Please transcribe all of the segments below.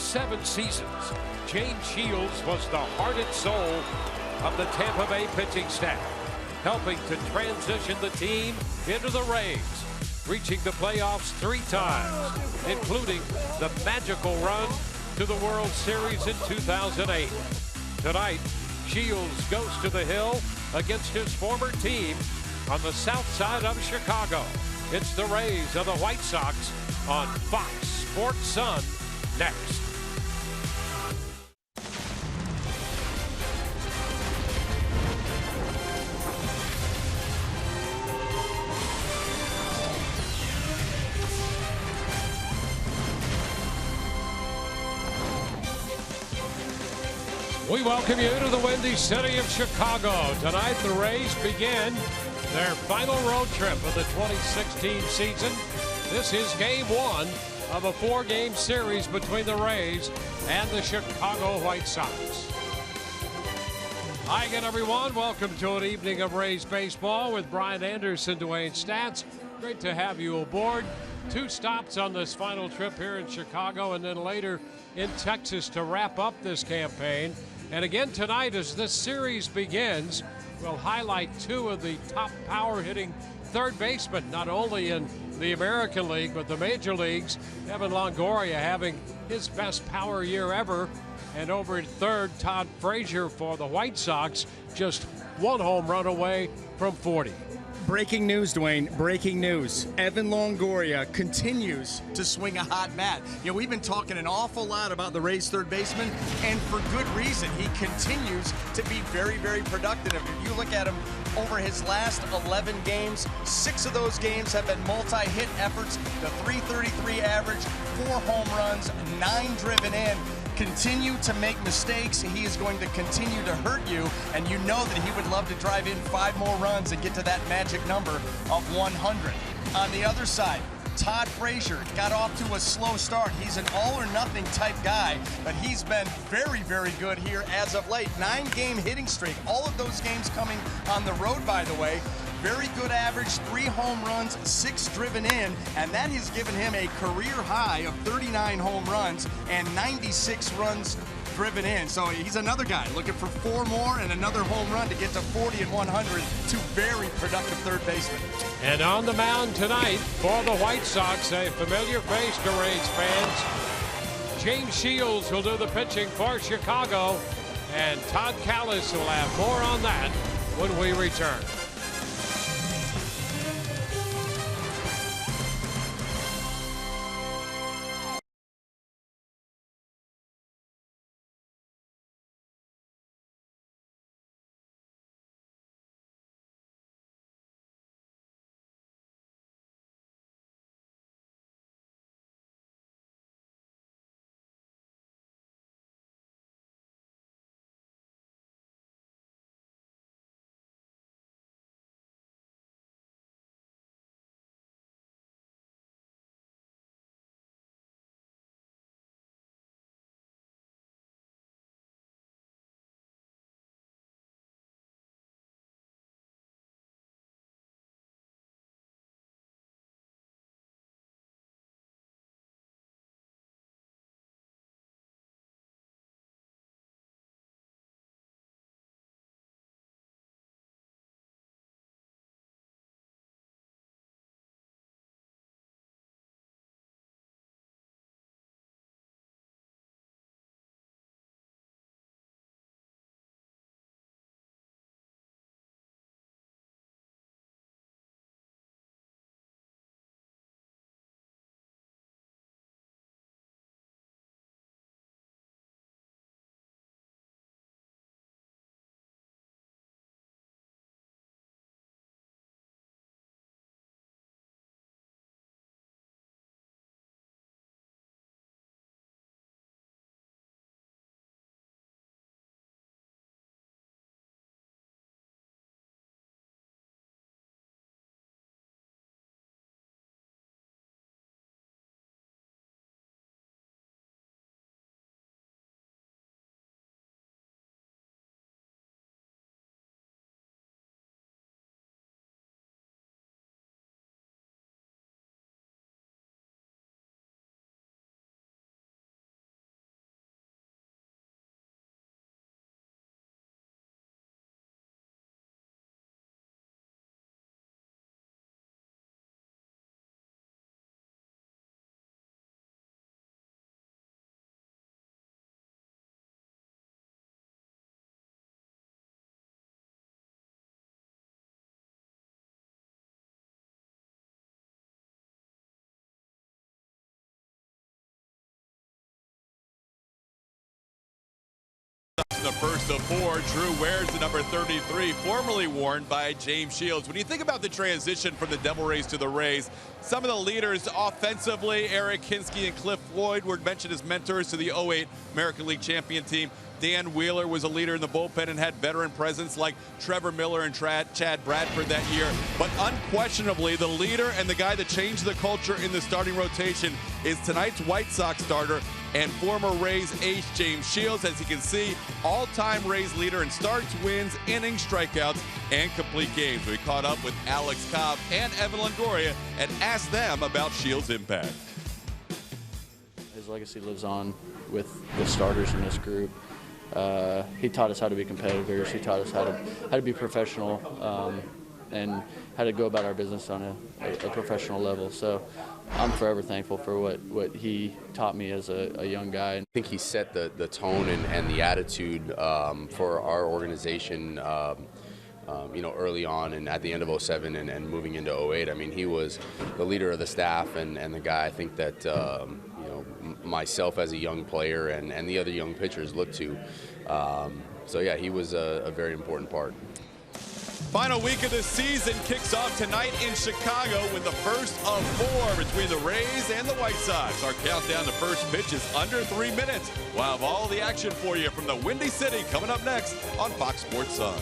7 seasons, James Shields was the heart and soul of the Tampa Bay pitching staff, helping to transition the team into the Rays, reaching the playoffs 3 times, including the magical run to the World Series in 2008. Tonight, Shields goes to the hill against his former team on the south side of Chicago. It's the Rays of the White Sox on Fox Sports Sun next. We welcome you to the windy city of Chicago. Tonight, the Rays begin their final road trip of the 2016 season. This is game 1 of a 4-game series between the Rays and the Chicago White Sox. Hi again, everyone. Welcome to an evening of Rays baseball with Brian Anderson, Dwayne Stats. Great to have you aboard. 2 stops on this final trip here in Chicago and then later in Texas to wrap up this campaign. And again tonight, as this series begins, we'll highlight 2 of the top power-hitting third basemen, not only in the American League, but the major leagues. Evan Longoria having his best power year ever. And over at third, Todd Frazier for the White Sox, just 1 home run away from 40. Breaking news, Dwayne. Breaking news. Evan Longoria continues to swing a hot bat. You know, we've been talking an awful lot about the Rays third baseman, and for good reason. He continues to be very, very productive. If you look at him over his last 11 games, 6 of those games have been multi-hit efforts. The .333 average, 4 home runs, 9 driven in. Continue to make mistakes. He is going to continue to hurt you, and you know that he would love to drive in 5 more runs and get to that magic number of 100. On the other side, Todd Frazier got off to a slow start. He's an all-or-nothing type guy, but he's been very, very good here as of late. 9-game hitting streak. All of those games coming on the road, by the way. Very good average, 3 home runs, 6 driven in, and that has given him a career high of 39 home runs and 96 runs driven in. So he's another guy looking for 4 more and another home run to get to 40 and 100. 2 very productive third basemen. And on the mound tonight for the White Sox, a familiar face to Rays fans. James Shields will do the pitching for Chicago, and Todd Callis will have more on that when we return. in the first of 4. Drew wears the number 33, formerly worn by James Shields. When you think about the transition from the Devil Rays to the Rays, some of the leaders offensively, Eric Hinsky and Cliff Floyd, were mentioned as mentors to the 08 American League champion team. Dan Wheeler was a leader in the bullpen and had veteran presence like Trevor Miller and Chad Bradford that year. But unquestionably, the leader and the guy that changed the culture in the starting rotation is tonight's White Sox starter and former Rays ace James Shields. As you can see, all-time Rays leader in starts, wins, innings, strikeouts, and complete games. We caught up with Alex Cobb and Evan Longoria and asked them about Shields' impact. His legacy lives on with the starters in this group. He taught us how to be competitors. He taught us how to be professional and how to go about our business on a professional level. So I'm forever thankful for what he taught me as a young guy. I think he set the tone and the attitude for our organization, early on and at the end of 07 and moving into 08. I mean, he was the leader of the staff and the guy I think that myself as a young player and the other young pitchers looked to. So yeah, he was a very important part. Final week of the season kicks off tonight in Chicago with the first of 4 between the Rays and the White Sox. Our countdown to first pitch is under 3 minutes. We'll have all the action for you from the Windy City coming up next on Fox Sports Sun.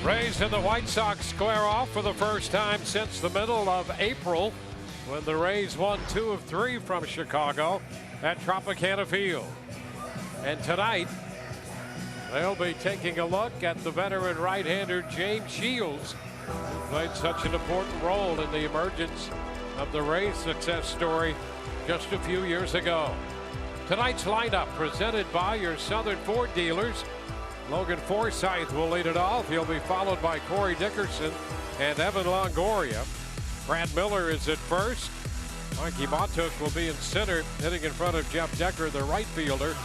Rays and the White Sox square off for the first time since the middle of April, when the Rays won 2 of 3 from Chicago at Tropicana Field. And tonight, they'll be taking a look at the veteran right-hander James Shields, who played such an important role in the emergence of the Rays' success story just a few years ago. Tonight's lineup presented by your Southern Ford dealers. Logan Forsythe will lead it off. He'll be followed by Corey Dickerson and Evan Longoria. Brad Miller is at first. Mikey Montook will be in center, hitting in front of Jeff Decker, the right fielder.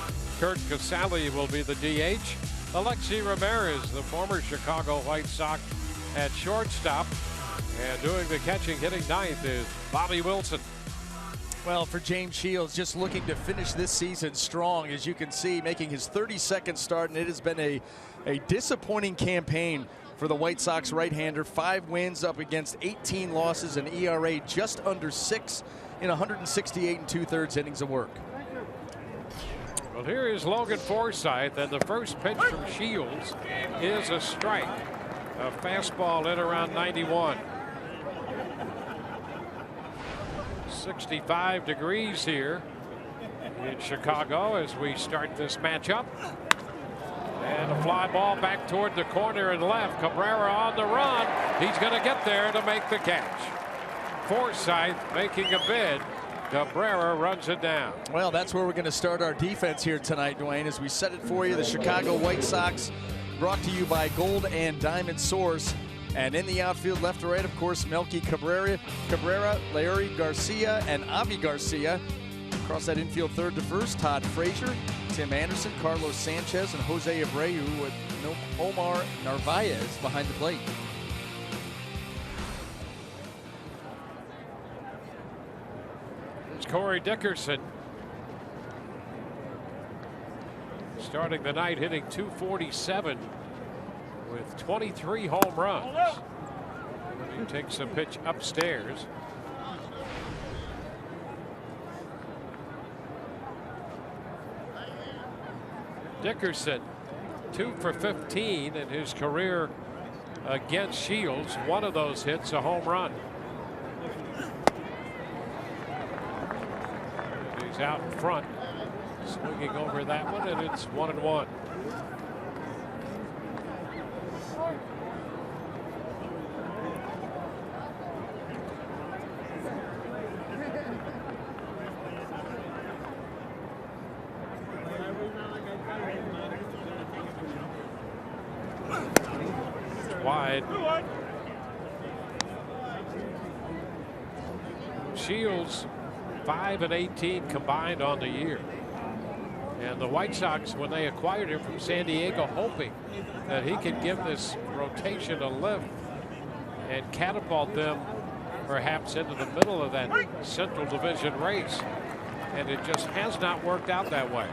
Kurt Casale will be the DH. Alexi Ramirez, the former Chicago White Sox, at shortstop. And doing the catching, hitting ninth is Bobby Wilson. Well, for James Shields, just looking to finish this season strong, as you can see, making his 32nd start, and it has been a disappointing campaign for the White Sox right-hander. 5 wins up against 18 losses, and ERA just under 6 in 168 2/3 innings of work. Well, here is Logan Forsythe, and the first pitch from Shields is a strike. A fastball in around 91. 65 degrees here in Chicago as we start this matchup. And a fly ball back toward the corner and left. Cabrera on the run. He's going to get there to make the catch. Forsythe making a bid. Cabrera runs it down. Well, that's where we're going to start our defense here tonight, Dwayne, as we set it for you. The Chicago White Sox, brought to you by Gold and Diamond Source. And in the outfield, left to right, of course, Melky Cabrera, Larry Garcia, and Avi Garcia. Across that infield, third to first, Todd Frazier, Tim Anderson, Carlos Sanchez, and Jose Abreu with Omar Narvaez behind the plate. It's Corey Dickerson. Starting the night hitting .247 with 23 home runs. He takes a pitch upstairs. Dickerson 2 for 15 in his career against Shields. One of those hits a home run. He's out in front, swinging over that one, and it's 1-1. Wide. Shields 5-18 combined on the year. And the White Sox, when they acquired him from San Diego, hoping that he could give this rotation a lift and catapult them perhaps into the middle of that Central Division race. And it just has not worked out that way.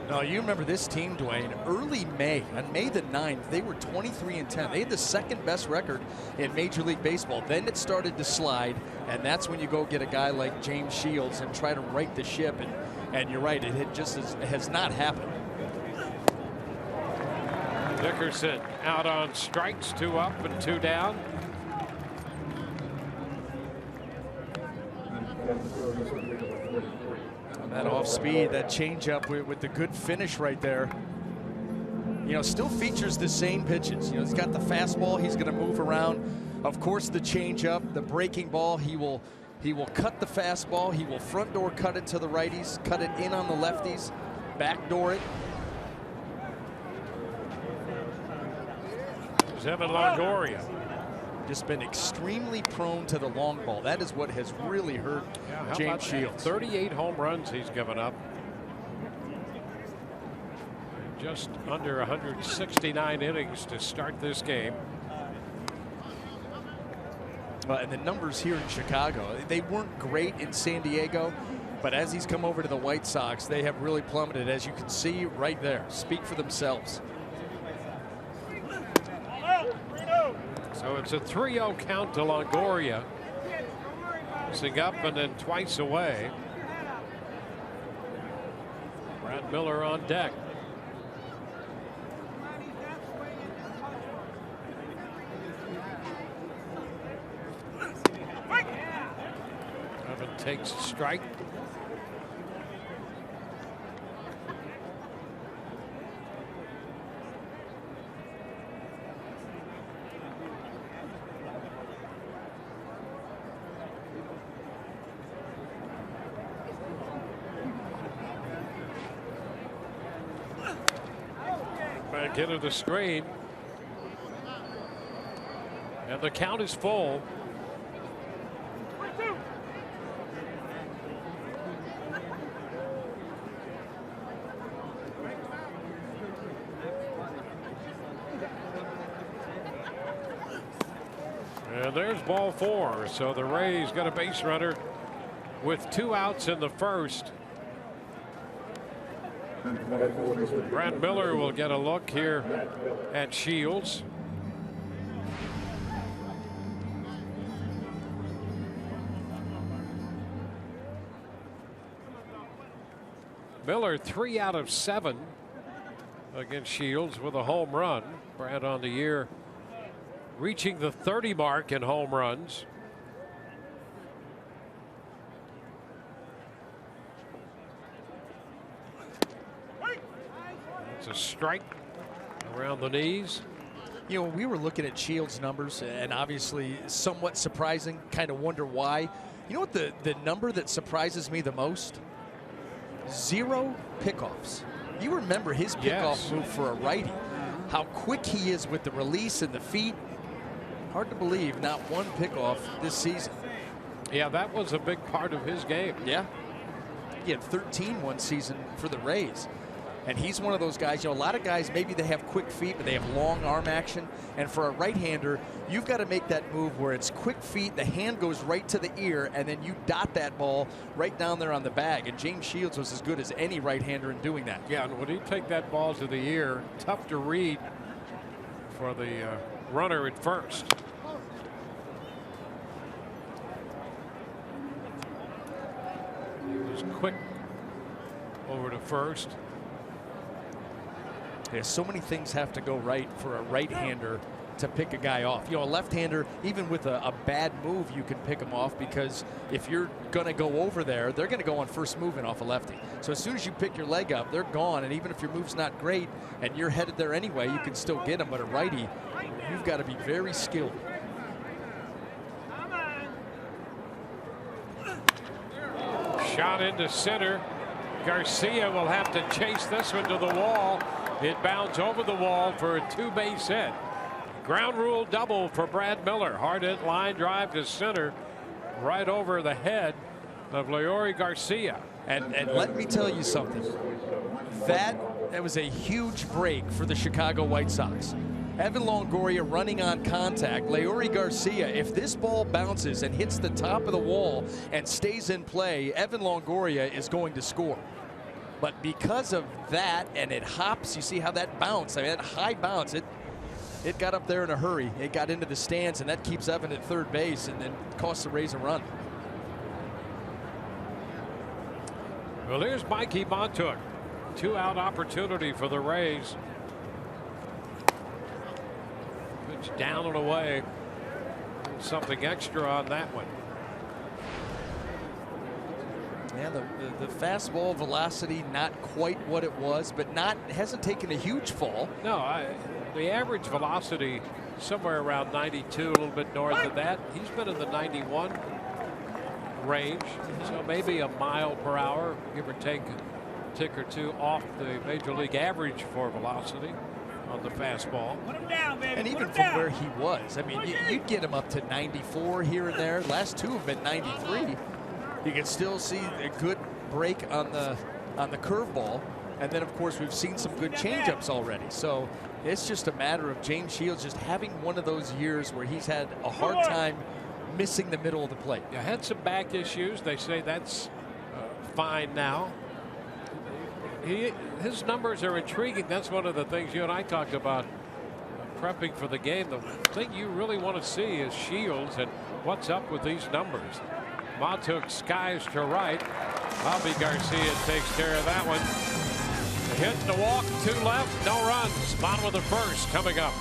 No, you remember this team, Dwayne, early May, on May the 9th, they were 23-10. They had the second best record in Major League Baseball. Then it started to slide, and that's when you go get a guy like James Shields and try to right the ship. And you're right, it just has not happened. Dickerson out on strikes, 2 up and 2 down. That off speed, that changeup with the good finish right there. You know, still features the same pitches. You know, he's got the fastball. He's going to move around. Of course, the changeup, the breaking ball. He will cut the fastball. He will front door cut it to the righties, cut it in on the lefties, backdoor it. Evan Longoria. Just been extremely prone to the long ball. That is what has really hurt James Shields. 38 home runs he's given up. Just under 169 innings to start this game. And the numbers here in Chicago, they weren't great in San Diego, but as he's come over to the White Sox, they have really plummeted, as you can see right there. Speak for themselves. So it's a 3-0 count to Longoria. Missing up and then twice away. Brad Miller on deck. Evan takes a strike. Back into the screen. And the count is full. And And there's ball 4. So the Rays got a base runner with 2 outs in the first. Brad Miller will get a look here at Shields. Miller 3 out of 7 against Shields with a home run. Brad on the year reaching the 30 mark in home runs. It's a strike around the knees. You know, we were looking at Shields' numbers, and obviously somewhat surprising. Kind of wonder why. You know what the number that surprises me the most? 0 pickoffs. You remember his pickoff move for a righty. How quick he is with the release and the feet. Hard to believe not 1 pickoff this season. Yeah, that was a big part of his game. Yeah. He had 13 one season for the Rays. And he's one of those guys, you know, a lot of guys, maybe they have quick feet, but they have long arm action. And for a right-hander, you've got to make that move where it's quick feet, the hand goes right to the ear, and then you dot that ball right down there on the bag. And James Shields was as good as any right-hander in doing that. Yeah, and when he take that ball to the ear, tough to read for the runner at first. He was quick over to first. Yeah, so many things have to go right for a right-hander to pick a guy off. You know, a left-hander, even with a bad move, you can pick him off, because if you're going to go over there, they're going to go on first movement off a lefty. So as soon as you pick your leg up, they're gone. And even if your move's not great and you're headed there anyway, you can still get them. But a righty, you've got to be very skilled. Shot into center. Garcia will have to chase this one to the wall. It bounds over the wall for a 2-base hit. Ground rule double for Brad Miller. Hard hit line drive to center, right over the head of Leury Garcia. And let me tell you something. That was a huge break for the Chicago White Sox. Evan Longoria running on contact. Leury Garcia, if this ball bounces and hits the top of the wall and stays in play, Evan Longoria is going to score. But because of that, and it hops, you see how that bounced, I mean, that high bounce, it got up there in a hurry. It got into the stands, and that keeps Evan at third base, and then costs the Rays a run. Well, here's Mikey Montook. 2-out opportunity for the Rays. Pitch down and away. Something extra on that one. Yeah, the fastball velocity not quite what it was, but hasn't taken a huge fall. No, the average velocity somewhere around 92, a little bit north of that. He's been in the 91 range, so maybe a mile per hour, give or take a tick or two off the major league average for velocity on the fastball. Put him down, baby. And even from where he was, I mean, you'd get him up to 94 here and there. Last 2 have been 93. You can still see a good break on the curveball, and then of course we've seen some good changeups already. So it's just a matter of James Shields just having one of those years where he's had a hard time missing the middle of the plate. Yeah, had some back issues. They say that's fine now. His numbers are intriguing. That's one of the things you and I talked about prepping for the game. The thing you really want to see is Shields and what's up with these numbers. Montook skies to right. Bobby Garcia takes care of that one. The hit and the walk, 2 left, no runs. Bottom of the first coming up.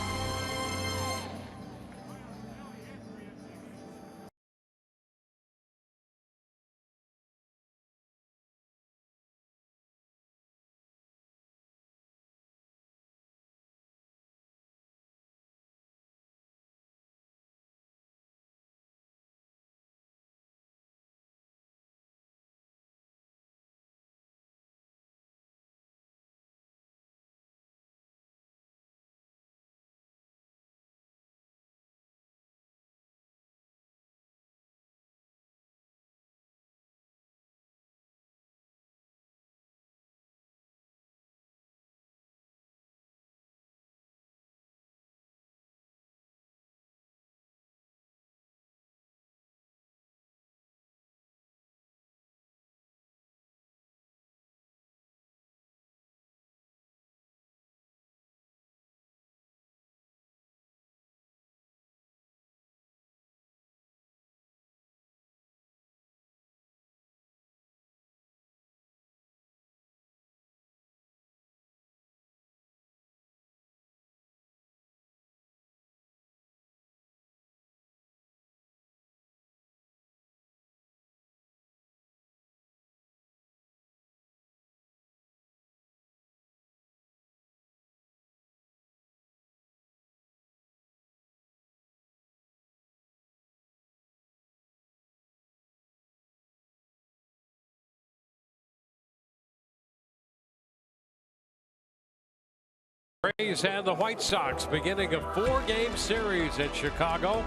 Rays and the White Sox beginning a 4-game series at Chicago.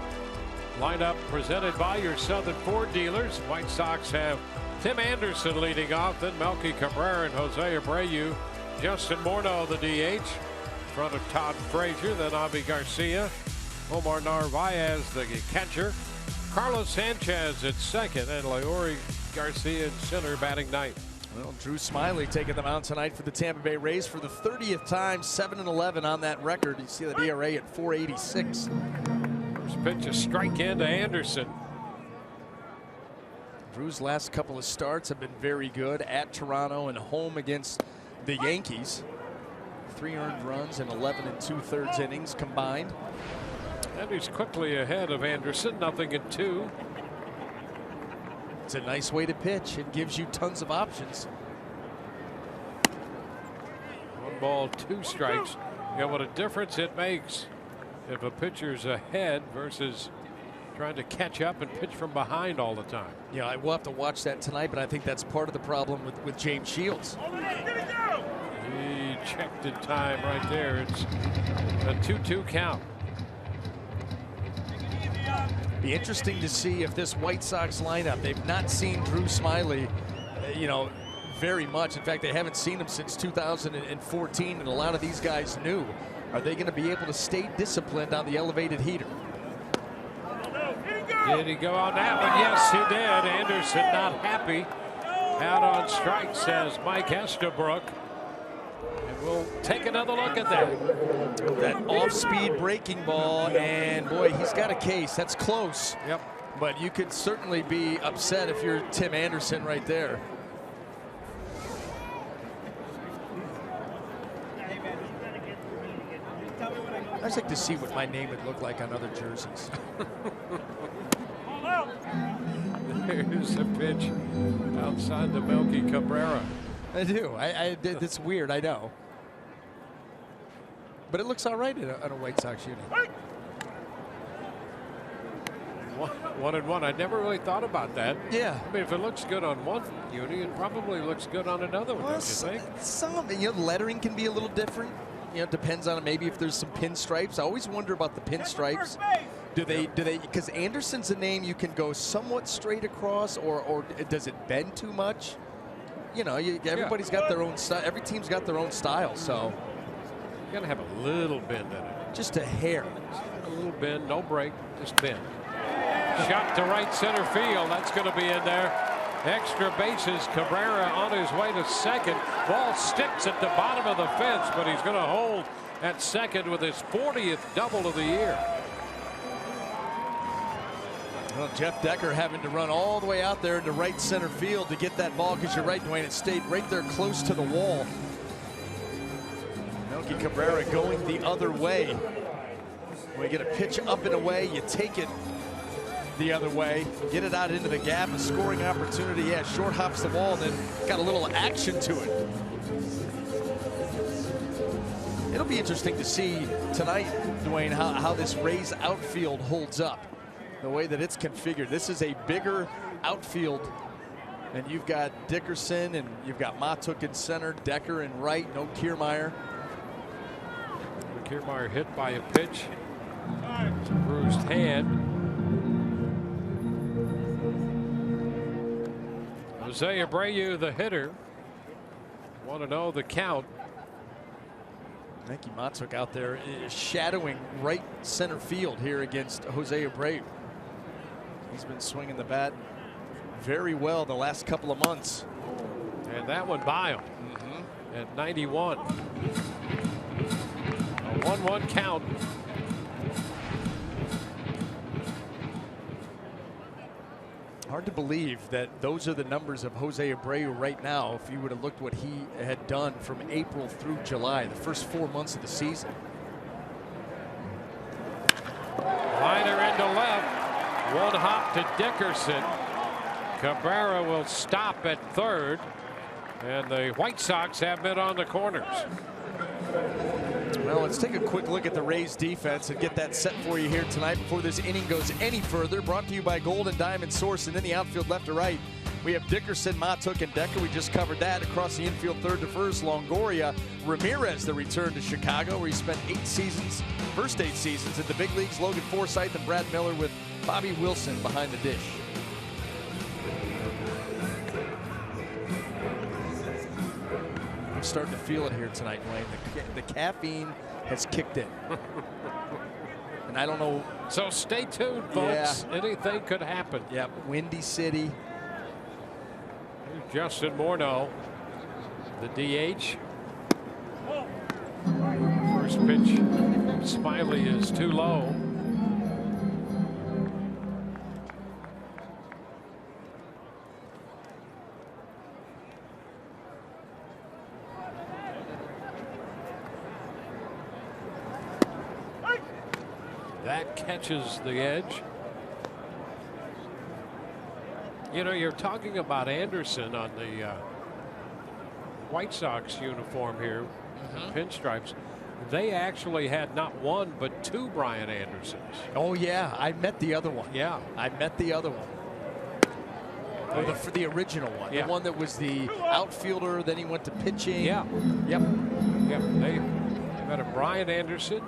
Lineup presented by your Southern Ford dealers. White Sox have Tim Anderson leading off, then Melky Cabrera and Jose Abreu. Justin Morneau, the DH, in front of Todd Frazier, then Avi Garcia. Omar Narvaez, the catcher. Carlos Sanchez at second, and Leury Garcia in center, batting ninth. Well, Drew Smyly taking the mound tonight for the Tampa Bay Rays for the 30th time, 7-11 on that record. You see that ERA at 4.86. First pitch, a strike into Anderson. Drew's last couple of starts have been very good at Toronto and home against the Yankees. 3 earned runs in 11 2/3 innings combined. And he's quickly ahead of Anderson, 0-2. It's a nice way to pitch. It gives you tons of options. 1 ball, 2 strikes. Yeah, what a difference it makes if a pitcher's ahead versus trying to catch up and pitch from behind all the time. Yeah, I will have to watch that tonight, but I think that's part of the problem with James Shields. He checked in time right there. It's a 2-2 count. Be interesting to see if this White Sox lineup, they've not seen Drew Smyly, very much. In fact, they haven't seen him since 2014, and a lot of these guys knew. Are they going to be able to stay disciplined on the elevated heater? Did he go on that one? Yes, he did. Anderson not happy. Out on strike, says Mike Estabrook. And we'll take another look at that. That off-speed breaking ball, and boy, he's got a case. That's close. Yep. But you could certainly be upset if you're Tim Anderson right there. I'd just like to see what my name would look like on other jerseys. Here's a pitch outside the Melky Cabrera. I do. It's weird, I know. But it looks all right on a White Sox unit. 1-1. I never really thought about that. Yeah. I mean, if it looks good on one unit, it probably looks good on another one, don't you think? Some, lettering can be a little different. It depends on maybe if there's some pinstripes. I always wonder about the pinstripes. Do they, because Anderson's a name you can go somewhat straight across, or does it bend too much? Everybody's got their own style. Every team's got their own style, so. You gotta have a little bend in it. Just a hair. A little bend, no break, just bend. Shot to right center field. That's going to be in there. Extra bases. Cabrera on his way to second. Ball sticks at the bottom of the fence, but he's going to hold at second with his 40th double of the year. Well, Jeff Decker having to run all the way out there into right center field to get that ball, because you're right, Dwayne, it stayed right there close to the wall. Melky Cabrera going the other way. When you get a pitch up and away, you take it the other way, get it out into the gap, a scoring opportunity. Yeah, short hops the wall, then got a little action to it. It'll be interesting to see tonight, Dwayne, how this Rays outfield holds up, the way that it's configured. This is a bigger outfield, and you've got Dickerson and you've got Matuk in center, Decker in right, no Kiermaier. Kiermaier hit by a pitch. It's a bruised hand. Jose Abreu, the hitter. 1-0 the count. Mickey Matuk out there shadowing right center field here against Jose Abreu. He's been swinging the bat very well the last couple of months. And that one by him at 91. A 1-1 count. Hard to believe that those are the numbers of Jose Abreu right now if you would have looked what he had done from April through July, the first 4 months of the season. Liner into left. 1 hop to Dickerson. Cabrera will stop at third. And the White Sox have been on the corners. Well, let's take a quick look at the Rays defense and get that set for you here tonight before this inning goes any further. Brought to you by Gold and Diamond Source. And in the outfield left to right, we have Dickerson, Matuk, and Decker. We just covered that. Across the infield, third to first, Longoria. Ramirez, the return to Chicago, where he spent 8 seasons, first 8 seasons at the big leagues. Logan Forsythe and Brad Miller with Bobby Wilson behind the dish. I'm starting to feel it here tonight, Wayne. The caffeine has kicked in. And I don't know. So stay tuned, folks. Yeah. Anything could happen. Yep, Windy City. Here's Justin Morneau, the DH. First pitch, Smiley is too low. That catches the edge. You know, you're talking about Anderson on the White Sox uniform here, pinstripes. They actually had not one but 2 Brian Andersons. Oh yeah, I met the other one. Yeah, I met the other one. Or for the original one, yeah. The one that was the outfielder. Then he went to pitching. Yeah. Yep. Yep. They've got a Brian Anderson,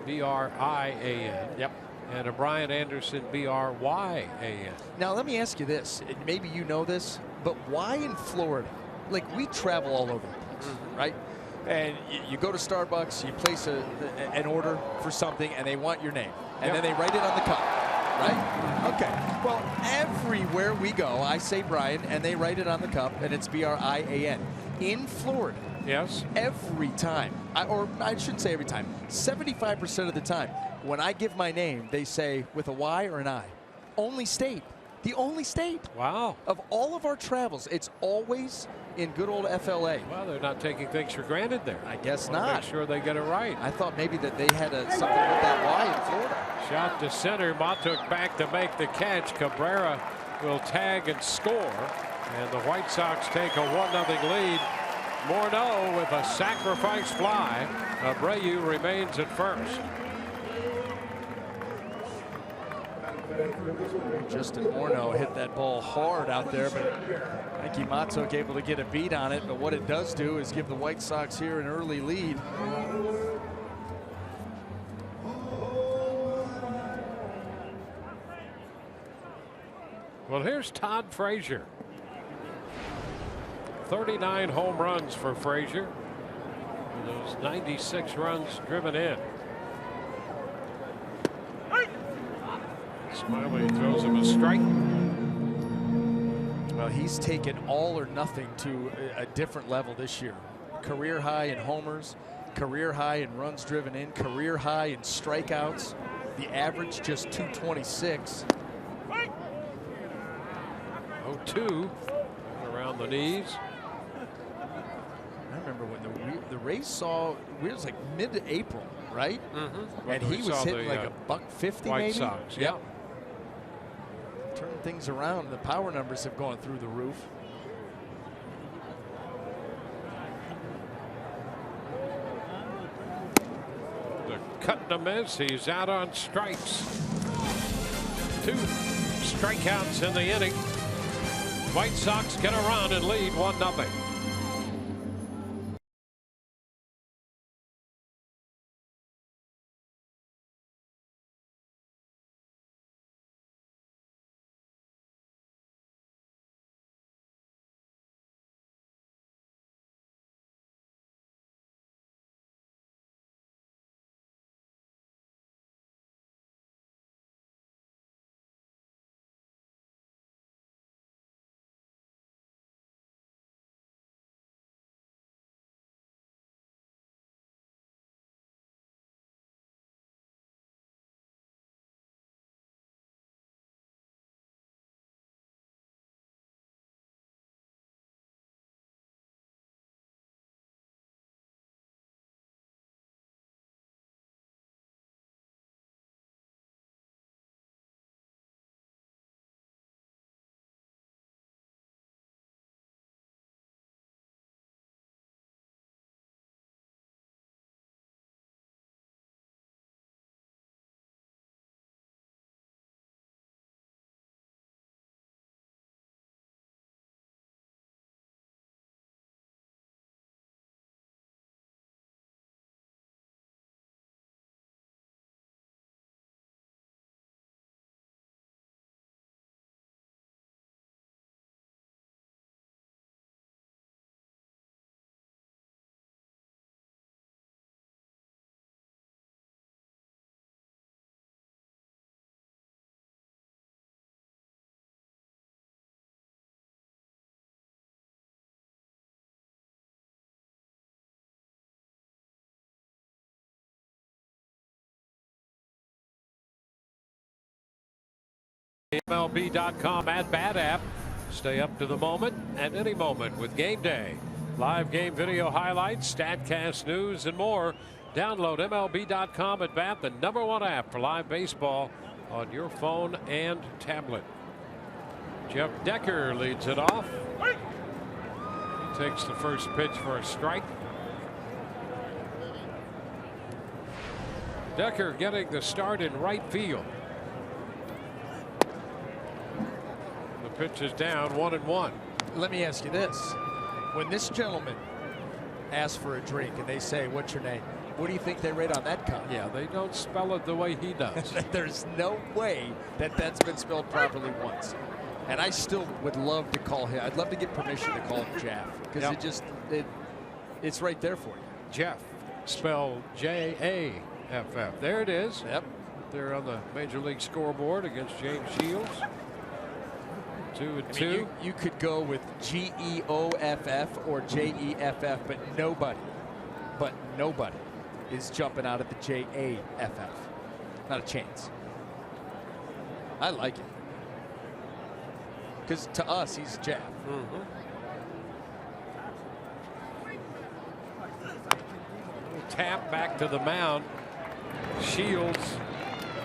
B-R-I-A-N. Yep. And a Brian Anderson, B-R-Y-A-N. Now let me ask you this. Maybe you know this, but why in Florida? Like, we travel all over the place, right? And you go to Starbucks, you place an order for something, and they want your name, and then they write it on the cup, right? Okay. Well, everywhere we go, I say Brian, and they write it on the cup, and it's B-R-I-A-N. In Florida, yes, every time, or I shouldn't say every time, 75% of the time, when I give my name, they say with a Y or an I. Only state. The only state. Wow. Of all of our travels, it's always in good old FLA. Well, they're not taking things for granted there. I guess Wanna not. Make sure they get it right. I thought maybe that they had something with that Y in Florida. Shot to center. Matuk back to make the catch. Cabrera will tag and score. And the White Sox take a 1-0 lead. Morneau with a sacrifice fly. Abreu remains at first. Justin Morneau hit that ball hard out there, but Mikey Matuk able to get a beat on it. But what it does do is give the White Sox here an early lead. Well, here's Todd Frazier. 39 home runs for Frazier. Those 96 runs driven in. Smiley throws him a strike. Well, he's taken all or nothing to a different level this year. Career high in homers, career high in runs driven in, career high in strikeouts. The average just 226. 0-2 around the knees. I remember when the Rays saw, it was like mid-April, right? And he was hitting like a $150 White maybe? Sox, yeah. Turn things around. The power numbers have gone through the roof. The cut and a miss. He's out on strikes. 2 strikeouts in the inning. White Sox get around and lead 1-0. MLB.com at-bat app. Stay up to the moment at any moment with Game Day. Live game video highlights, StatCast news, and more. Download MLB.com at-bat, the #1 app for live baseball on your phone and tablet. Jeff Decker leads it off. He takes the first pitch for a strike. Decker getting the start in right field. The pitch is down, 1-1. Let me ask you this. When this gentleman asks for a drink and they say, "What's your name?" What do you think they rate on that cup? Yeah, they don't spell it the way he does. There's no way that that's been spelled properly once. And I still would love to call him. I'd love to get permission to call him Jaff, because it's right there for you. Jeff, spelled J-A-F-F. There it is. Yep. There on the Major League scoreboard against James Shields. 2-2. I mean, you could go with G-E-O-F-F or J-E-F-F, but nobody is jumping out at the J-A-F-F. Not a chance. I like it. Because to us, he's Jeff. Tap back to the mound. Shields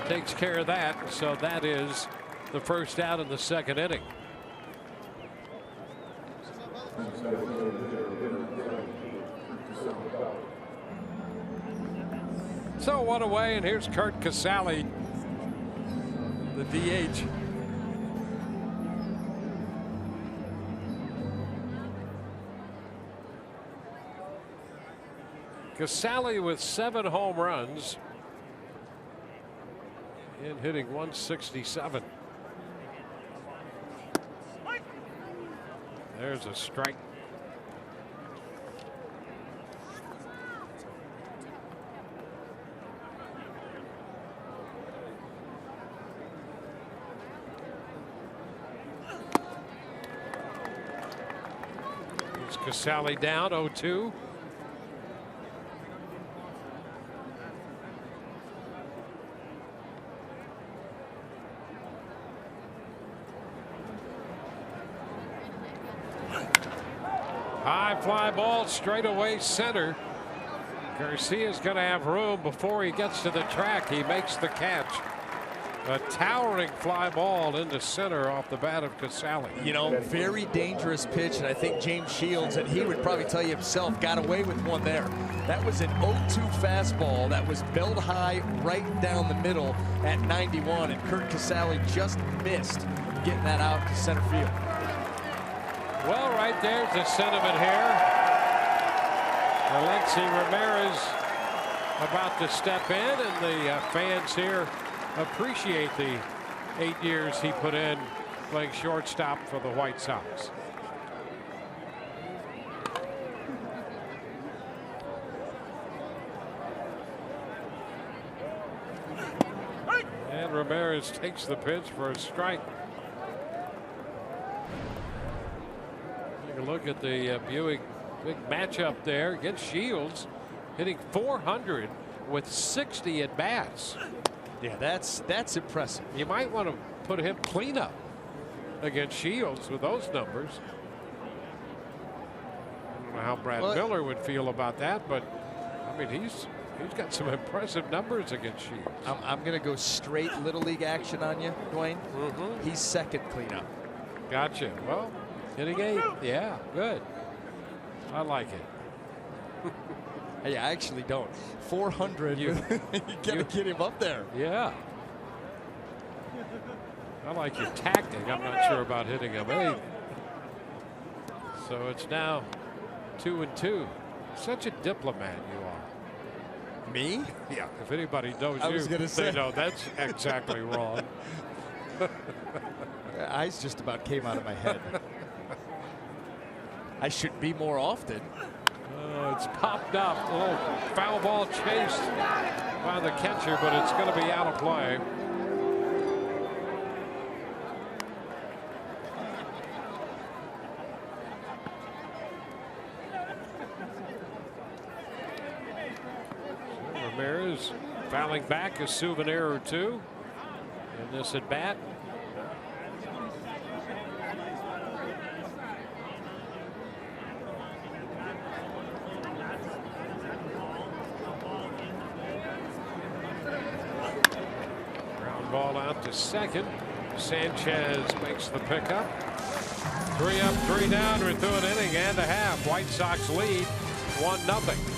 takes care of that. So that is the first out in the second inning. So one away, and here's Curt Casali, the DH. Casali with 7 home runs and hitting 167. There's a strike. It's Casali down 0-2. High fly ball straight away center. Garcia's going to have room before he gets to the track. He makes the catch. A towering fly ball into center off the bat of Casali. You know, very dangerous pitch, and I think James Shields, and he would probably tell you himself, got away with one there. That was an 0-2 fastball that was belled high right down the middle at 91, and Curt Casali just missed getting that out to center field. Well, right there's the sentiment here. Alexi Ramirez about to step in, and the fans here appreciate the 8 years he put in playing shortstop for the White Sox. And Ramirez takes the pitch for a strike. Look at the Buick big matchup there against Shields, hitting 400 with 60 at bats. Yeah, that's impressive. You might want to put him cleanup against Shields with those numbers. I don't know how Brad Miller would feel about that, but I mean he's got some impressive numbers against Shields. I'm going to go straight Little League action on you, Dwayne. He's second cleanup. Gotcha. Well, hitting 8. Yeah, good. I like it. Hey, I actually don't. 400. You gotta get him up there. Yeah. I like your tactic. I'm not sure about hitting him 8. So it's now 2-2. Such a diplomat you are. Me? Yeah. If anybody knows I was you, gonna say. they know that's exactly wrong. Eyes just about came out of my head. I should be more often. It's popped up. A little foul ball chased by the catcher, but it's going to be out of play. Ramirez fouling back a souvenir or two in this at bat. Ball out to second. Sanchez makes the pickup. 3 up, 3 down. We're through an inning and a half. White Sox lead 1-0.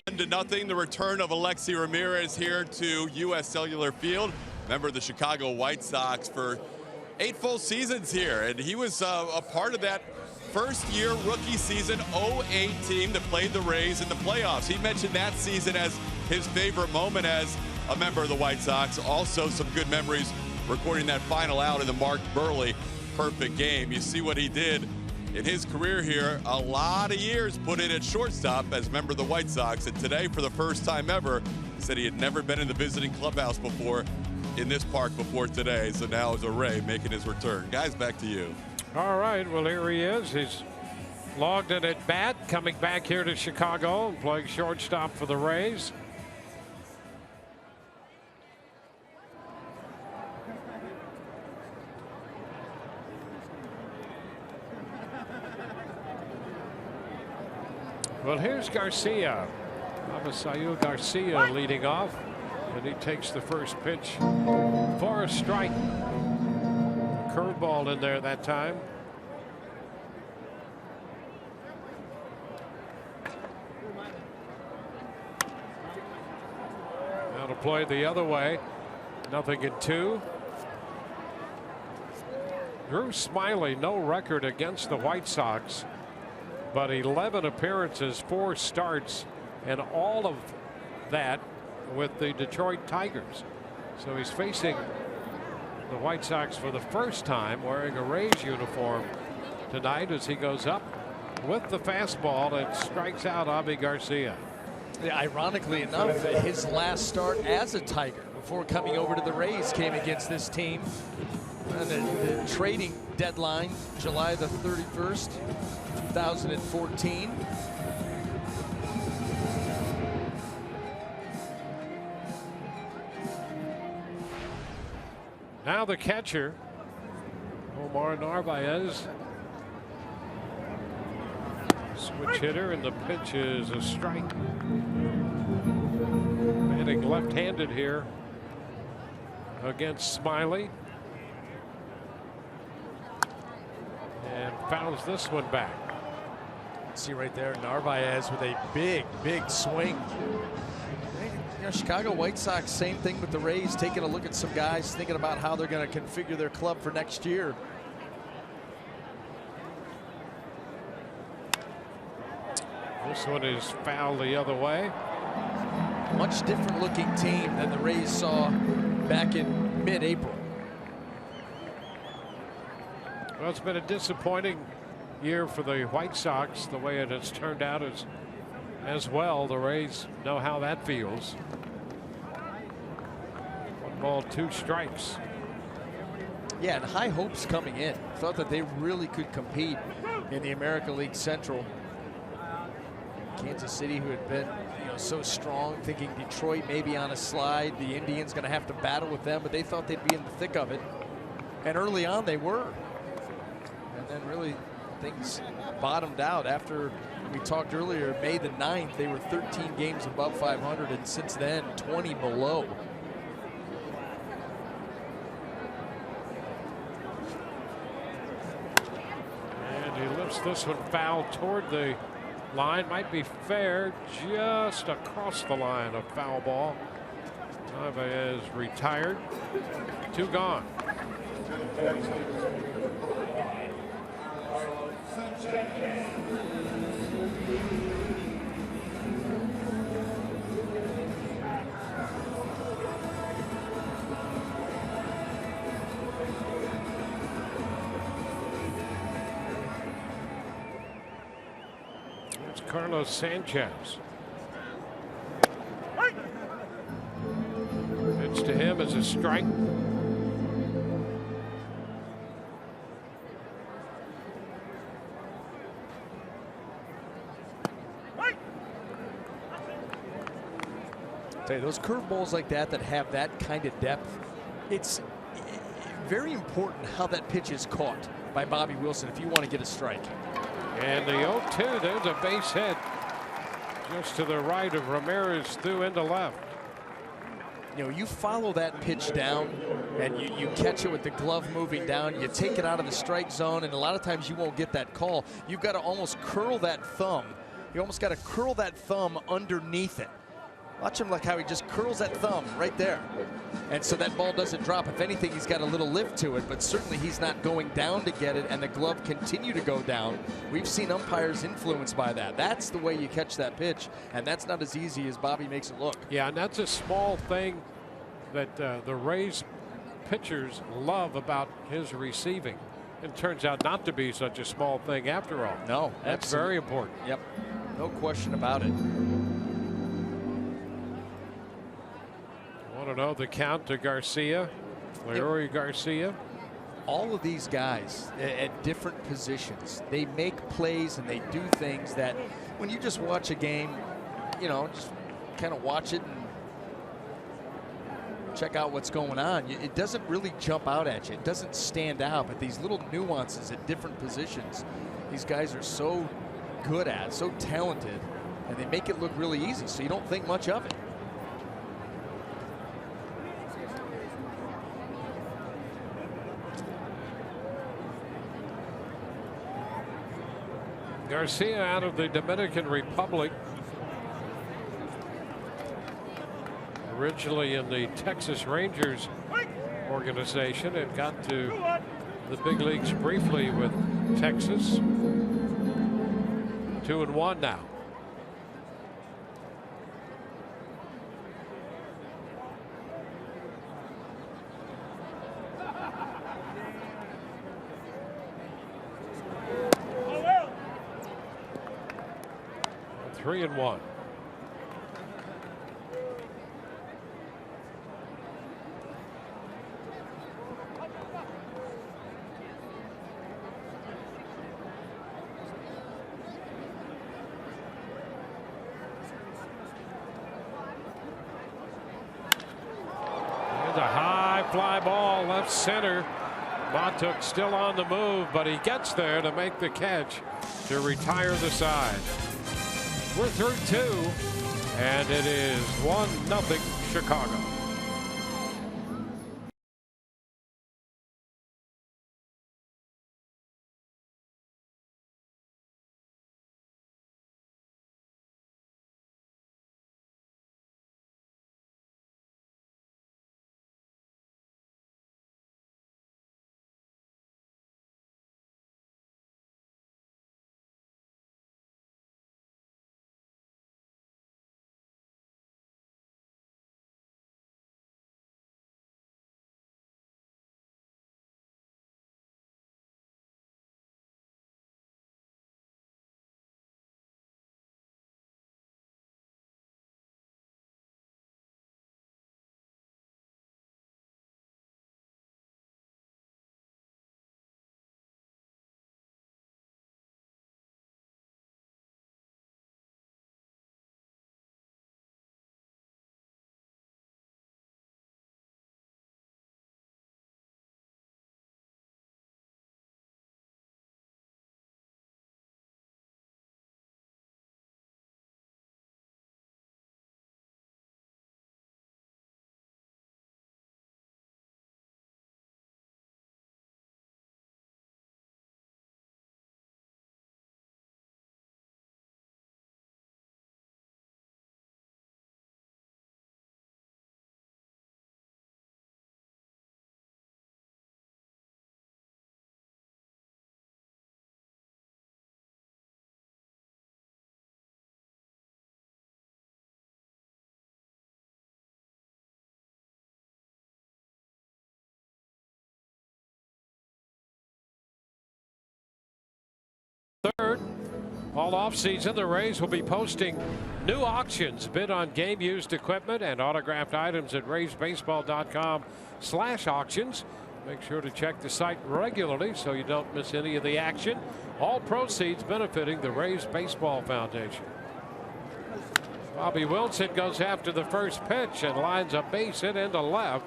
One to nothing, the return of Alexi Ramirez here to U.S. Cellular Field. Member of the Chicago White Sox for 8 full seasons here, and he was a part of that first-year rookie season 08 team that played the Rays in the playoffs. He mentioned that season as his favorite moment as a member of the White Sox. Also some good memories recording that final out in the Mark Burley perfect game. You see what he did in his career here. A lot of years put in at shortstop as a member of the White Sox, and today, for the first time ever, he said he had never been in the visiting clubhouse before in this park before today. So now as a Ray making his return. Guys, back to you. All right, well, here he is. He's logged in at bat, coming back here to Chicago and playing shortstop for the Rays. Well, here's Garcia. Avisail Garcia leading off, and he takes the first pitch for a strike. Curveball in there that time. Now to play the other way. 0-2. Drew Smyly, no record against the White Sox, but 11 appearances, 4 starts, and all of that with the Detroit Tigers. So he's facing the White Sox for the first time wearing a Rays uniform tonight as he goes up with the fastball and strikes out Avi Garcia. Yeah, ironically enough, his last start as a Tiger before coming over to the Rays came against this team on the trading deadline, July the 31st, 2014. Now the catcher, Omar Narvaez. Switch hitter, and the pitch is a strike. Batting left-handed here against Smyly. And fouls this one back. See right there, Narvaez with a big swing. You know, Chicago White Sox, same thing with the Rays, taking a look at some guys, thinking about how they're going to configure their club for next year. This one is fouled the other way. Much different looking team than the Rays saw back in mid-April. Well, it's been a disappointing year for the White Sox, the way it has turned out as well. The Rays know how that feels. 1 ball, 2 strikes. Yeah, and high hopes coming in. Thought that they really could compete in the American League Central. Kansas City, who had been so strong, thinking Detroit maybe on a slide, the Indians going to have to battle with them, but they thought they'd be in the thick of it. And early on they were. And then really things bottomed out after we talked earlier. May the 9th, they were 13 games above 500, and since then 20 below. And he lifts this one foul toward the line. Might be fair, just across the line, a foul ball. Tava is retired. 2 gone. It's Carlos Sanchez. Pitch to him as a strike. Tell you, those curveballs like that have that kind of depth, it's very important how that pitch is caught by Bobby Wilson if you want to get a strike. And the 0-2, there's a base hit just to the right of Ramirez, through into left. You follow that pitch down and you catch it with the glove moving down. You take it out of the strike zone, and a lot of times you won't get that call. You've got to almost curl that thumb. You almost got to curl that thumb underneath it. Watch him, like how he just curls that thumb right there. And so that ball doesn't drop. If anything, he's got a little lift to it, but certainly he's not going down to get it, and the glove continue to go down. We've seen umpires influenced by that. That's the way you catch that pitch, and that's not as easy as Bobby makes it look. Yeah, and that's a small thing that the Rays pitchers love about his receiving. It turns out not to be such a small thing after all. No, that's very important. Yep, no question about it. Want to know the count to Garcia, Larry Garcia? All of these guys at different positions, they make plays and they do things that when you just watch a game, just kind of watch it and check out what's going on. It doesn't really jump out at you. It doesn't stand out, but these little nuances at different positions, these guys are so good at, so talented, and they make it look really easy, so you don't think much of it. Garcia out of the Dominican Republic, originally in the Texas Rangers organization, and got to the big leagues briefly with Texas. 2-1 now. Three and one. There's a high fly ball left center. Matuk still on the move, but he gets there to make the catch to retire the side. We're through 2, and it is 1-0 Chicago. All offseason, the Rays will be posting new auctions. Bid on game used equipment and autographed items at raysbaseball.com/auctions. Make sure to check the site regularly so you don't miss any of the action. All proceeds benefiting the Rays Baseball Foundation. Bobby Wilson goes after the first pitch and lines a base hit into left.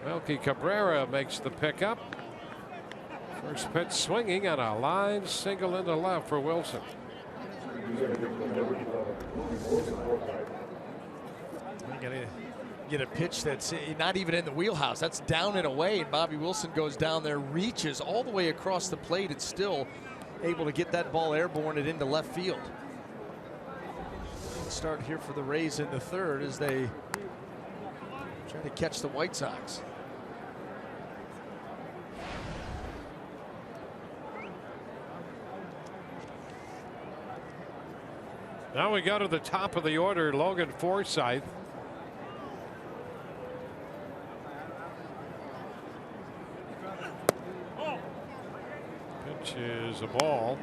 Melky Cabrera makes the pickup. First pitch swinging and a line single into left for Wilson. You're gonna get a pitch that's not even in the wheelhouse. That's down and away, and Bobby Wilson goes down there, reaches all the way across the plate, and still able to get that ball airborne and into left field. Start here for the Rays in the third as they try to catch the White Sox. Now we go to the top of the order. Logan Forsythe. Pitch is a ball.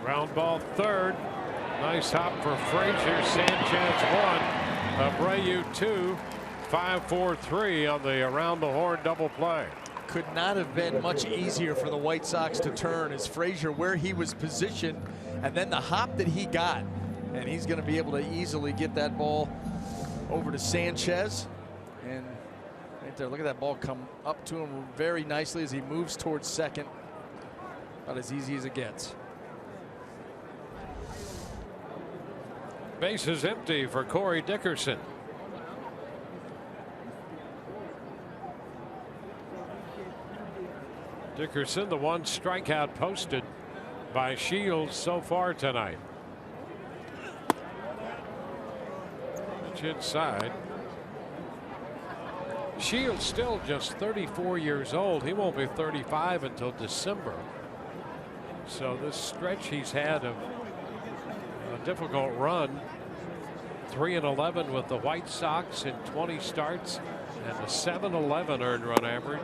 Ground ball third. Nice hop for Frazier. Sanchez 1. Abreu 2. 5-4-3 on the around the horn double play. Could not have been much easier for the White Sox to turn as Frazier where he was positioned, and then the hop that he got, and he's going to be able to easily get that ball over to Sanchez. And right there, look at that ball come up to him very nicely as he moves towards second. About as easy as it gets. Base is empty for Corey Dickerson. Dickerson, the one strikeout posted by Shields so far tonight. Pitch inside. Shields still just 34 years old. He won't be 35 until December. So this stretch he's had of a difficult run, 3-11 with the White Sox in 20 starts and a 7.11 earned run average.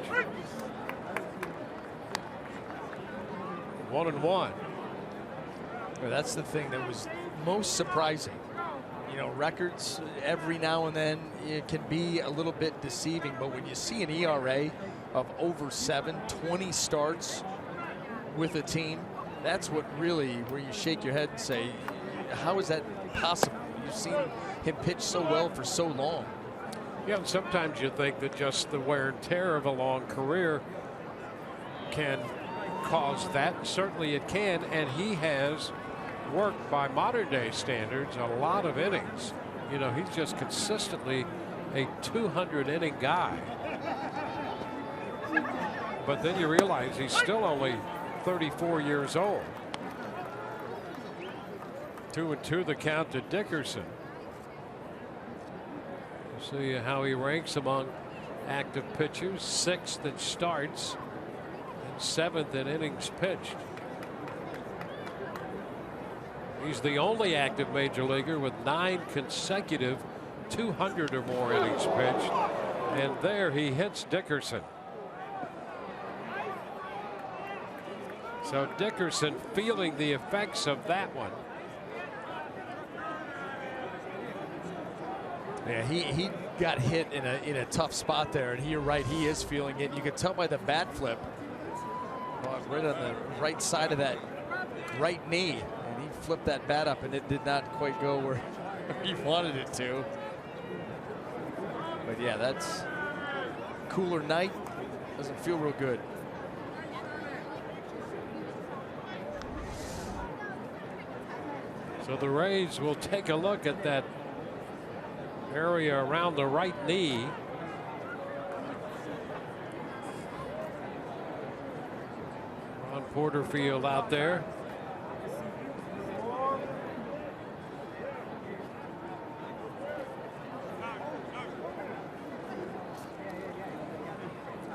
1-1. Well, that's the thing that was most surprising. You know, records every now and then it can be a little bit deceiving, but when you see an ERA of over 7, 20 starts with a team, that's what really where you shake your head and say, how is that possible? You've seen him pitch so well for so long. Yeah, and sometimes you think that just the wear and tear of a long career can cause that. Certainly it can, and he has worked by modern day standards a lot of innings. You know, he's just consistently a 200 inning guy. But then you realize he's still only 34 years old. 2-2 the count to Dickerson. We'll see how he ranks among active pitchers. 6th in starts and 7th in innings pitched. He's the only active major leaguer with 9 consecutive 200 or more innings pitched. And there he hits Dickerson. So Dickerson feeling the effects of that one. Yeah, he got hit in a tough spot there, and you're right, he is feeling it. You can tell by the bat flip, right on the right side of that right knee, and he flipped that bat up, and it did not quite go where he wanted it to. But yeah, that's cooler night. Doesn't feel real good. So the Rays will take a look at that area around the right knee. Ron Porterfield out there.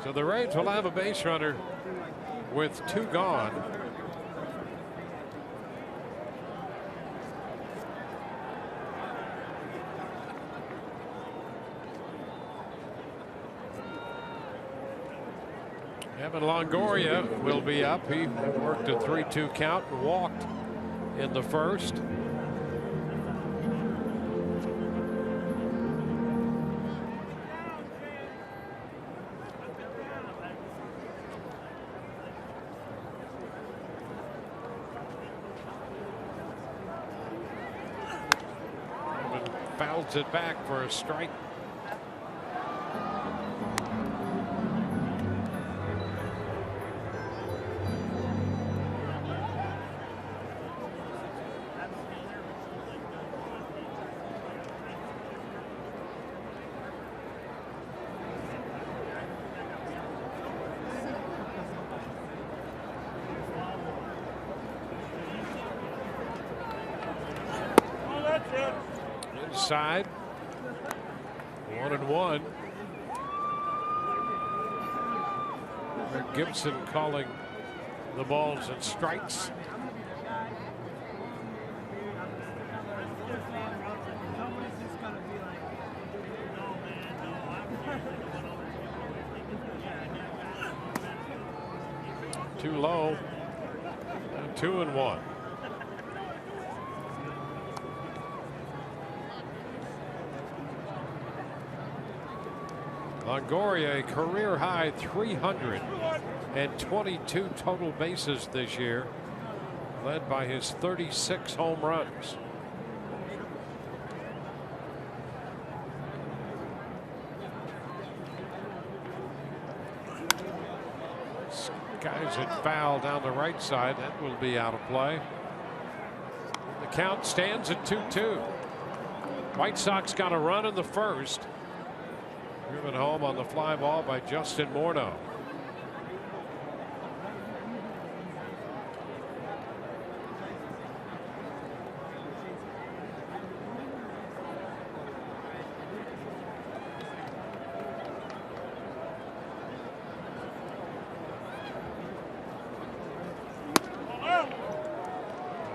So the Rays will have a base runner with 2 gone. Evan Longoria will be up. He worked a 3-2 count and walked in the first. Fouls it back for a strike. Inside. 1-1. Gibson calling the balls and strikes. Too low. 2-1. Longoria, a career high 322 total bases this year, led by his 36 home runs. Guys hit foul down the right side. That will be out of play. The count stands at 2-2. White Sox got a run in the first. Driven home on the fly ball by Justin Morneau.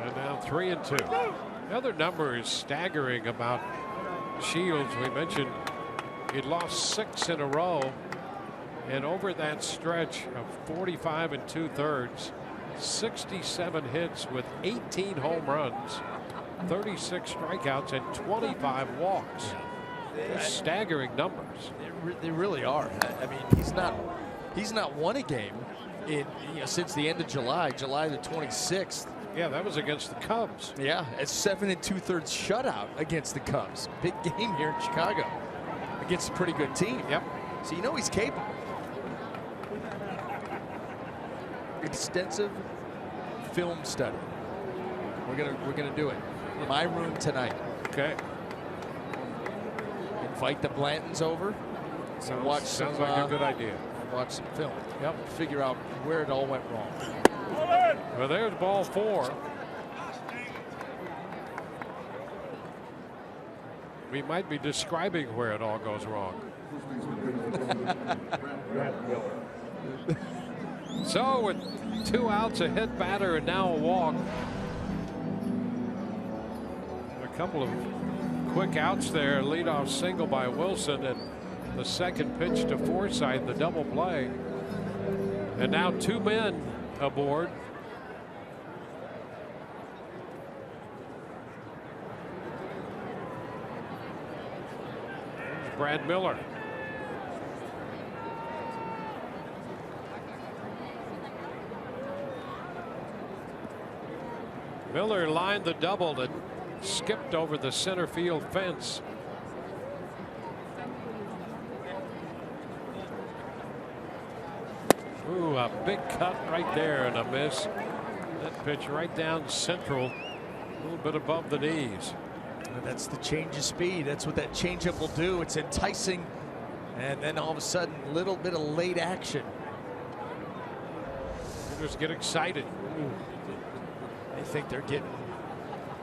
And now 3-2. The other number is staggering about Shields. We mentioned he'd lost 6 in a row, and over that stretch of 45 2/3, 67 hits with 18 home runs, 36 strikeouts, and 25 walks. They're staggering numbers. They really are. I mean, he's not won a game in since the end of July the 26th. Yeah, that was against the Cubs. Yeah, a 7 2/3 shutout against the Cubs. Big game here in Chicago against a pretty good team. Yep. So you know he's capable. Extensive film study. We're gonna do it in my room tonight. Okay. Invite the Blantons over. Sounds like a good idea. Watch some film. Yep. Figure out where it all went wrong. Well, there's ball 4. We might be describing where it all goes wrong. So with 2 outs, a hit batter, and now a walk. A couple of quick outs there. Leadoff single by Wilson, and the second pitch to Forsythe, the double play. And now 2 men aboard. Brad Miller. Miller lined the double that skipped over the center field fence. Ooh, a big cut right there and a miss. That pitch right down central, a little bit above the knees. That's the change of speed. That's what that changeup will do. It's enticing, and then all of a sudden, a little bit of late action. Hitters get excited. They think they're getting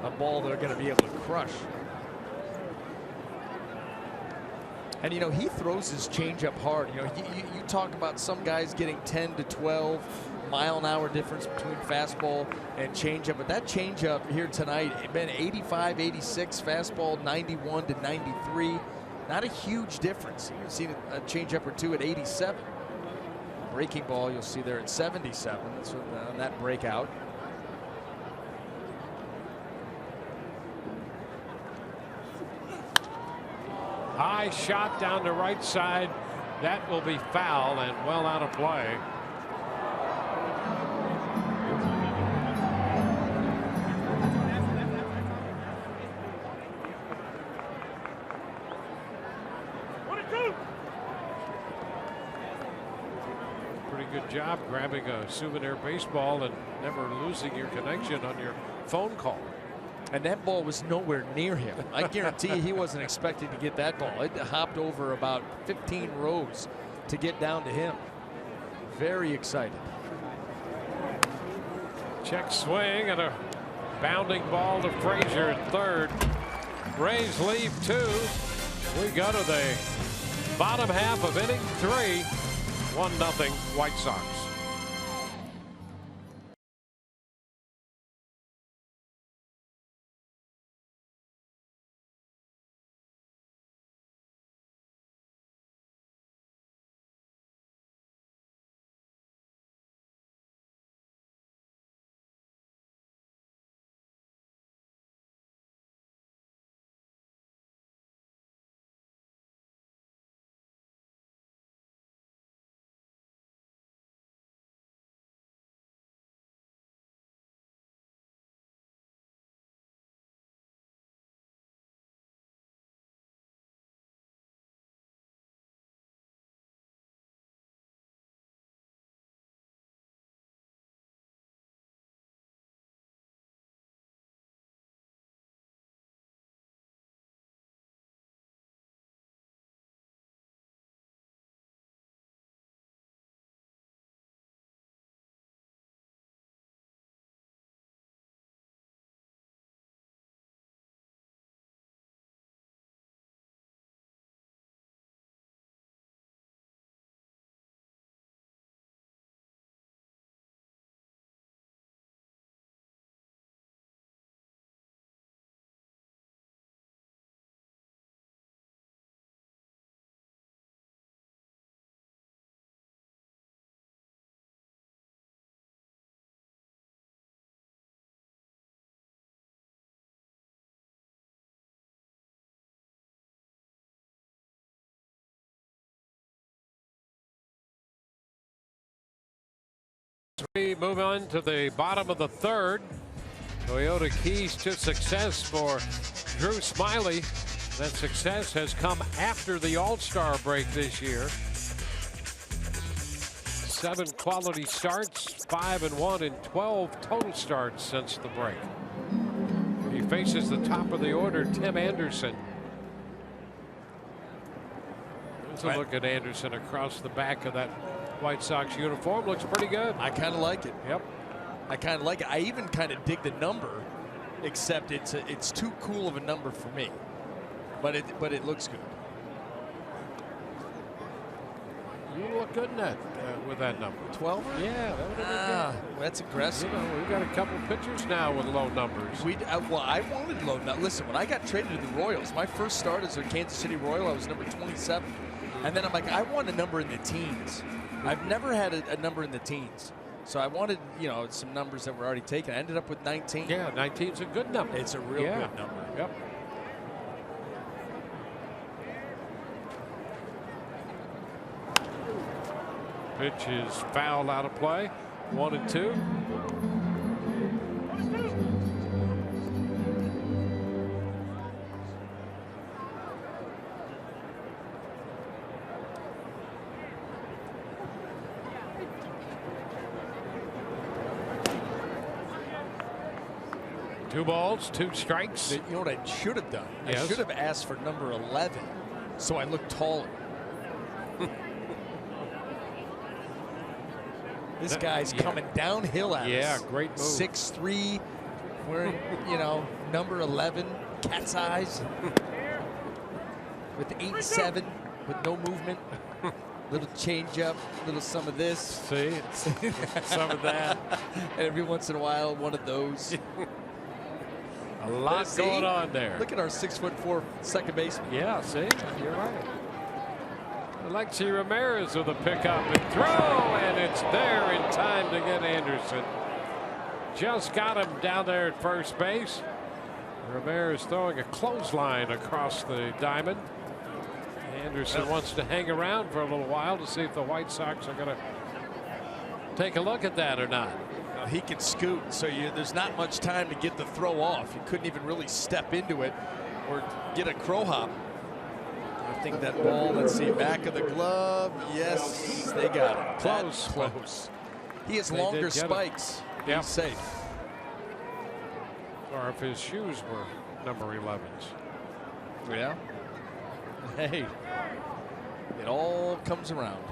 a ball they're going to be able to crush. And, you know, he throws his changeup hard. You know, you talk about some guys getting 10 to 12 mile-an-hour difference between fastball and changeup. But that changeup here tonight, it been 85, 86, fastball 91 to 93. Not a huge difference. You've seen a changeup or two at 87. Breaking ball, you'll see there at 77. So on that breakout. High shot down the right side. That will be foul and well out of play. Pretty good job grabbing a souvenir baseball and never losing your connection on your phone call. And that ball was nowhere near him. I guarantee you he wasn't expecting to get that ball. It hopped over about 15 rows to get down to him. Very excited. Check swing and a bounding ball to Frazier at third. Rays leave 2. We go to the bottom half of inning 3. 1-0 White Sox. We move on to the bottom of the third. Toyota keys to success for Drew Smiley. That success has come after the All-Star break this year. 7 quality starts, 5-1 in 12 total starts since the break. He faces the top of the order, Tim Anderson. Let's look at Anderson across the back of that White Sox uniform. Looks pretty good. I kind of like it. Yep. I kind of like it. I even kind of dig the number, except it's too cool of a number for me. But it looks good. You look good in that with that number. 12? Yeah, that would have been good. That's aggressive. You know, we've got a couple pitchers now with low numbers. Well, I wanted low numbers. Listen, when I got traded to the Royals, my first start as a Kansas City Royal, I was number 27. And then I'm like, I want a number in the teens. I've never had a number in the teens. So I wanted, you know, some numbers that were already taken. I ended up with 19. Yeah, 19's a good number. It's a real good number. Yep. Pitch is fouled out of play. 1-2. Two balls, 2 strikes. You know what I should have done? Yes. I should have asked for number 11, so I look taller. This guy's coming downhill at us. Yeah, great move. 6'3", wearing, you know, number 11, cat's eyes, with 8'7". with no movement. Little change up, little some of this. See, some of that. And every once in a while, one of those. A lot going on there. Look at our 6'4" second baseman. Yeah, see, you're right. Alexi Ramirez with a pickup and throw, and it's there in time to get Anderson. Just got him down there at first base. Ramirez throwing a clothesline across the diamond. Anderson wants to hang around for a little while to see if the White Sox are going to take a look at that or not. He can scoot, so there's not much time to get the throw off. You couldn't even really step into it or get a crow hop. I think that ball, let's see, back of the glove. Yes, they got it. Close. Close. He has longer spikes. Yep. He's safe. Or if his shoes were number 11s. Yeah. Hey, it all comes around.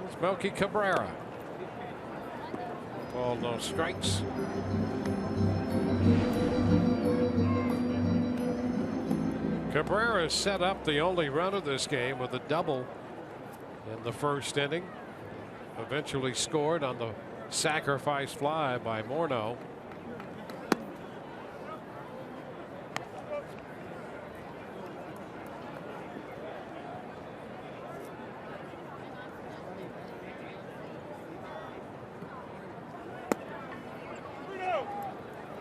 It's Melky Cabrera. Ball, no strikes. Cabrera set up the only run of this game with a double in the first inning. Eventually scored on the sacrifice fly by Morneau.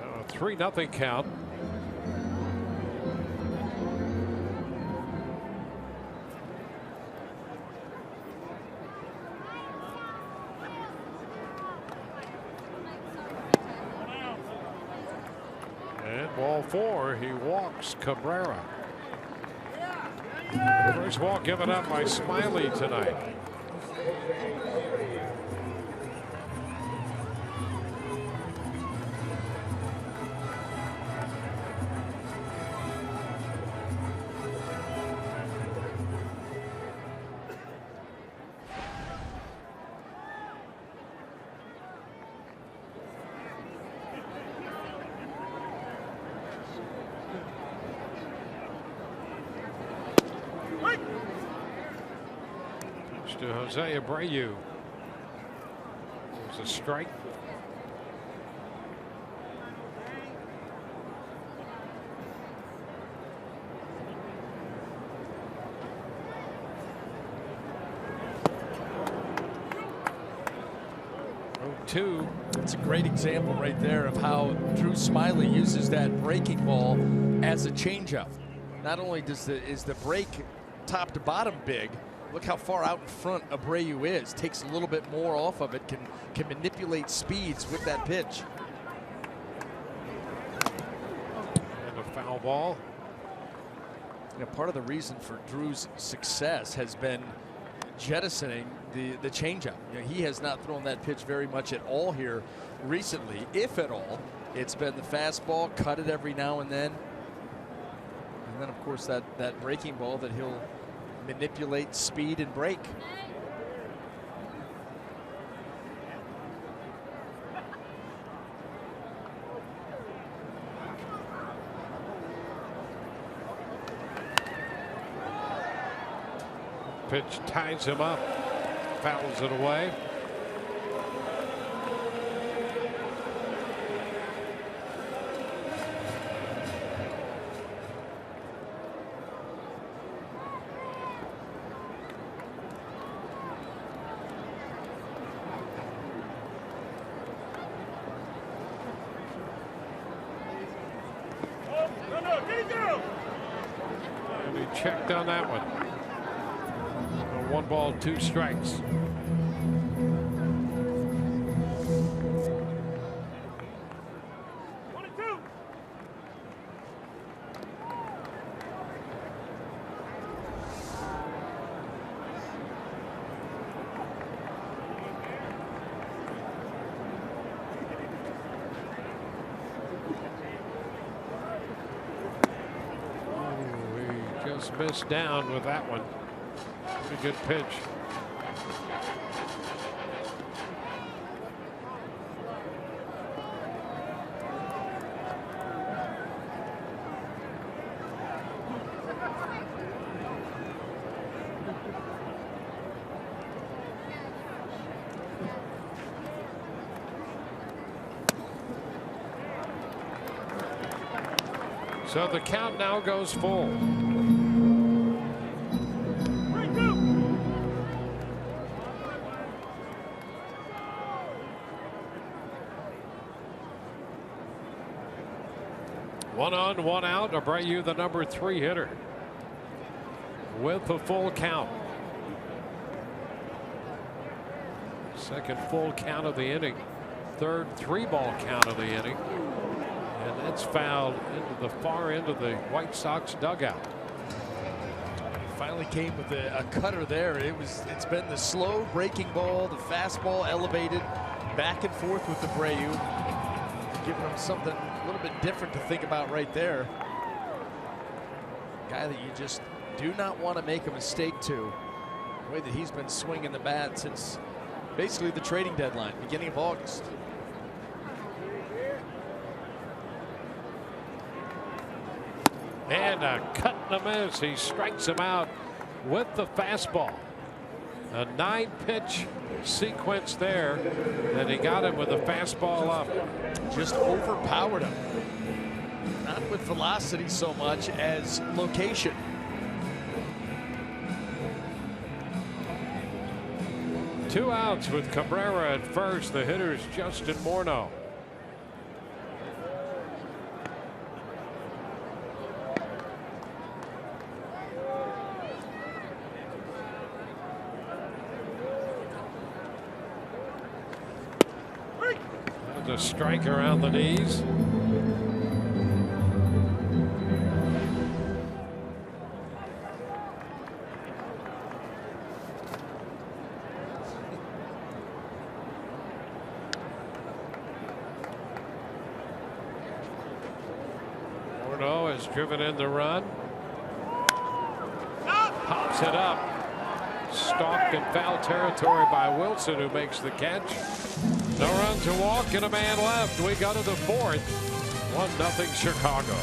A 3-0 count. And ball 4, he walks Cabrera. First walk given up by Smiley tonight. To Jose Abreu. There's a strike. Two. It's a great example right there of how Drew Smiley uses that breaking ball as a changeup. Not only is the break top to bottom big, look how far out in front Abreu is. Takes a little bit more off of it, can manipulate speeds with that pitch. And a foul ball. You know, part of the reason for Drew's success has been jettisoning the changeup. You know, he has not thrown that pitch very much at all here recently, if at all. It's been the fastball, cut it every now and then. And then, of course, that breaking ball that he'll manipulate speed and break. Pitch ties him up, fouls it away. And he checked on that one. 1 ball, 2 strikes. He just missed down with that one. A good pitch. So the count now goes full. One on, one out. Abreu, the number 3 hitter, with a full count. Second full count of the inning. Third 3-ball count of the inning. And that's fouled into the far end of the White Sox dugout. Finally came with a cutter there. It's been the slow breaking ball, the fastball elevated, back and forth with Abreu, giving him something a little bit different to think about right there. Guy that you just do not want to make a mistake to. The way that he's been swinging the bat since basically the trading deadline, beginning of August. And a cut and a miss. He strikes him out with the fastball. A 9-pitch sequence there, and he got him with the fastball up. Just overpowered him. Not with velocity so much as location. Two outs with Cabrera at first. The hitter's Justin Morneau. A strike around the knees. Morneau has driven in the run. Pops it up. Stalked in foul territory by Wilson, who makes the catch. No run to walk and a man left. We go to the 4th. 1-0 Chicago.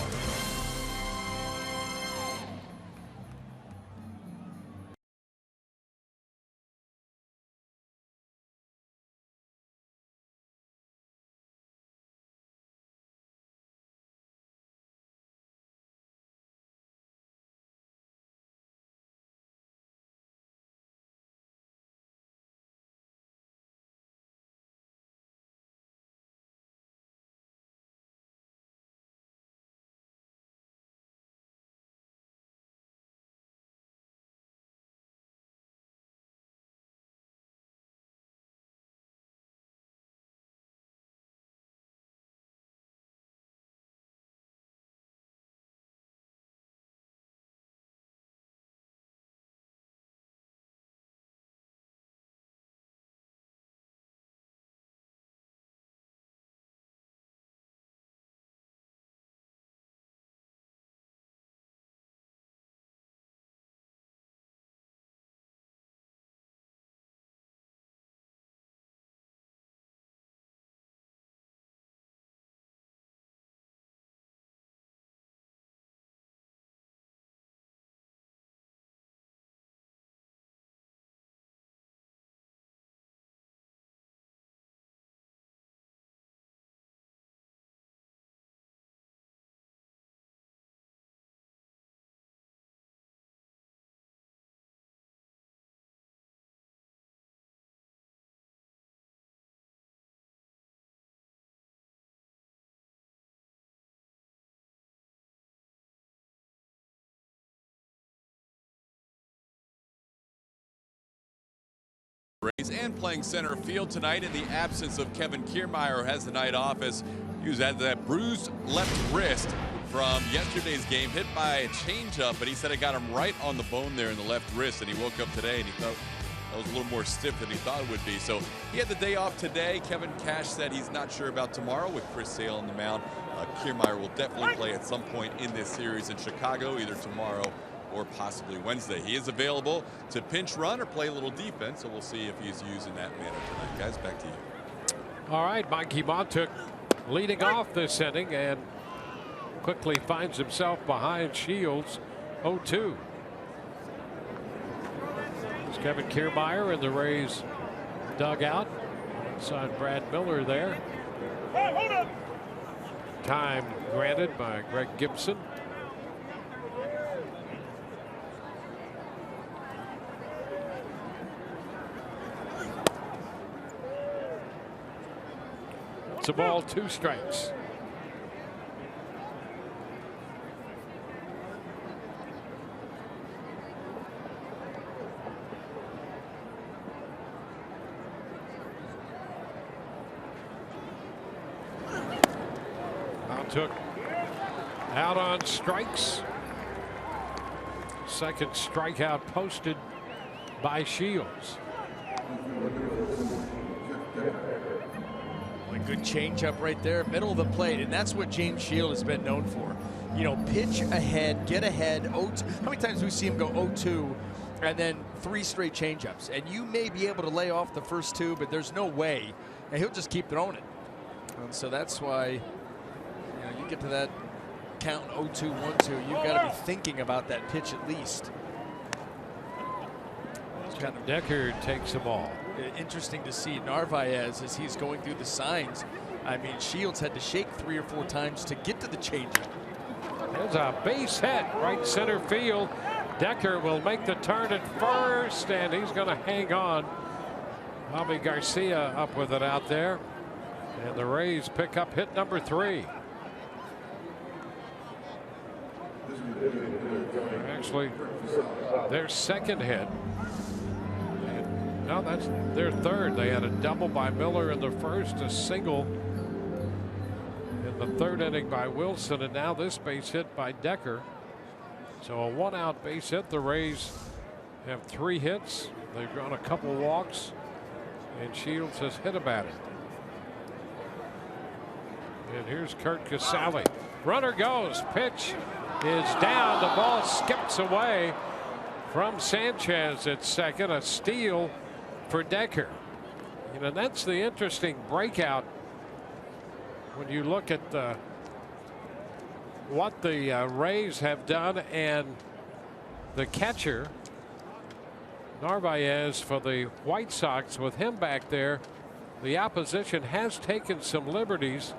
And playing center field tonight in the absence of Kevin Kiermaier, who has the night off as he was at that bruised left wrist from yesterday's game, hit by a changeup, but he said it got him right on the bone there in the left wrist, and he woke up today and he thought that was a little more stiff than he thought it would be. So he had the day off today. Kevin Cash said he's not sure about tomorrow with Chris Sale on the mound. Kiermaier will definitely play at some point in this series in Chicago, either tomorrow or possibly Wednesday. He is available to pinch run or play a little defense, so we'll see if he's used in that manner tonight. Guys, back to you. All right, Mikey Montuk leading off this inning and quickly finds himself behind Shields 0-2. It's Kevin Kiermaier in the Rays dugout. Inside Brad Miller there. Time granted by Greg Gibson. It's a ball, 2 strikes. Now took out on strikes. Second strikeout posted by Shields. A good changeup right there, middle of the plate, and that's what James Shields has been known for. You know, pitch ahead, get ahead. 0-2. How many times do we see him go 0-2 and then 3 straight changeups? And you may be able to lay off the first 2, but there's no way, and he'll just keep throwing it. And so that's why, you get to that count 0-2, 1-2, you've got to be thinking about that pitch at least. Kind of Decker takes the ball. interesting to see Narvaez as he's going through the signs. I mean, Shields had to shake 3 or 4 times to get to the changeup. There's a base hit right center field. Decker will make the turn at first, and he's going to hang on. Bobby Garcia up with it out there, and the Rays pick up hit number 3. Actually, their second hit. No, that's their third. They had a double by Miller in the first, a single in the 3rd inning by Wilson, and now this base hit by Decker. So a 1-out base hit. The Rays have 3 hits. They've drawn a couple walks, and Shields has hit about it. And here's Kurt Casale. Runner goes. Pitch is down. The ball skips away from Sanchez at second. A steal for Decker. That's the interesting breakout when you look at what the Rays have done, and the catcher Narvaez for the White Sox, with him back there, the opposition has taken some liberties.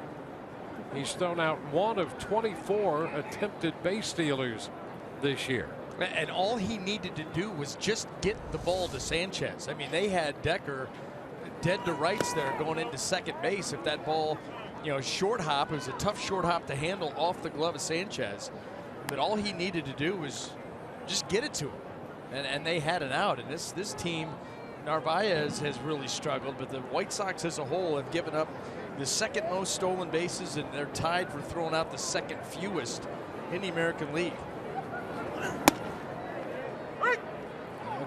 He's thrown out 1 of 24 attempted base stealers this year. And all he needed to do was just get the ball to Sanchez. I mean, they had Decker dead to rights there going into second base. If that ball, short hop, it was a tough short hop to handle off the glove of Sanchez. But all he needed to do was just get it to him. And they had an out. And this team, Narvaez has really struggled, but the White Sox as a whole have given up the 2nd most stolen bases, and they're tied for throwing out the 2nd fewest in the American League.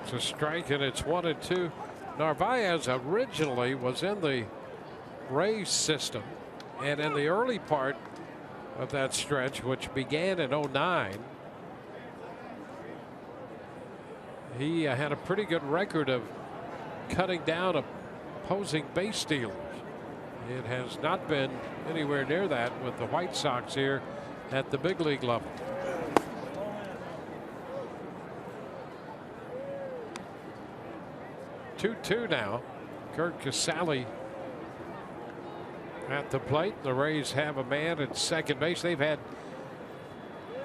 It's a strike, and it's 1-2. Narvaez originally was in the Rays system, and in the early part of that stretch, which began in 09, he had a pretty good record of cutting down opposing base stealers. It has not been anywhere near that with the White Sox here at the big league level. Two now. Kurt Casale at the plate. The Rays have a man at second base. They've had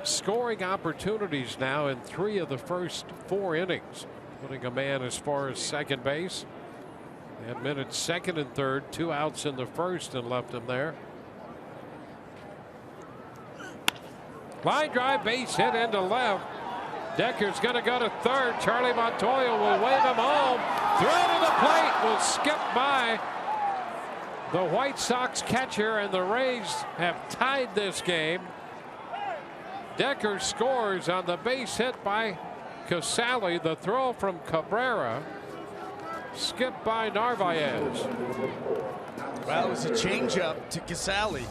scoring opportunities now in 3 of the first 4 innings, putting a man as far as second base. They had men at second and third, 2 outs in the first, and left him there. Line drive, base hit into left. Decker's going to go to third. Charlie Montoya will wave him home. Throw to the plate will skip by the White Sox catcher, and the Rays have tied this game. Decker scores on the base hit by Casale. The throw from Cabrera skipped by Narvaez. Well, it was a changeup to Casale.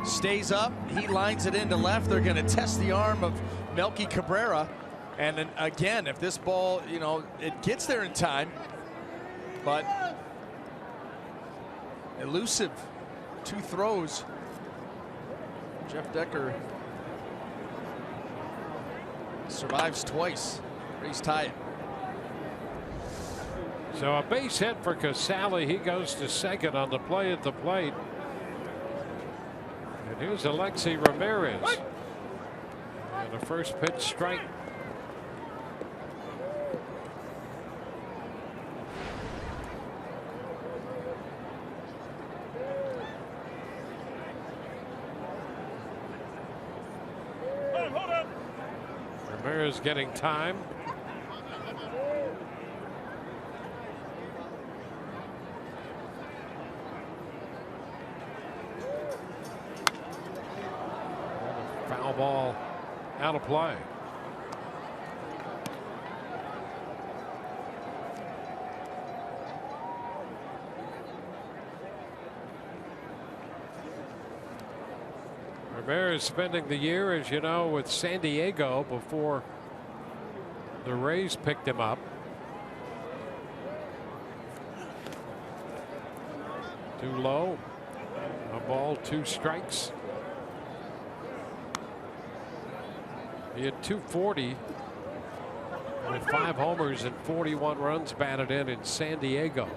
Stays up. He lines it into left. They're going to test the arm of Melky Cabrera. And then again, if this ball, it gets there in time, but elusive. 2 throws. Jeff Decker survives twice. Rays tie it. So a base hit for Casale. He goes to second on the play at the plate. And here's Alexi Ramirez. And the first pitch strike. Ramirez getting time. Foul ball out of play. Ramirez spending the year, as you know, with San Diego before the Rays picked him up. Too low. A ball, 2 strikes. He had 240 with 5 homers and 41 runs batted in San Diego.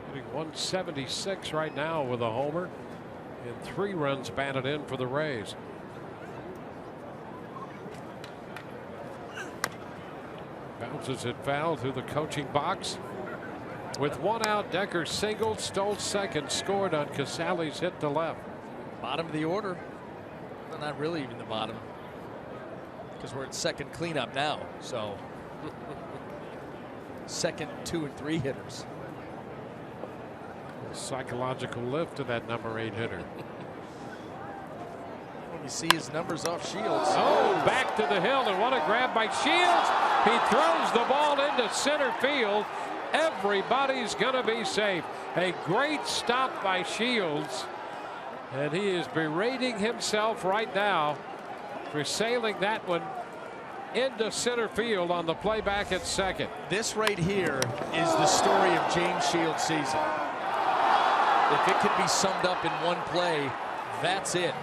Hitting 176 right now with a homer and 3 runs batted in for the Rays. Bounces it foul through the coaching box. With 1 out, Decker singled, stole second, scored on Casale's hit to left. Bottom of the order. Well, not really even the bottom, because we're at second cleanup now. So second 2 and 3 hitters. A psychological lift to that number 8 hitter. When you see his numbers off Shields. Oh, back to the hill, and what a grab by Shields. He throws the ball into center field. Everybody's going to be safe. A great stop by Shields. And he is berating himself right now for sailing that one into center field on the play back at second. This right here is the story of James Shields' season. If it could be summed up in one play, that's it.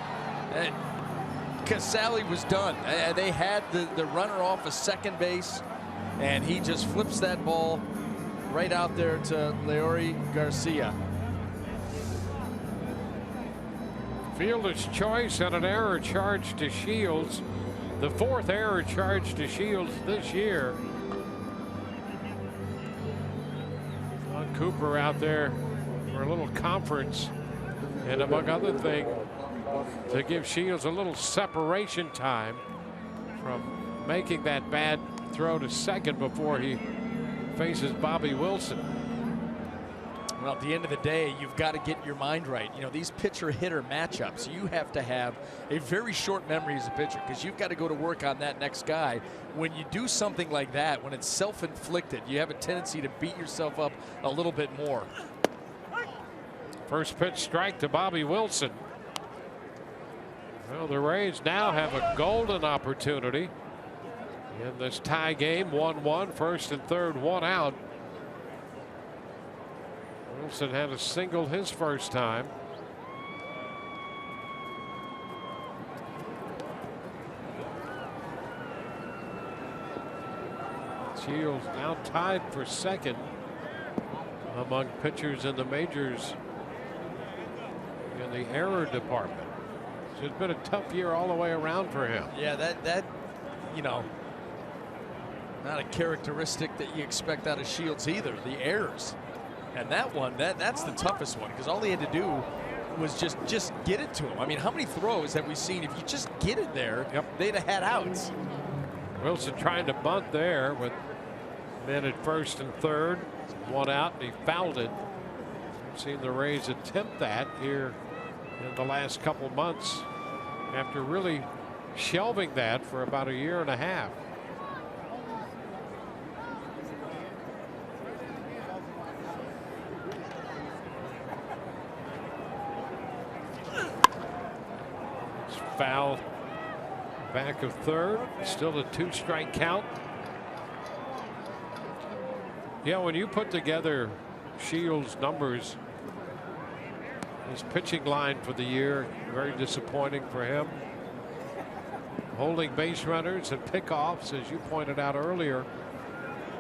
Casale was done. They had the runner off of second base, and he just flips that ball right out there to Leury Garcia. Fielder's choice and an error charge to Shields. The 4th error charge to Shields this year. Don Cooper out there for a little conference, and among other things, to give Shields a little separation time from making that bad throw to second before he faces Bobby Wilson. Well, at the end of the day, you've got to get your mind right. You know, these pitcher-hitter matchups, you have to have a very short memory as a pitcher, because you've got to go to work on that next guy. When you do something like that, when it's self-inflicted, you have a tendency to beat yourself up a little bit more. First pitch strike to Bobby Wilson. Well, the Rays now have a golden opportunity in this tie game. 1-1, first and third, 1 out. Wilson had a single his first time. Shields now tied for second among pitchers in the majors in the error department. It's been a tough year all the way around for him. Yeah, that you know, not a characteristic that you expect out of Shields either, the errors. And that one, that's the toughest one, because all he had to do was just get it to him. I mean, how many throws have we seen? If you just get it there, they'd have had outs. Wilson trying to bunt there with men at first and third. 1 out, and he fouled it. We've seen the Rays attempt that here in the last couple months after really shelving that for about a year and a half. Foul back of third, still a 2-strike count. Yeah, when you put together Shields' numbers, his pitching line for the year, very disappointing for him. Holding base runners and pickoffs, as you pointed out earlier,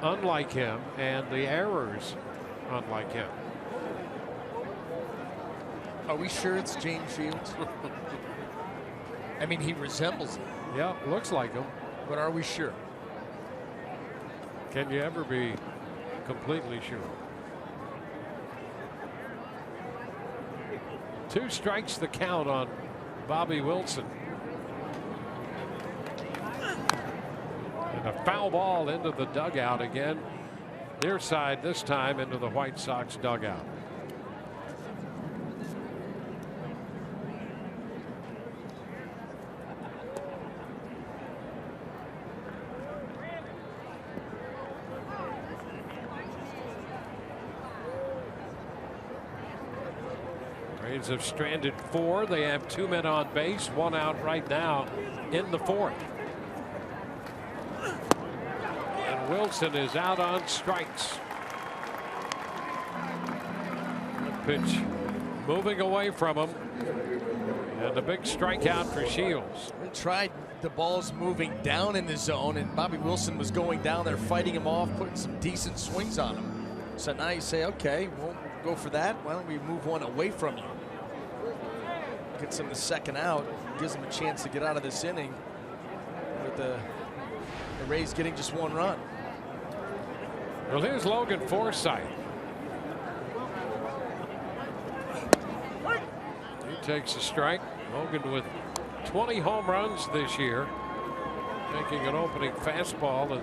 unlike him, and the errors unlike him. Are we sure it's James Shields? I mean, he resembles him. Yeah, looks like him. But are we sure? Can you ever be completely sure? 2 strikes the count on Bobby Wilson. And a foul ball into the dugout again. Near side this time into the White Sox dugout. Rays have stranded 4. They have 2 men on base, 1 out right now in the 4th. And Wilson is out on strikes. The pitch moving away from him. And a big strikeout for Shields. We tried the balls moving down in the zone, and Bobby Wilson was going down there fighting him off, putting some decent swings on him. So now you say, okay, we'll go for that. Why don't we move one away from you? Gets him the second out, gives him a chance to get out of this inning with the Rays getting just 1 run. Well, here's Logan Forsythe. He takes a strike. Logan with 20 home runs this year, taking an opening fastball in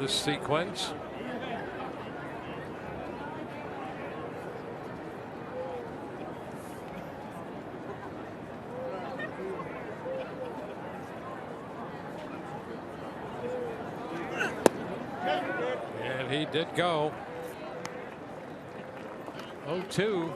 this sequence. He did go. 0-2.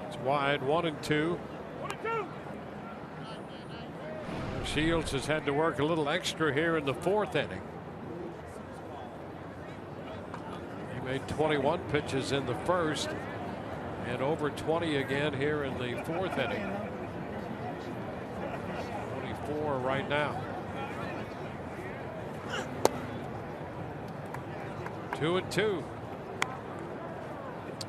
It's wide, 1-2. Shields has had to work a little extra here in the 4th inning. He made 21 pitches in the 1st and over 20 again here in the 4th inning. 24 right now. 2-2.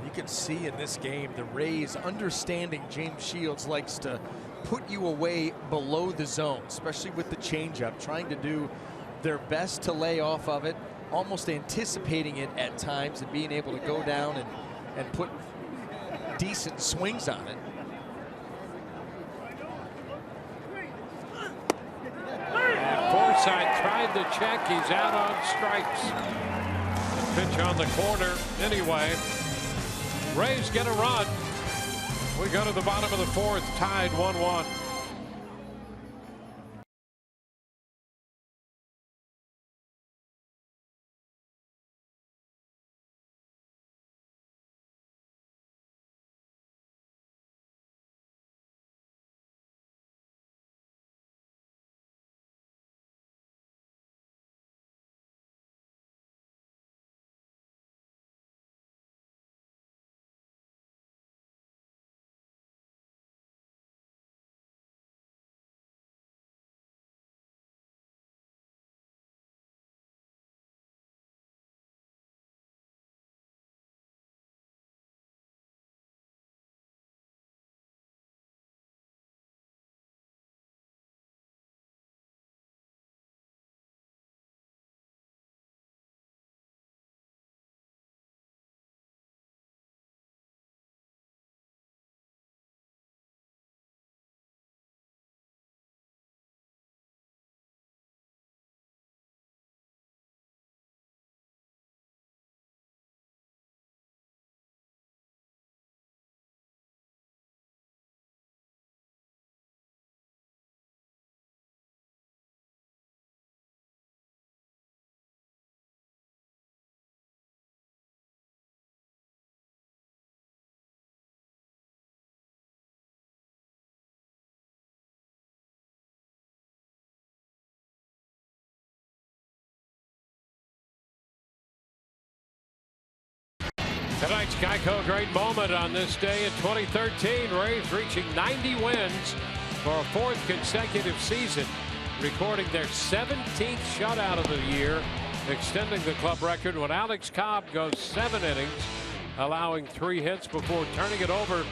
You can see in this game the Rays understanding James Shields likes to put you away below the zone, especially with the changeup, trying to do their best to lay off of it, almost anticipating it at times and being able to go down and put decent swings on it. And Forsythe tried to check. He's out on strikes. Pitch on the corner anyway. Rays get a run. We go to the bottom of the 4th, tied 1-1. Tonight's Geico great moment on this day in 2013. Rays reaching 90 wins for a 4th consecutive season. recording their 17th shutout of the year, extending the club record when Alex Cobb goes 7 innings, allowing 3 hits before turning it over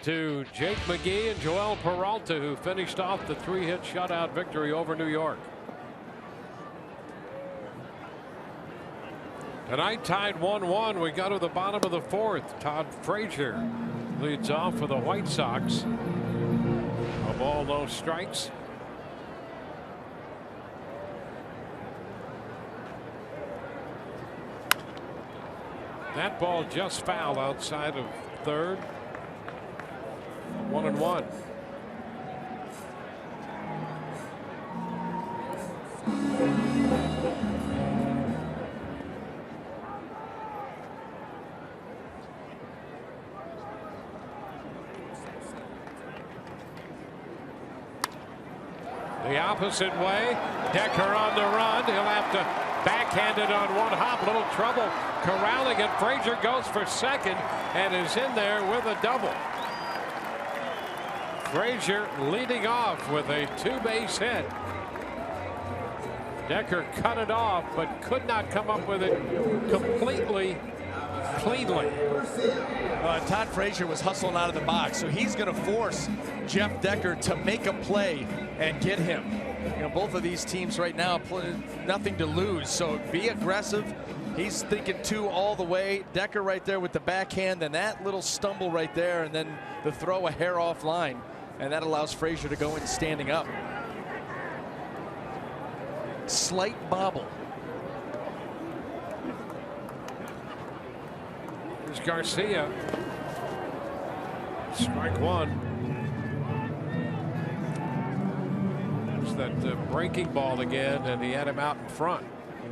to Jake McGee and Joel Peralta, who finished off the 3-hit shutout victory over New York. Tonight tied 1-1. We go to the bottom of the 4th. Todd Frazier leads off for the White Sox. A ball, no strikes. That ball just foul outside of third. 1-1. The opposite way. Decker on the run. He'll have to backhand it on one hop. Little trouble corralling it. Frazier goes for second and is in there with a double. Frazier leading off with a 2-base hit. Decker cut it off, but could not come up with it completely cleanly. Todd Frazier was hustling out of the box, so he's going to force Jeff Decker to make a play and get him. You know, both of these teams right now play nothing to lose, so be aggressive. He's thinking 2 all the way. Decker right there with the backhand, and that little stumble right there, and then the throw a hair off line, and that allows Frazier to go in standing up. Slight bobble. Here's Garcia. Strike 1. There's that breaking ball again, and he had him out in front.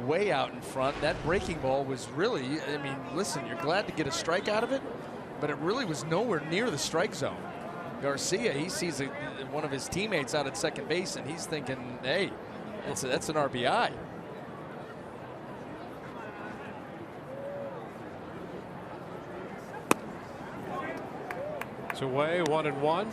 Way out in front. That breaking ball was really, I mean, listen, you're glad to get a strike out of it, but it really was nowhere near the strike zone. Garcia, he sees one of his teammates out at second base, and he's thinking, hey, that's an RBI. It's away, 1-1.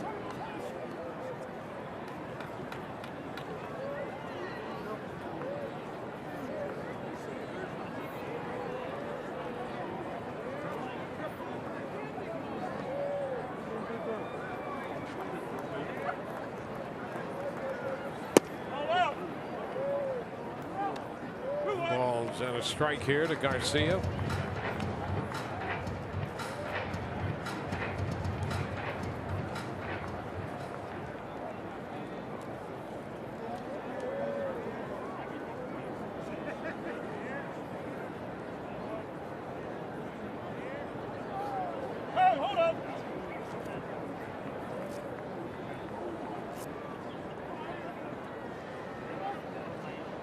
Ball's and a strike here to Garcia.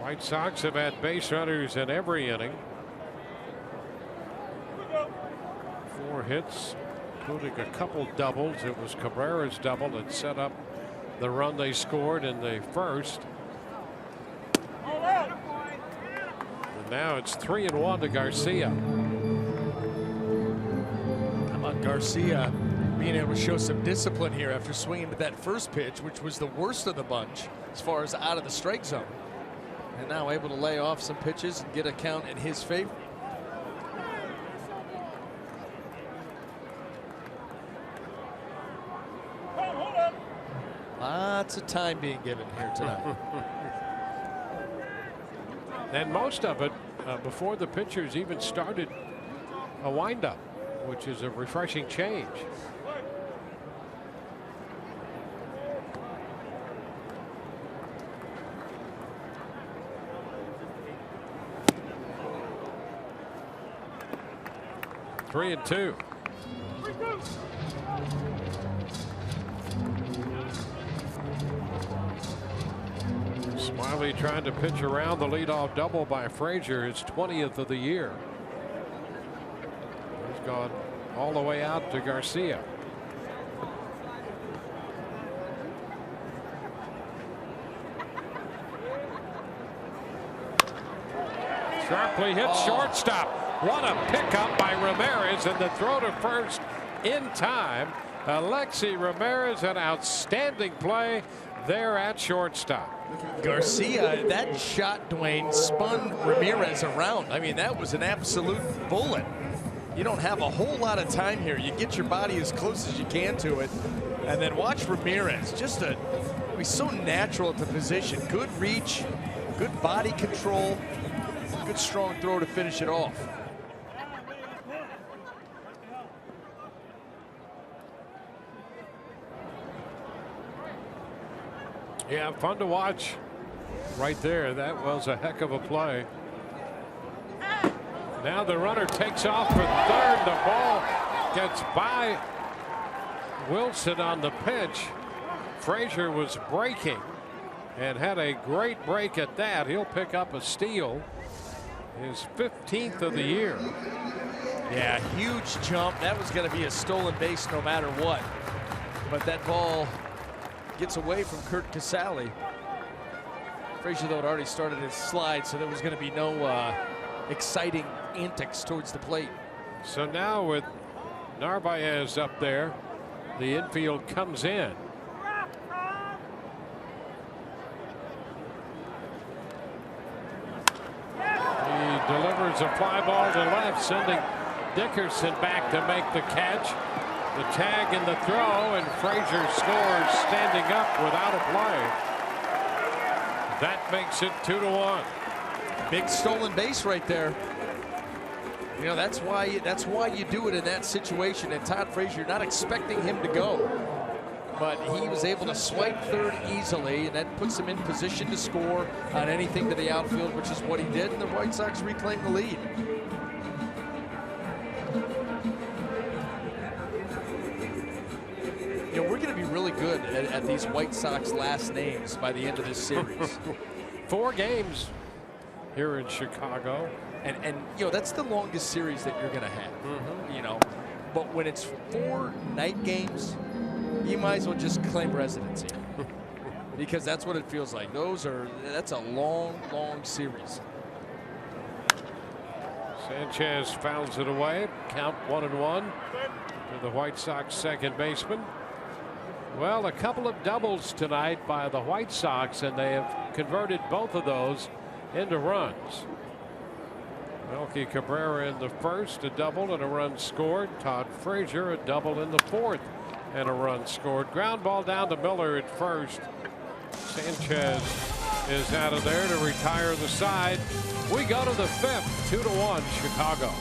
White Sox have had base runners in every inning. 4 hits, including a couple doubles. It was Cabrera's double that set up the run they scored in the first. And now it's 3-1 to Garcia. How about Garcia being able to show some discipline here after swinging to that first pitch, which was the worst of the bunch as far as out of the strike zone. And now able to lay off some pitches and get a count in his favor. Lots of time being given here tonight. And most of it before the pitchers even started a windup, which is a refreshing change. Three and 2. Smiley trying to pitch around the leadoff double by Frazier, his 20th of the year. He's gone all the way out to Garcia. Sharply hit shortstop. What a pickup by Ramirez, and the throw to first in time. Alexi Ramirez, an outstanding play there at shortstop. Garcia, that shot, Dwayne, spun Ramirez around. I mean, that was an absolute bullet. You don't have a whole lot of time here. You get your body as close as you can to it. And then watch Ramirez. He's so natural at the position. Good reach, good body control, good strong throw to finish it off. Yeah, fun to watch right there. That was a heck of a play. Now the runner takes off for third. The ball gets by Wilson on the pitch. Frazier was breaking and had a great break at that. He'll pick up a steal, his 15th of the year. Yeah, huge jump. That was going to be a stolen base no matter what. But that ball gets away from Curt Casale. Frazier, though, had already started his slide, so there was going to be no exciting antics towards the plate. So now with Narvaez up there, the infield comes in. He delivers a fly ball to left, sending Dickerson back to make the catch. The tag and the throw, and Frazier scores standing up without a play. That makes it 2-1. Big stolen base right there. You know, that's why you do it in that situation. And Todd Frazier, not expecting him to go, but he was able to swipe third easily, and that puts him in position to score on anything to the outfield, which is what he did, and the White Sox reclaim the lead. You know, we're going to be really good at these White Sox last names by the end of this series. 4 games here in Chicago. And you know, that's the longest series that you're going to have. You know, but when it's 4 night games, you might as well just claim residency. Because that's what it feels like. That's a long series. Sanchez fouls it away. Count 1-1 to the White Sox second baseman. Well, a couple of doubles tonight by the White Sox, and they have converted both of those into runs. Melky Cabrera in the first, a double and a run scored. Todd Frazier, a double in the fourth and a run scored. Ground ball down to Miller at first. Sanchez is out of there to retire the side. We go to the fifth, 2-1 Chicago.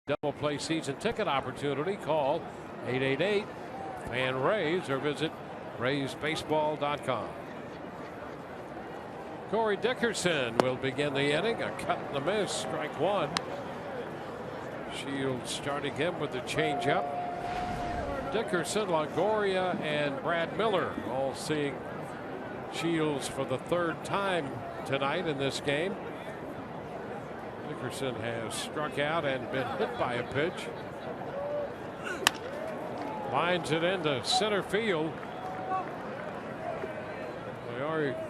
double play season ticket opportunity. Call 888-FAN-RAYS or visit RaysBaseball.com. Corey Dickerson will begin the inning. A cut and a miss, strike one. Shields starting him with the changeup. Dickerson, Longoria, and Brad Miller all seeing Shields for the third time tonight in this game. Dickerson has struck out and been hit by a pitch. Lines it into center field.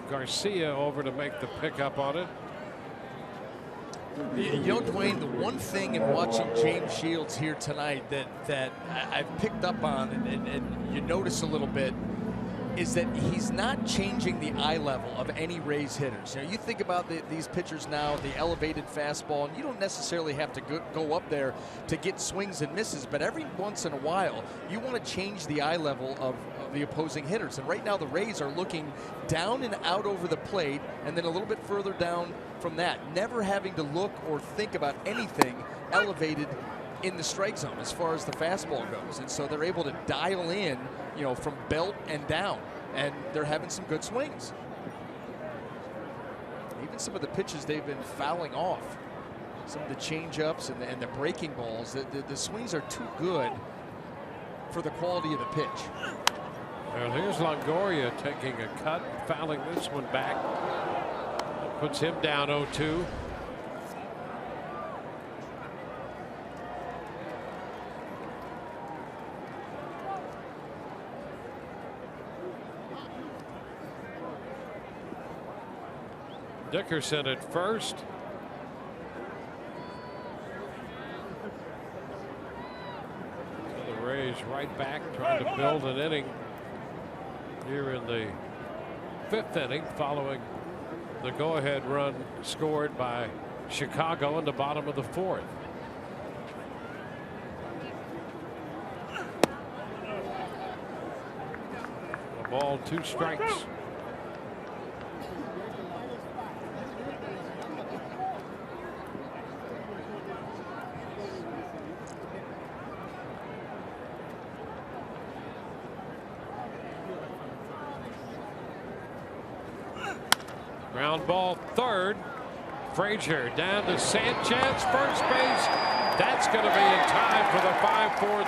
Garcia over to make the pickup on it. You know, Dwayne, the one thing in watching James Shields here tonight that I've picked up on and you notice a little bit is that he's not changing the eye level of any Rays hitters. You know, you think about these pitchers now, the elevated fastball, and you don't necessarily have to go up there to get swings and misses, but every once in a while, you want to change the eye level of the opposing hitters. And right now, the Rays are looking down and out over the plate, and then a little bit further down from that, never having to look or think about anything elevated in the strike zone as far as the fastball goes. And so they're able to dial in, you know, from belt and down, and they're having some good swings. Even some of the pitches they've been fouling off, some of the change-ups and the breaking balls, the swings are too good for the quality of the pitch. Well, here's Longoria taking a cut, fouling this one back. That puts him down 0-2. Dickerson at first. So the Rays right back trying to build an inning here in the fifth inning following the go-ahead run scored by Chicago in the bottom of the fourth. A ball, 2 strikes. Ground ball third. Frazier down to Sanchez, first base. That's going to be in time for the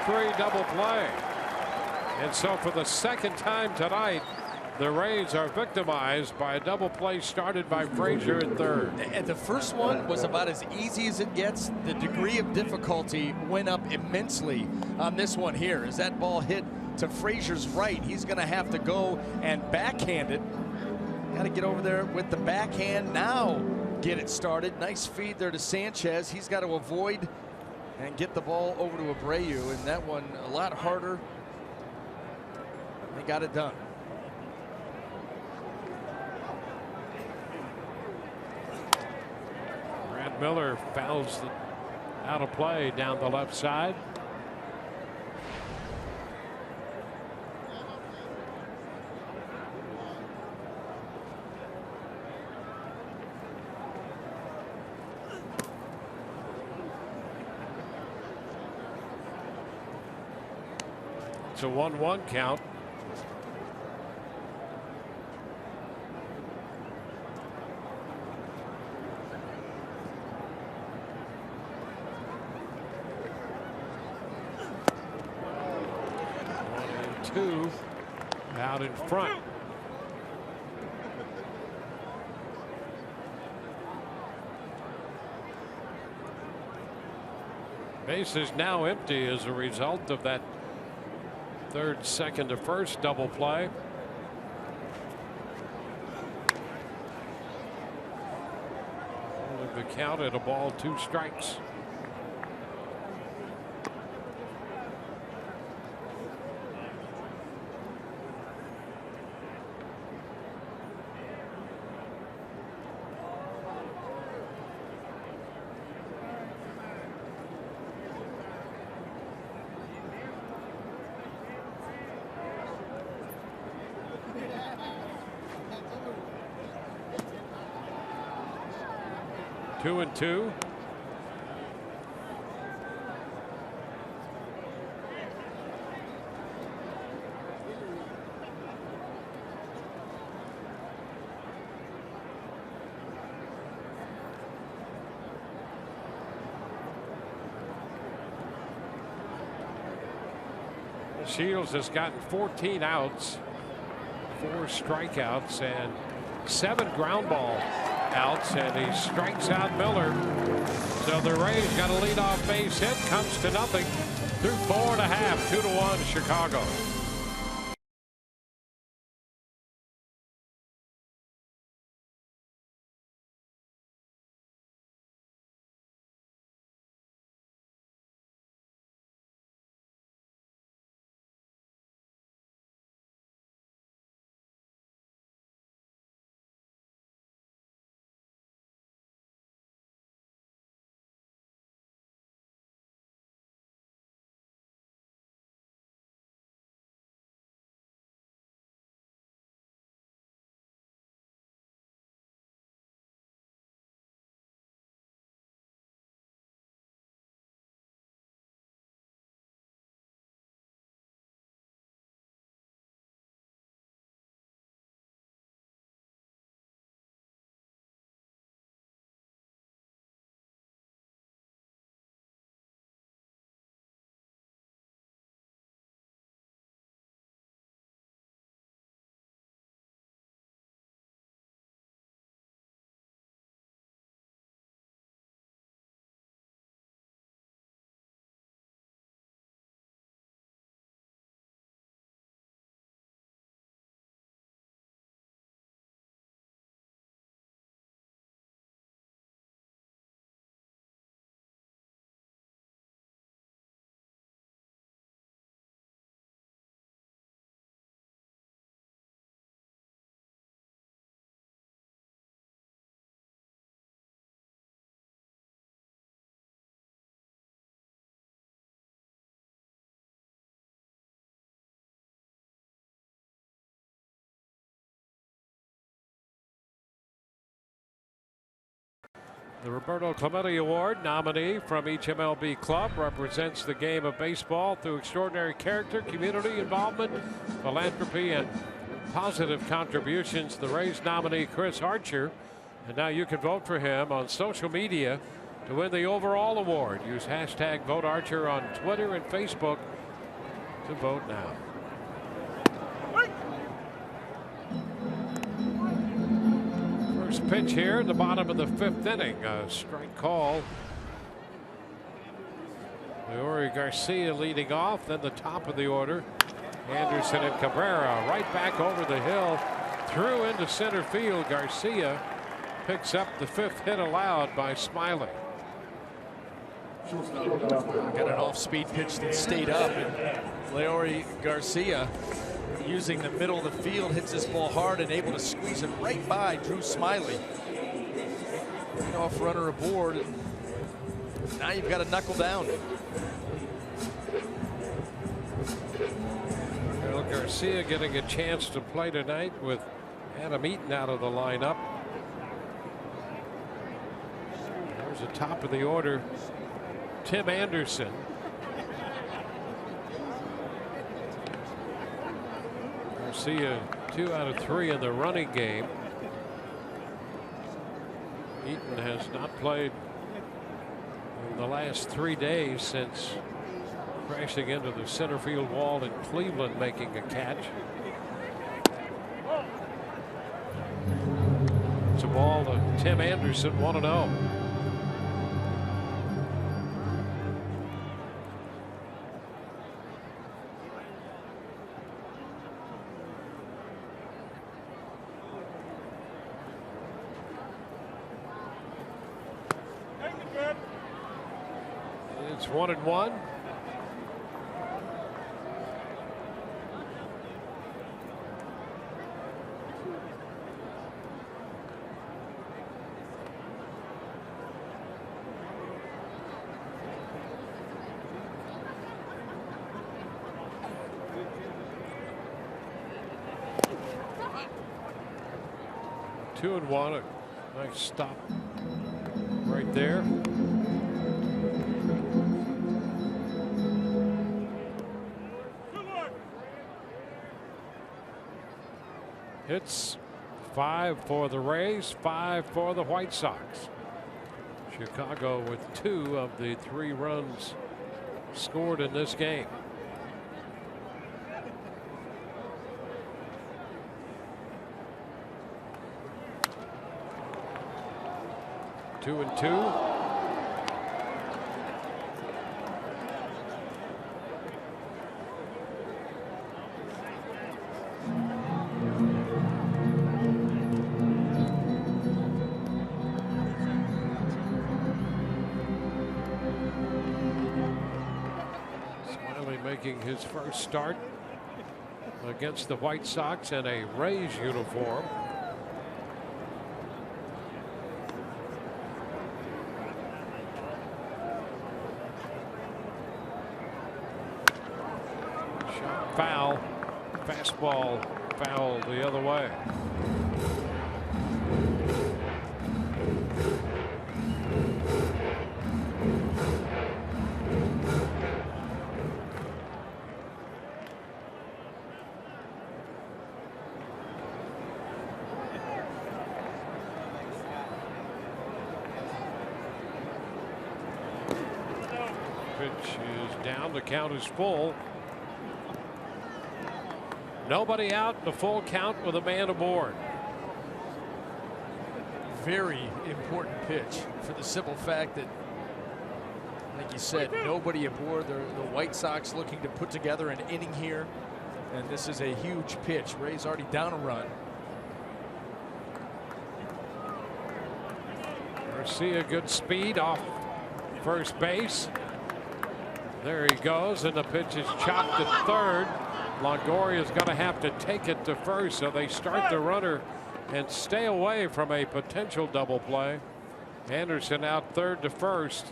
5-4-3 double play. And so for the second time tonight, the Rays are victimized by a double play started by Frazier at third. And the first one was about as easy as it gets. The degree of difficulty went up immensely on this one here. As that ball hit to Frazier's right, he's going to have to go and backhand it. Got to get over there with the backhand now. Get it started. Nice feed there to Sanchez. He's got to avoid and get the ball over to Abreu, and that one a lot harder. They got it done. Brad Miller fouls out of play down the left side. It's a 1-1 count. Two out in front. Base is now empty as a result of that third, second to first double play. Holding the count at a ball, 2 strikes. Two and two. Shields has gotten 14 outs, 4 strikeouts, and 7 ground ball outs, and he strikes out Miller. So the Rays got a leadoff base hit, comes to nothing through 4 1/2, 2-1 Chicago. The Roberto Clemente Award nominee from each MLB club represents the game of baseball through extraordinary character, community involvement, philanthropy, and positive contributions. The Rays nominee Chris Archer, and now you can vote for him on social media to win the overall award. Use hashtag #VoteArcher on Twitter and Facebook to vote now. First pitch here in the bottom of the 5th inning. A strike call. Leori Garcia leading off, then the top of the order. Anderson and Cabrera right back over the hill, through into center field. Garcia picks up the 5th hit allowed by Smiley. Got an off-speed pitch that stayed up, and Leori Garcia, using the middle of the field, hits this ball hard and able to squeeze it right by Drew Smiley. Off runner aboard. Now you've got to knuckle down. Well, Garcia getting a chance to play tonight with Adam Eaton out of the lineup. There's the top of the order, Tim Anderson. Garcia 2 out of 3 in the running game. Eaton has not played in the last 3 days since crashing into the center field wall in Cleveland, making a catch. It's a ball to Tim Anderson, 1-0. It's 1-1. Two and one. A nice stop right there. Hits 5 for the Rays, 5 for the White Sox. Chicago with 2 of the 3 runs scored in this game. 2-2. Making his first start against the White Sox in a Rays uniform. Shot foul. Fastball foul the other way. Pitch is down. The count is full. Nobody out. The full count with a man aboard. Very important pitch for the simple fact that, like you said, nobody aboard. The White Sox looking to put together an inning here, and this is a huge pitch. Ray's already down a run. Garcia, good speed off first base. There he goes, and the pitch is chopped at third. Longoria's going to have to take it to first, so they start the runner and stay away from a potential double play. Anderson out third to first.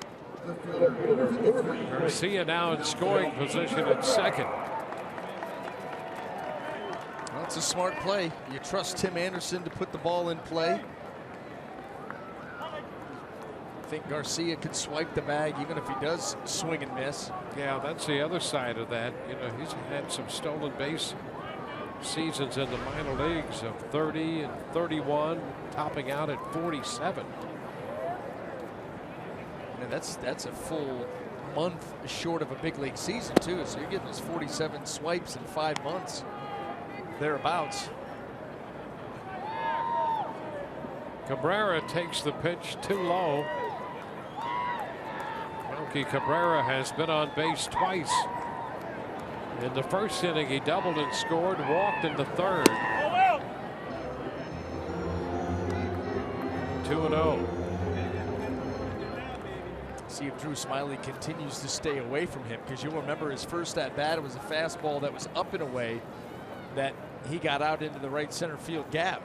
Garcia now in scoring position at second. Well, it's a smart play. You trust Tim Anderson to put the ball in play. I think Garcia could swipe the bag even if he does swing and miss. Yeah, that's the other side of that. You know, he's had some stolen base seasons in the minor leagues of 30 and 31, topping out at 47. And that's a full month short of a big league season too. So you're getting his 47 swipes in 5 months, thereabouts. Cabrera takes the pitch too low. Cabrera has been on base twice. In the first inning, he doubled and scored, walked in the third. 2-0. See if Drew Smyly continues to stay away from him, because you'll remember his first at bat, it was a fastball that was up and away that he got out into the right center field gap.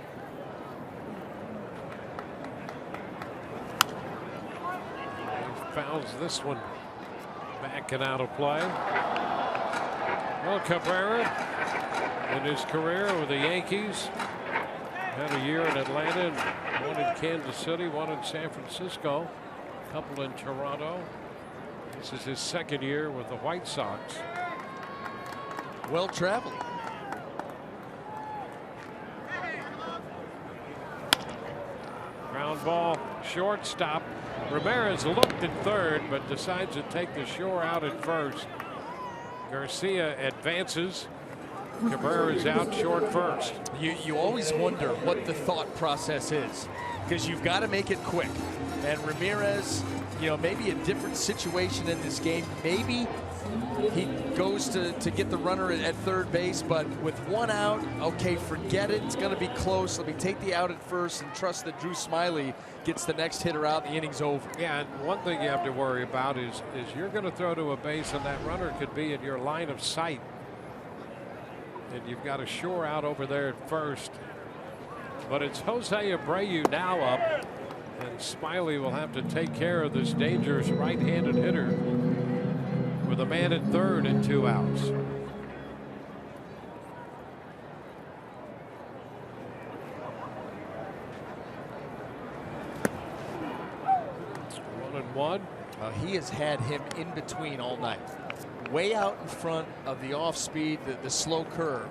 Fouls this one back and out of play. Well, Cabrera in his career with the Yankees had a year in Atlanta, and one in Kansas City, one in San Francisco, a couple in Toronto. This is his second year with the White Sox. Well traveled. Ground ball, shortstop. Ramirez looked at third, but decides to take the shore out at first. Garcia advances. Cabrera's out short first. You always wonder what the thought process is, because you've got to make it quick. And Ramirez, you know, maybe a different situation in this game. Maybe he goes to get the runner at third base, but with one out, okay, forget it. It's going to be close. Let me take the out at first and trust that Drew Smyly gets the next hitter out. The inning's over. Yeah, and one thing you have to worry about is you're going to throw to a base, and that runner could be in your line of sight. And you've got a shore out over there at first. But it's Jose Abreu now up, and Smyly will have to take care of this dangerous right-handed hitter with a man at third and 2 outs. It's 1-1. He has had him in between all night, way out in front of the off speed, the slow curve,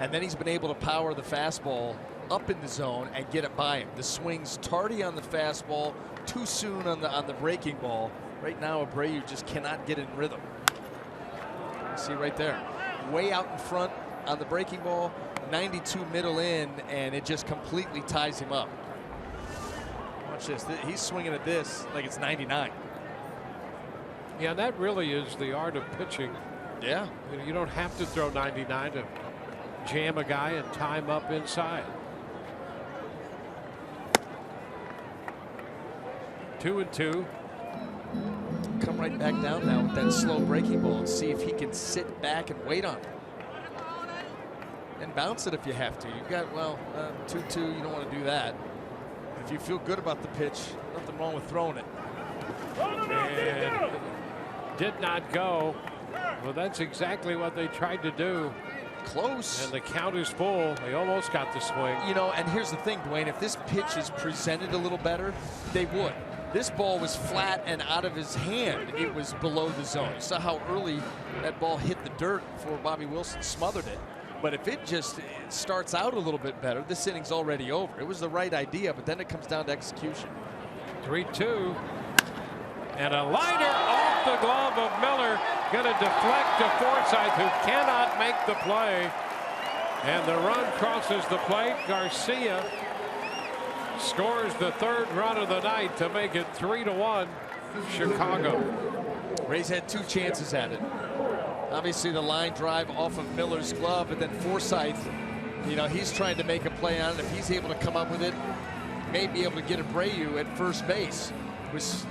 and then he's been able to power the fastball up in the zone and get it by him. The swings tardy on the fastball, too soon on the breaking ball. Right now, Abreu just cannot get in rhythm. See right there, way out in front on the breaking ball, 92 middle in, and it just completely ties him up. watch this. He's swinging at this like it's 99. Yeah, that really is the art of pitching. Yeah. You don't have to throw 99 to jam a guy and tie him up inside. 2-2. Come right back down now with that slow breaking ball and see if he can sit back and wait on it. And bounce it if you have to. You've got, well, 2-2, you don't want to do that. If you feel good about the pitch, nothing wrong with throwing it. And did not go. Well, that's exactly what they tried to do. Close. And the count is full. They almost got the swing. You know, and here's the thing, Dwayne, if this pitch is presented a little better, they would. This ball was flat and out of his hand. It was below the zone. You saw how early that ball hit the dirt before Bobby Wilson smothered it. But if it just starts out a little bit better, this inning's already over. It was the right idea, but then it comes down to execution. 3-2. And a liner off the glove of Miller. Going to deflect to Forsythe, who cannot make the play. And the run crosses the plate. Garcia scores the third run of the night to make it 3-1 Chicago. Rays had two chances at it. Obviously the line drive off of Miller's glove, but then Forsythe, you know, he's trying to make a play on it. If he's able to come up with it, may be able to get Abreu at first base. It was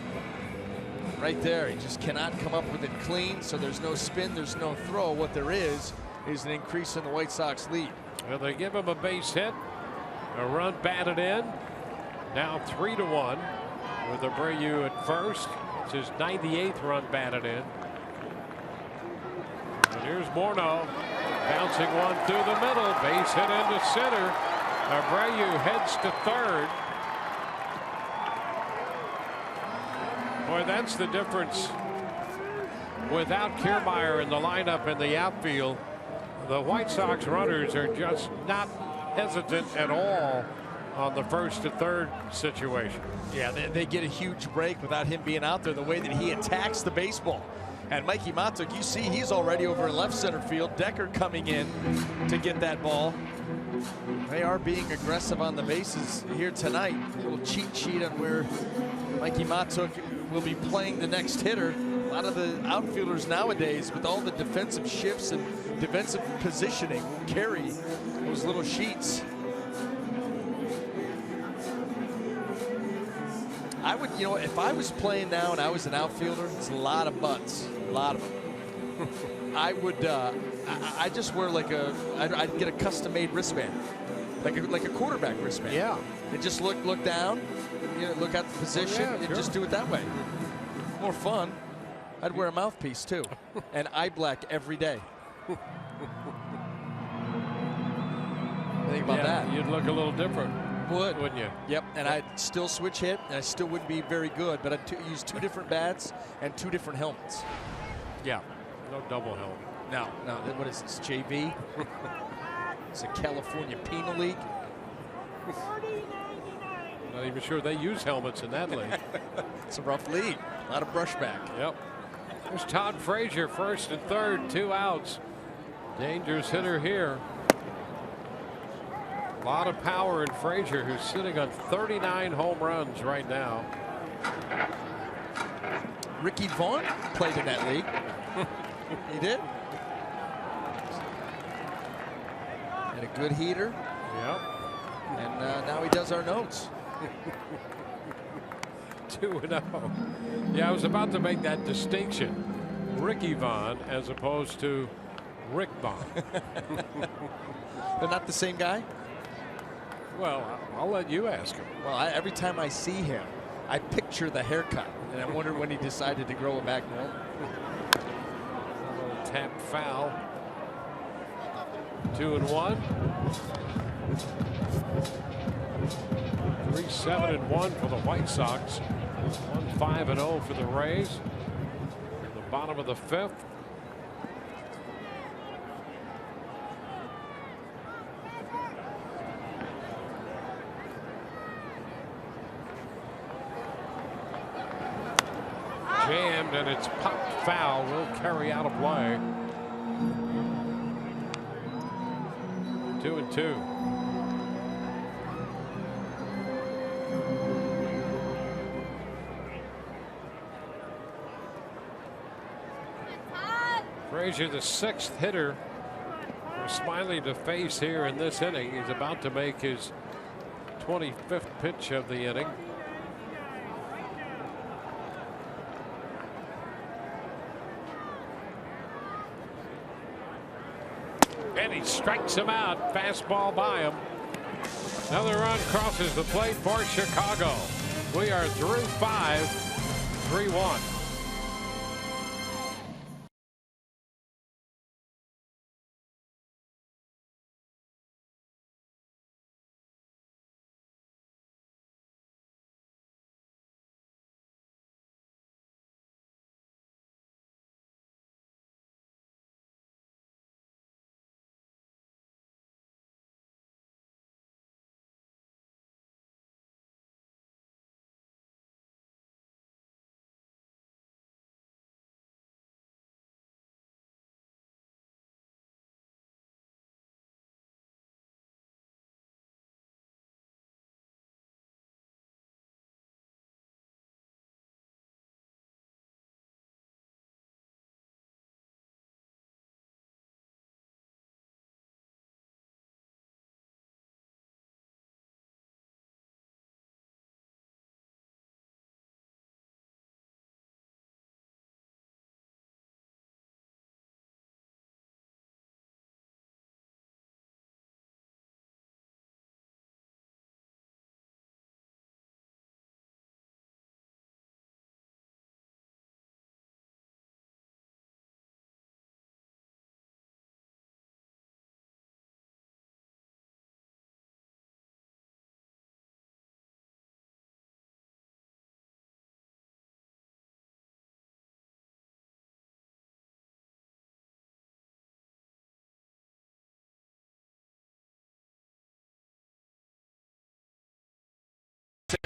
right there. He just cannot come up with it clean, so there's no spin, there's no throw. What there is an increase in the White Sox lead. Well, they give him a base hit, a run batted in. Now 3-1 with Abreu at first. It's his 98th run batted in. And here's Morneau bouncing one through the middle. Base hit into center. Abreu heads to third. Boy, that's the difference. Without Kiermaier in the lineup in the outfield, the White Sox runners are just not hesitant at all on the first to third situation. Yeah, they get a huge break without him being out there, the way that he attacks the baseball. And Mikey Matuk, you see he's already over in left center field. Decker coming in to get that ball. They are being aggressive on the bases here tonight. A little cheat sheet on where Mikey Matuk will be playing the next hitter. A lot of the outfielders nowadays, with all the defensive shifts and defensive positioning, will carry those little sheets. I would, you know, if I was playing now and I was an outfielder, it's a lot of butts, a lot of them. I would, I just wear like I'd get a custom-made wristband, like a quarterback wristband. Yeah. And just look down, you know, look at the position, and sure. just do it that way. More fun. I'd wear a mouthpiece too, and eye black every day. Think about that. You'd look a little different. Would. Wouldn't you? Yep, and I'd still switch hit, and I still wouldn't be very good, but I'd use two different bats and two different helmets. Yeah. No double helmet. No, what is this, JV? It's a California Penal League. Not even sure they use helmets in that league. It's a rough league. A lot of brushback. Yep. There's Todd Frazier, first and third, 2 outs. Dangerous hitter here. A lot of power in Frazier, who's sitting on 39 home runs right now. Ricky Vaughn played in that league. He did. And a good heater. Yep. And now he does our notes. 2-0. Yeah, I was about to make that distinction. Ricky Vaughn as opposed to Rick Vaughn. They're not the same guy? Well, I'll let you ask him. Well, every time I see him, I picture the haircut, and I wonder when he decided to grow it back normal. A little tap foul. 2-1. 3-7-1 for the White Sox. 1-5-0 for the Rays. The bottom of the fifth. Jammed, and it's popped foul. Will carry out of play. 2-2. Frazier, the 6th hitter for Smiley to face here in this inning. He's about to make his 25th pitch of the inning. And he strikes him out. Fastball by him. Another run crosses the plate for Chicago. We are through 5, 3-1.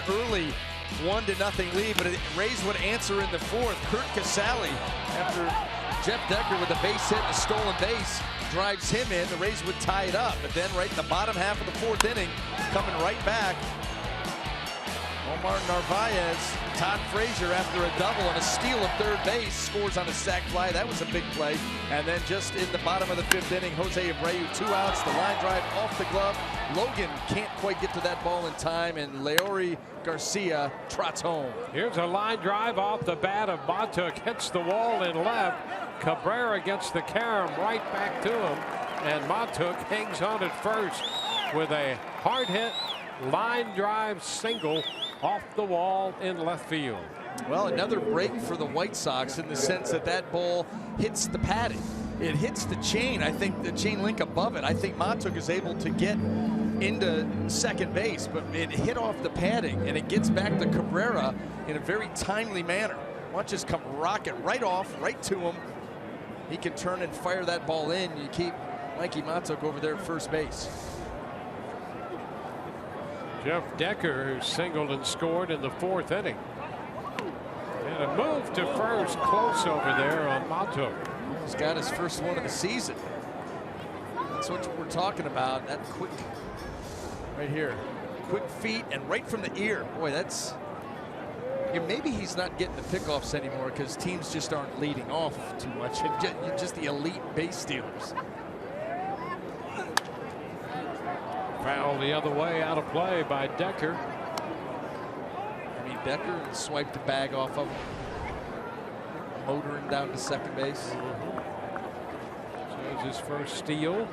Early 1-0 lead, but Rays would answer in the 4th. Kurt Casale, after Jeff Decker with a base hit and a stolen base, drives him in. The Rays would tie it up, but then right in the bottom half of the 4th inning, coming right back, Omar Narvaez, Todd Frazier, after a double and a steal of third base, scores on a sac fly. That was a big play. And then just in the bottom of the 5th inning, Jose Abreu, 2 outs, the line drive off the glove. Logan can't quite get to that ball in time, and Leori Garcia trots home. Here's a line drive off the bat of Matuk, hits the wall in left. Cabrera gets the carom right back to him, and Matuk hangs on at first with a hard hit line drive single off the wall in left field. Well, another break for the White Sox in the sense that that ball hits the padding. It hits the chain. I think the chain link above it. I think Matuk is able to get into second base, but it hit off the padding, and it gets back to Cabrera in a very timely manner. Watch this come rocket right off, right to him. He can turn and fire that ball in. You keep Mikey Matuk over there at first base. Jeff Decker, who singled and scored in the 4th inning. And a move to first, close over there on Matuk. He's got his first one of the season. That's what we're talking about. That quick, right here, quick feet and right from the ear. Boy, that's, maybe he's not getting the pickoffs anymore because teams just aren't leading off too much. Just the elite base stealers. Foul the other way, out of play by Decker. I mean, Decker swiped the bag off of him, motoring down to second base. So his first steal.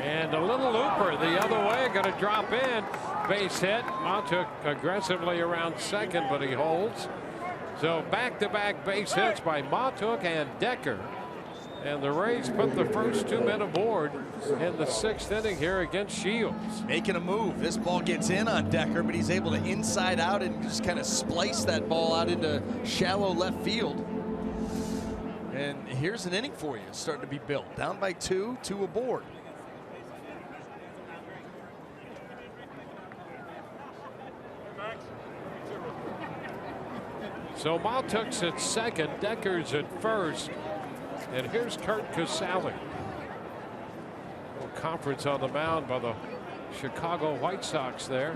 And a little looper the other way, going to drop in. Base hit. Matuk aggressively around second, but he holds. So back-to-back base hits by Matuk and Decker. And the Rays put the first 2 men aboard in the 6th inning here against Shields. Making a move. This ball gets in on Decker, but he's able to inside out and just kind of splice that ball out into shallow left field. And here's an inning for you, starting to be built. Down by 2, 2 aboard. So Matuk's at second, Decker's at first, and here's Kurt Casale. conference on the mound by the Chicago White Sox there.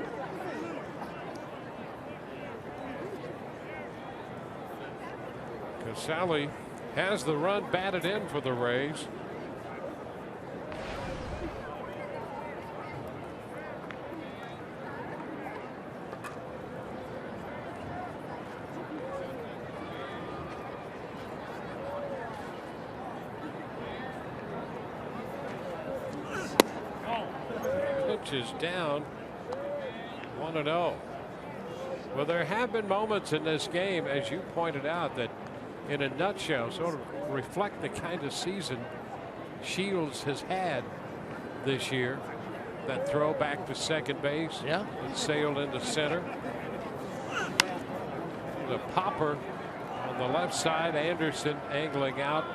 Casale has the run batted in for the Rays. Pitch is down, 1-0. Well, there have been moments in this game, as you pointed out, that in a nutshell sort of reflect the kind of season Shields has had this year. That throw back to second base, yeah, and sailed into center. The popper on the left side, Anderson angling out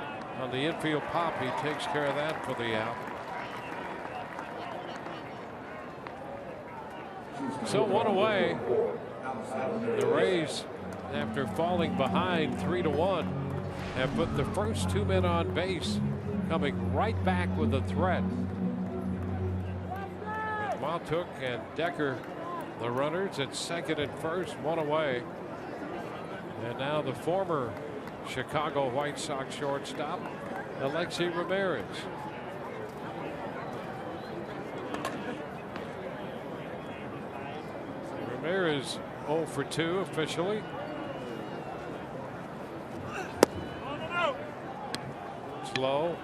on the infield pop. He takes care of that for the out. So one away. The Rays, after falling behind 3-1, have put the first two men on base, coming right back with a threat. With Montook and Decker, the runners at second and first, one away. And now the former Chicago White Sox shortstop, Alexi Ramirez. Ramirez 0 for 2 officially. Slow.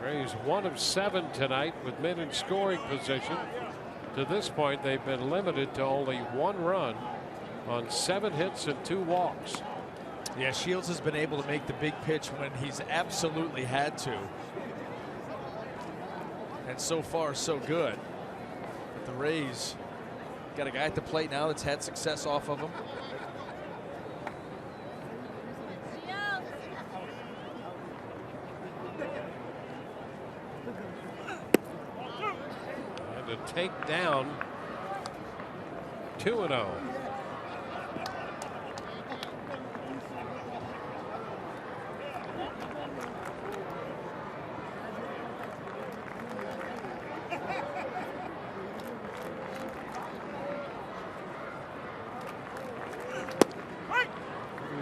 Rays 1 of 7 tonight with men in scoring position. To this point, they've been limited to only 1 run on 7 hits and 2 walks. Yeah, Shields has been able to make the big pitch when he's absolutely had to. And so far, so good. But the Rays got a guy at the plate now that's had success off of him. And to take down 2-0.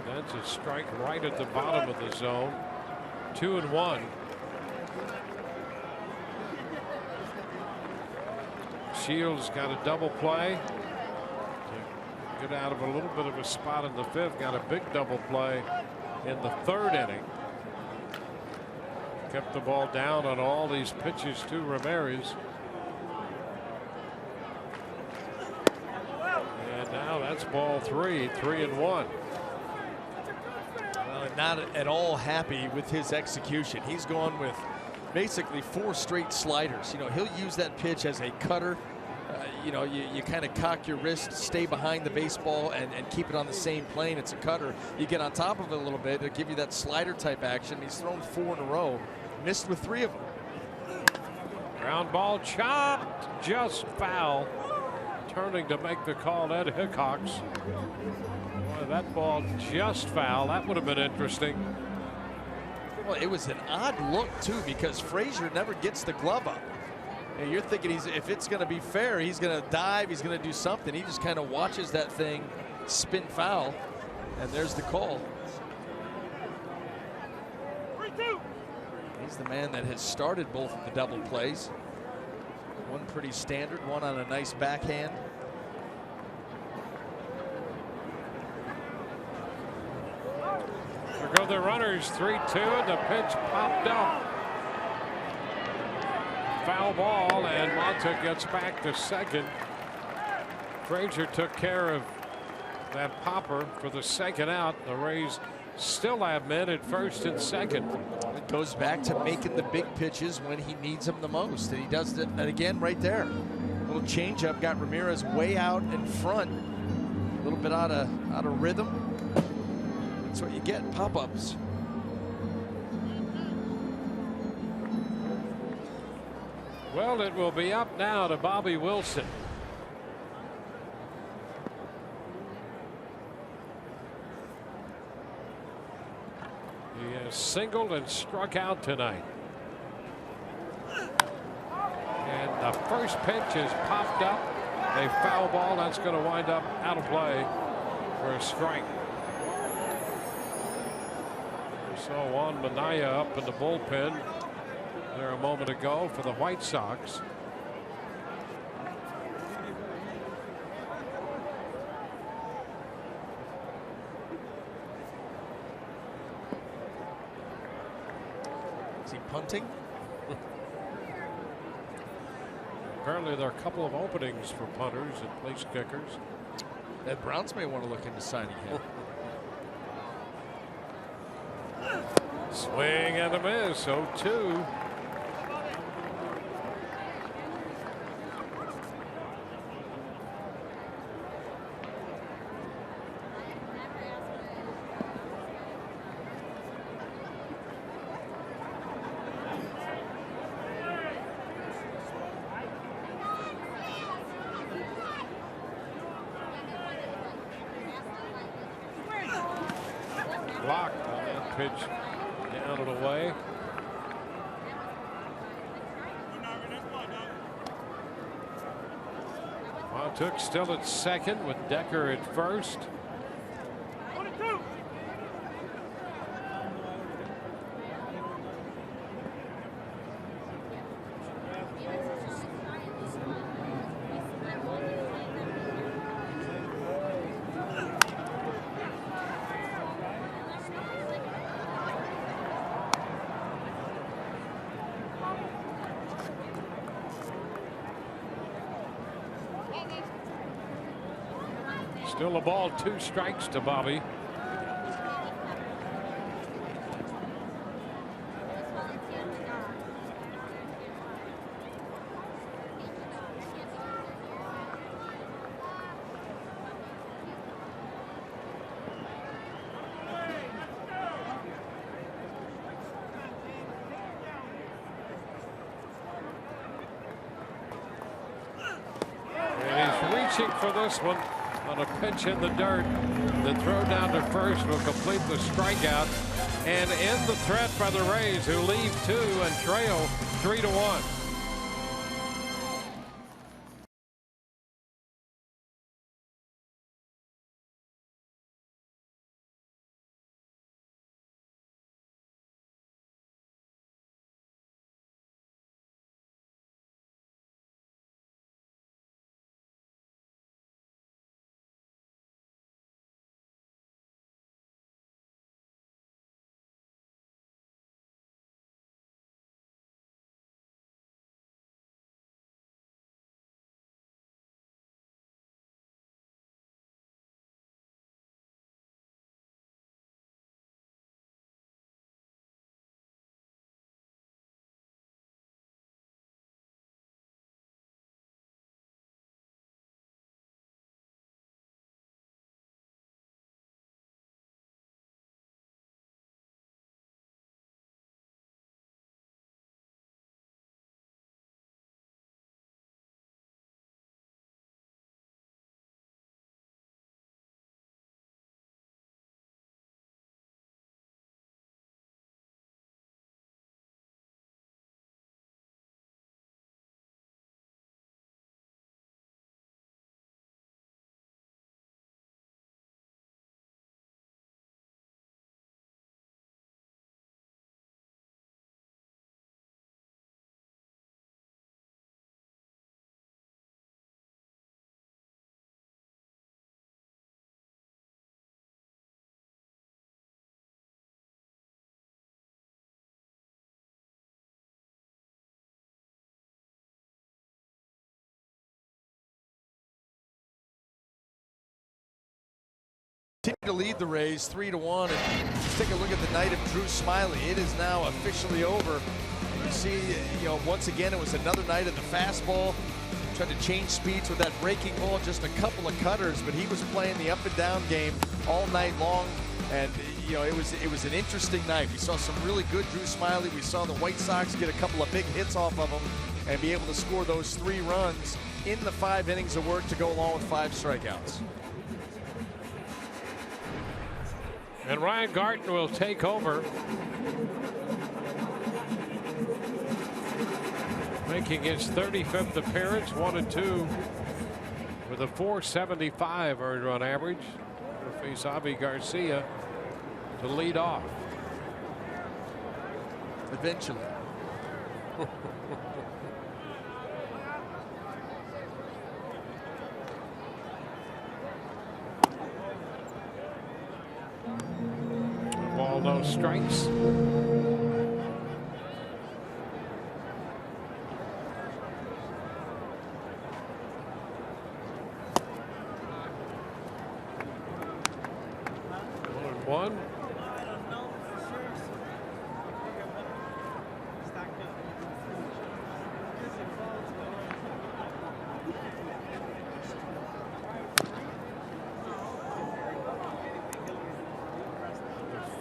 That's a strike right at the bottom of the zone. 2-1. Shields got a double play. Get out of a little bit of a spot in the 5th. Got a big double play in the 3rd inning. Kept the ball down on all these pitches to Ramirez. And now that's ball 3, 3-1. Not at all happy with his execution. He's gone with basically 4 straight sliders. You know, he'll use that pitch as a cutter. You know, you kind of cock your wrist, stay behind the baseball, and keep it on the same plane. It's a cutter. You get on top of it a little bit, it'll give you that slider type action. He's thrown 4 in a row, missed with 3 of them. Ground ball chopped, just foul. Turning to make the call, Ed Hickox. Boy, that ball just foul. That would have been interesting. Well, it was an odd look too, because Frazier never gets the glove up. And you're thinking if it's going to be fair, he's going to dive, he's going to do something. He just kind of watches that thing spin foul, and there's the call. He's the man that has started both of the double plays. One pretty standard, one on a nice backhand. There go the runners, 3-2, and the pitch popped up. Foul ball, and Montook gets back to second. Frazier took care of that popper for the second out. The Rays still have men at first and second. It goes back to making the big pitches when he needs them the most, and he does it again right there. Little changeup got Ramirez way out in front, a little bit out of rhythm. That's what you get, pop-ups. Well, it will be up now to Bobby Wilson. He has singled and struck out tonight. And the first pitch is popped up. A foul ball that's going to wind up out of play for a strike. We saw Juan Minaya up in the bullpen there a moment ago for the White Sox. Is he punting? Apparently there are a couple of openings for punters and place kickers. The Browns may want to look into signing him. Swing and a miss, 0-2. Blocked on that pitch down and away. Montook still at second with Decker at first. Still a ball, 2 strikes to Bobby. And he's reaching for this one. On a pitch in the dirt, the throw down to first will complete the strikeout and end the threat by the Rays, who lead 2 and trail 3-1. To lead the Rays 3-1, and let's take a look at the night of Drew Smyly. It is now officially over. You see, once again, it was another night of the fastball. Tried to change speeds with that breaking ball, just a couple of cutters, but he was playing the up and down game all night long. And it was an interesting night. We saw some really good Drew Smyly. We saw the White Sox get a couple of big hits off of him and be able to score those 3 runs in the 5 innings of work to go along with 5 strikeouts. And Ryan Garten will take over, making his 35th appearance, 1-2 with a .475 earned run average. He'll face Avi Garcia to lead off. Eventually. Ball, no strikes. One.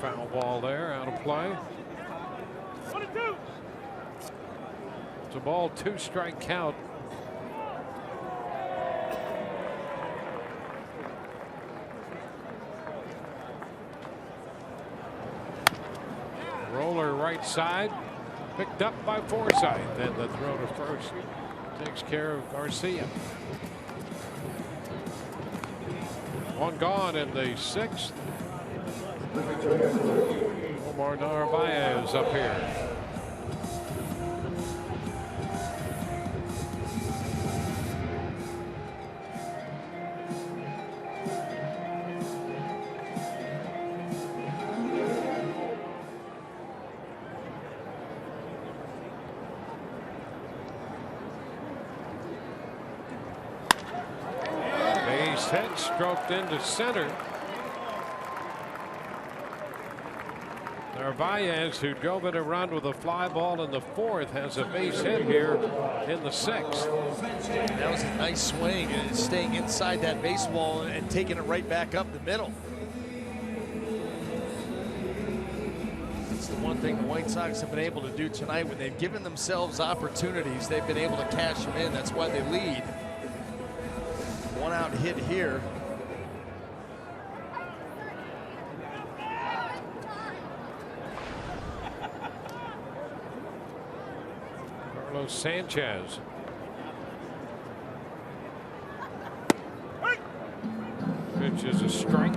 Foul ball there, out of play. It's a ball, 2-strike count. Roller right side, picked up by Forsythe. Then the throw to first takes care of Garcia. One gone in the 6th. Omar Narvaez up here. Base hit, stroked into center. Narvaez, who drove in a run with a fly ball in the 4th, has a base hit here in the 6th. That was a nice swing, and staying inside that base wall and taking it right back up the middle. That's the one thing the White Sox have been able to do tonight. When they've given themselves opportunities, they've been able to cash them in. That's why they lead. One out hit here. Sanchez. Pitch is a strike.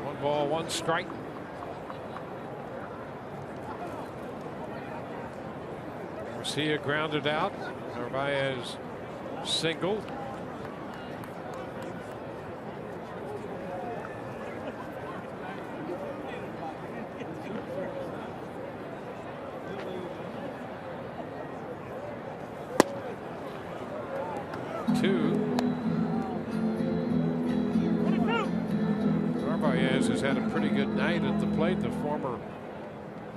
One ball, one strike. Garcia grounded out. Narvaez singled. Narvaez has had a pretty good night at the plate. The former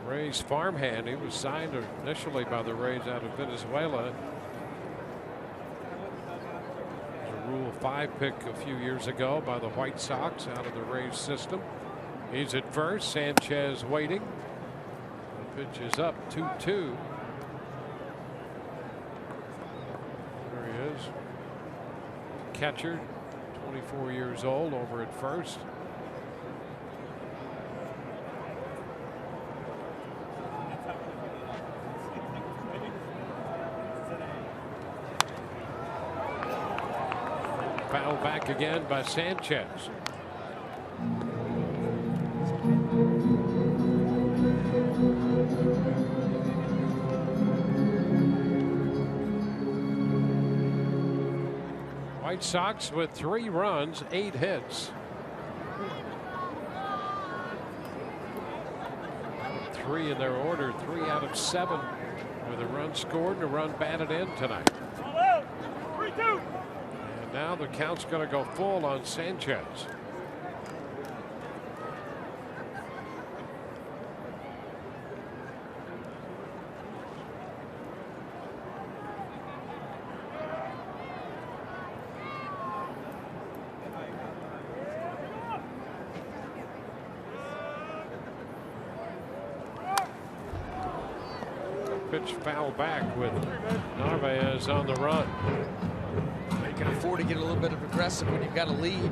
Rays farmhand. He was signed initially by the Rays out of Venezuela. A Rule 5 pick a few years ago by the White Sox out of the Rays system. He's at first. Sanchez waiting. The pitch is up 2-2. There he is. Catcher, 24 years old, over at first. Fouled back again by Sanchez. White Sox with 3 runs, 8 hits. 3 in their order, 3 out of 7 with a run scored and a run batted in tonight. And now the count's going to go full on Sanchez. pitch foul back with Narvaez on the run. You can afford to get a little bit of aggressive when you've got a lead.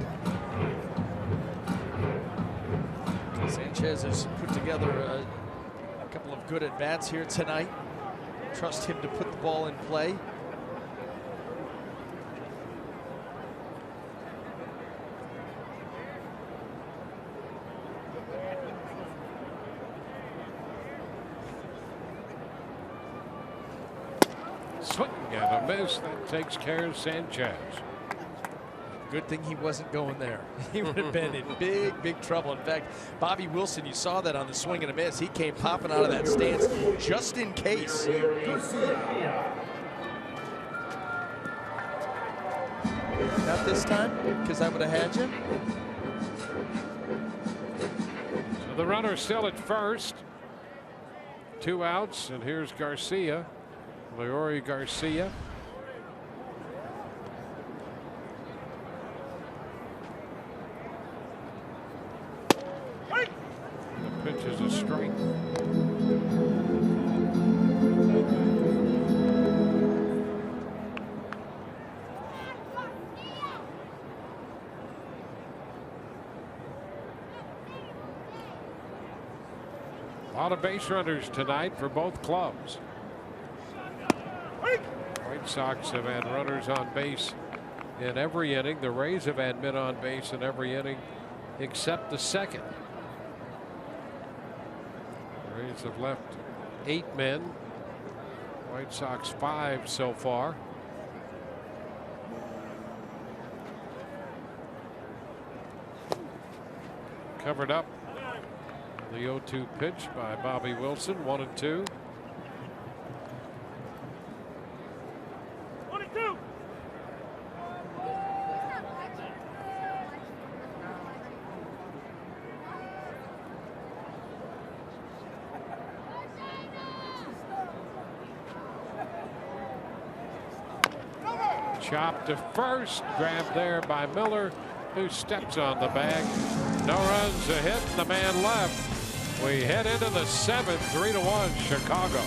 Sanchez has put together a couple of good at-bats here tonight. Trust him to put the ball in play. Swing and a miss. That takes care of Sanchez. Good thing he wasn't going there. He would have been in big, big trouble. In fact, Bobby Wilson, you saw that on the swing and a miss. He came popping out of that stance just in case. Not this time, because I would have had you. So the runner still at first. 2 outs, and here's Garcia. Leori Garcia. The pitch is a strike. A lot of base runners tonight for both clubs. White Sox have had runners on base in every inning. The Rays have had men on base in every inning except the second. The Rays have left 8 men. White Sox 5 so far. Covered up. The 0-2 pitch by Bobby Wilson. 1-2. Chop to first, grabbed there by Miller, who steps on the bag. No runs, a hit, the man left. We head into the 7th, 3-1 Chicago.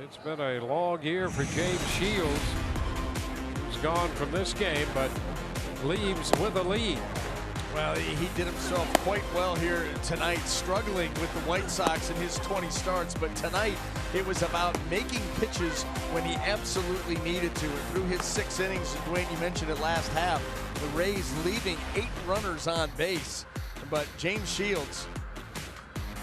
It's been a long year for James Shields. He's gone from this game, but leaves with a lead. Well, he did himself quite well here tonight, struggling with the White Sox in his 20 starts. But tonight, it was about making pitches when he absolutely needed to. And through his 6 innings, and Dwayne, you mentioned it last half, the Rays leaving 8 runners on base. But James Shields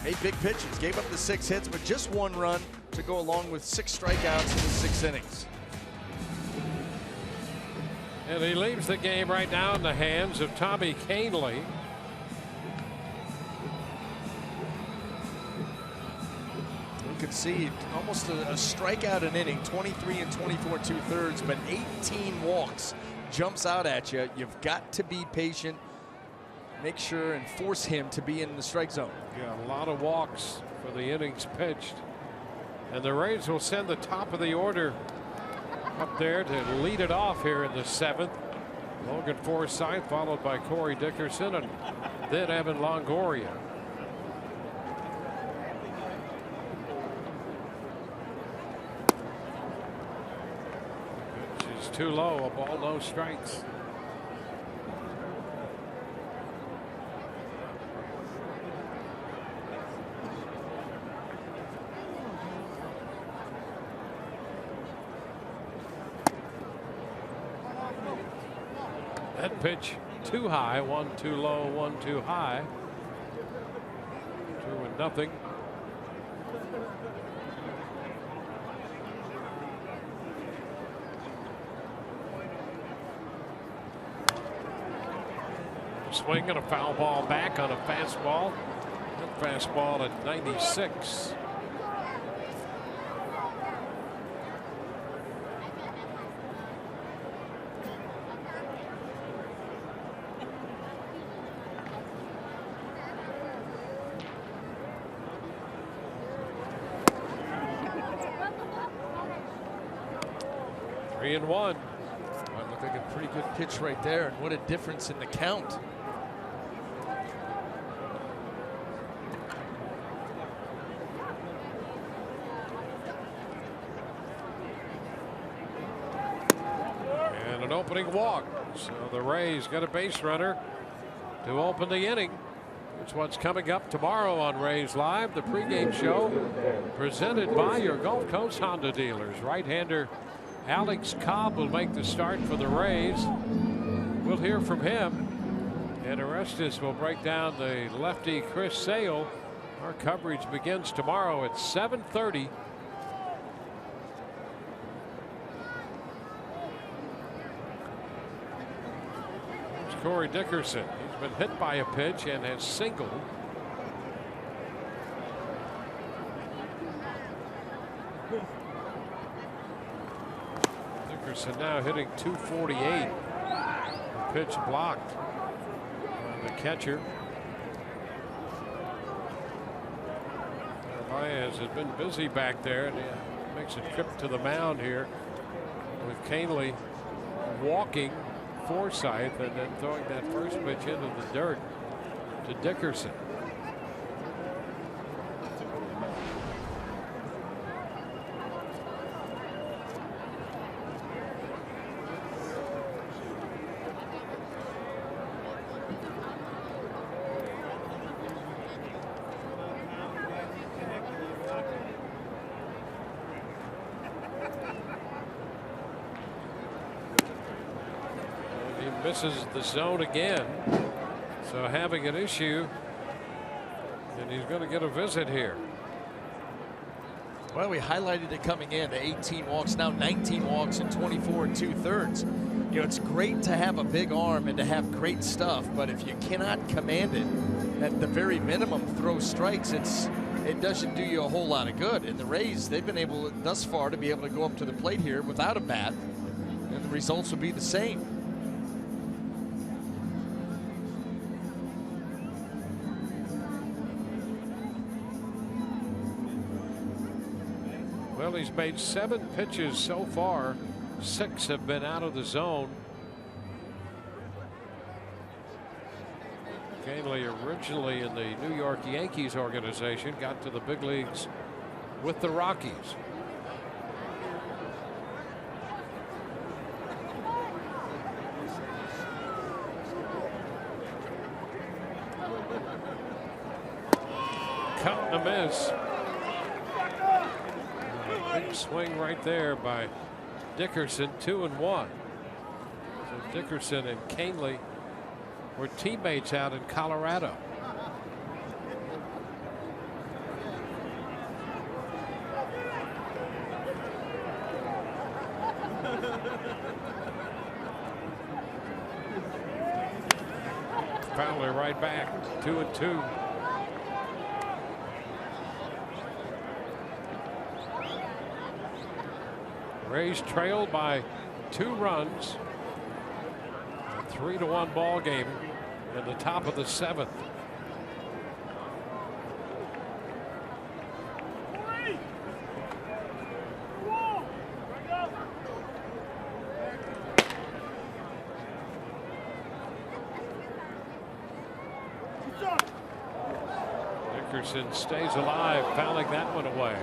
made big pitches, gave up the 6 hits, but just 1 run to go along with 6 strikeouts in the 6 innings. And he leaves the game right now in the hands of Tommy Kahnle. concede. Almost a strikeout an inning, 23 and 24 2/3, but 18 walks jumps out at you. You've got to be patient. Make sure and force him to be in the strike zone. Yeah, a lot of walks for the innings pitched. And the Rays will send the top of the order up there to lead it off here in the 7th. Logan Forsythe, followed by Corey Dickerson, and then Evan Longoria. She's too low, a ball, no strikes. That pitch too high, 1 too low, 1 too high. 2-0. Swing and a foul ball back on a fastball. That fastball at 96. And 1. That looked like a pretty good pitch right there, and what a difference in the count. And an opening walk. So the Rays got a base runner to open the inning. It's what's coming up tomorrow on Rays Live, the pregame show presented by your Gulf Coast Honda dealers. Right-hander Alex Cobb will make the start for the Rays. We'll hear from him. And Orestes will break down the lefty Chris Sale. Our coverage begins tomorrow at 7:30. There's Corey Dickerson. He's been hit by a pitch and has singled. Dickerson now hitting .248. The pitch blocked by the catcher. Baez has been busy back there, and he makes a trip to the mound here with Canely walking Forsythe and then throwing that first pitch into the dirt to Dickerson. Misses the zone again, so having an issue, and he's going to get a visit here. Well, we highlighted it coming in, the 18 walks, now 19 walks in 24 2/3. You know, it's great to have a big arm and to have great stuff, but if you cannot command it, at the very minimum throw strikes, it doesn't do you a whole lot of good. And the Rays, they've been able thus far to be able to go up to the plate here without a bat, and the results will be the same. Well, he's made 7 pitches so far. 6 have been out of the zone. Canely, originally in the New York Yankees organization, got to the big leagues with the Rockies. Count and a miss. Big swing right there by Dickerson, 2-1. So Dickerson and Canely were teammates out in Colorado. Fowler right back, 2-2. Rays trailed by 2 runs. A 3-1 ball game in the top of the 7th. Dickerson stays alive, fouling that one away.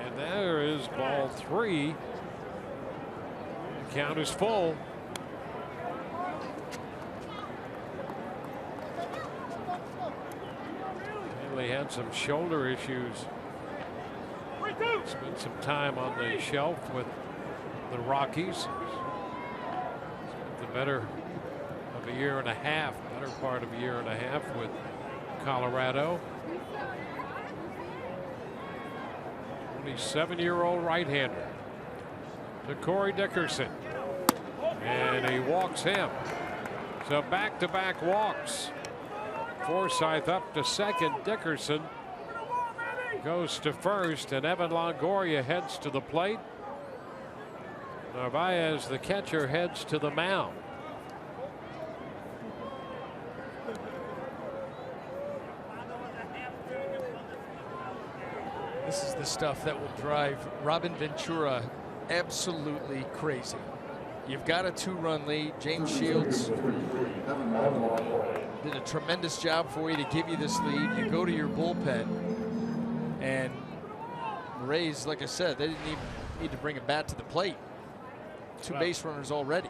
And there is ball 3. The count is full. He had some shoulder issues. Spent some time on the shelf with the Rockies. Spent the better of a year and a half, better part of a year and a half with Colorado. 27-year-old right-hander to Corey Dickerson, and he walks him. So back-to-back walks. Forsythe up to second. Dickerson goes to first, and Evan Longoria heads to the plate. Narvaez, the catcher, heads to the mound. This is the stuff that will drive Robin Ventura absolutely crazy. You've got a 2-run lead. James Shields did a tremendous job for you to give you this lead. You go to your bullpen, and the Rays, like I said, they didn't even need to bring a bat to the plate. 2 base runners already.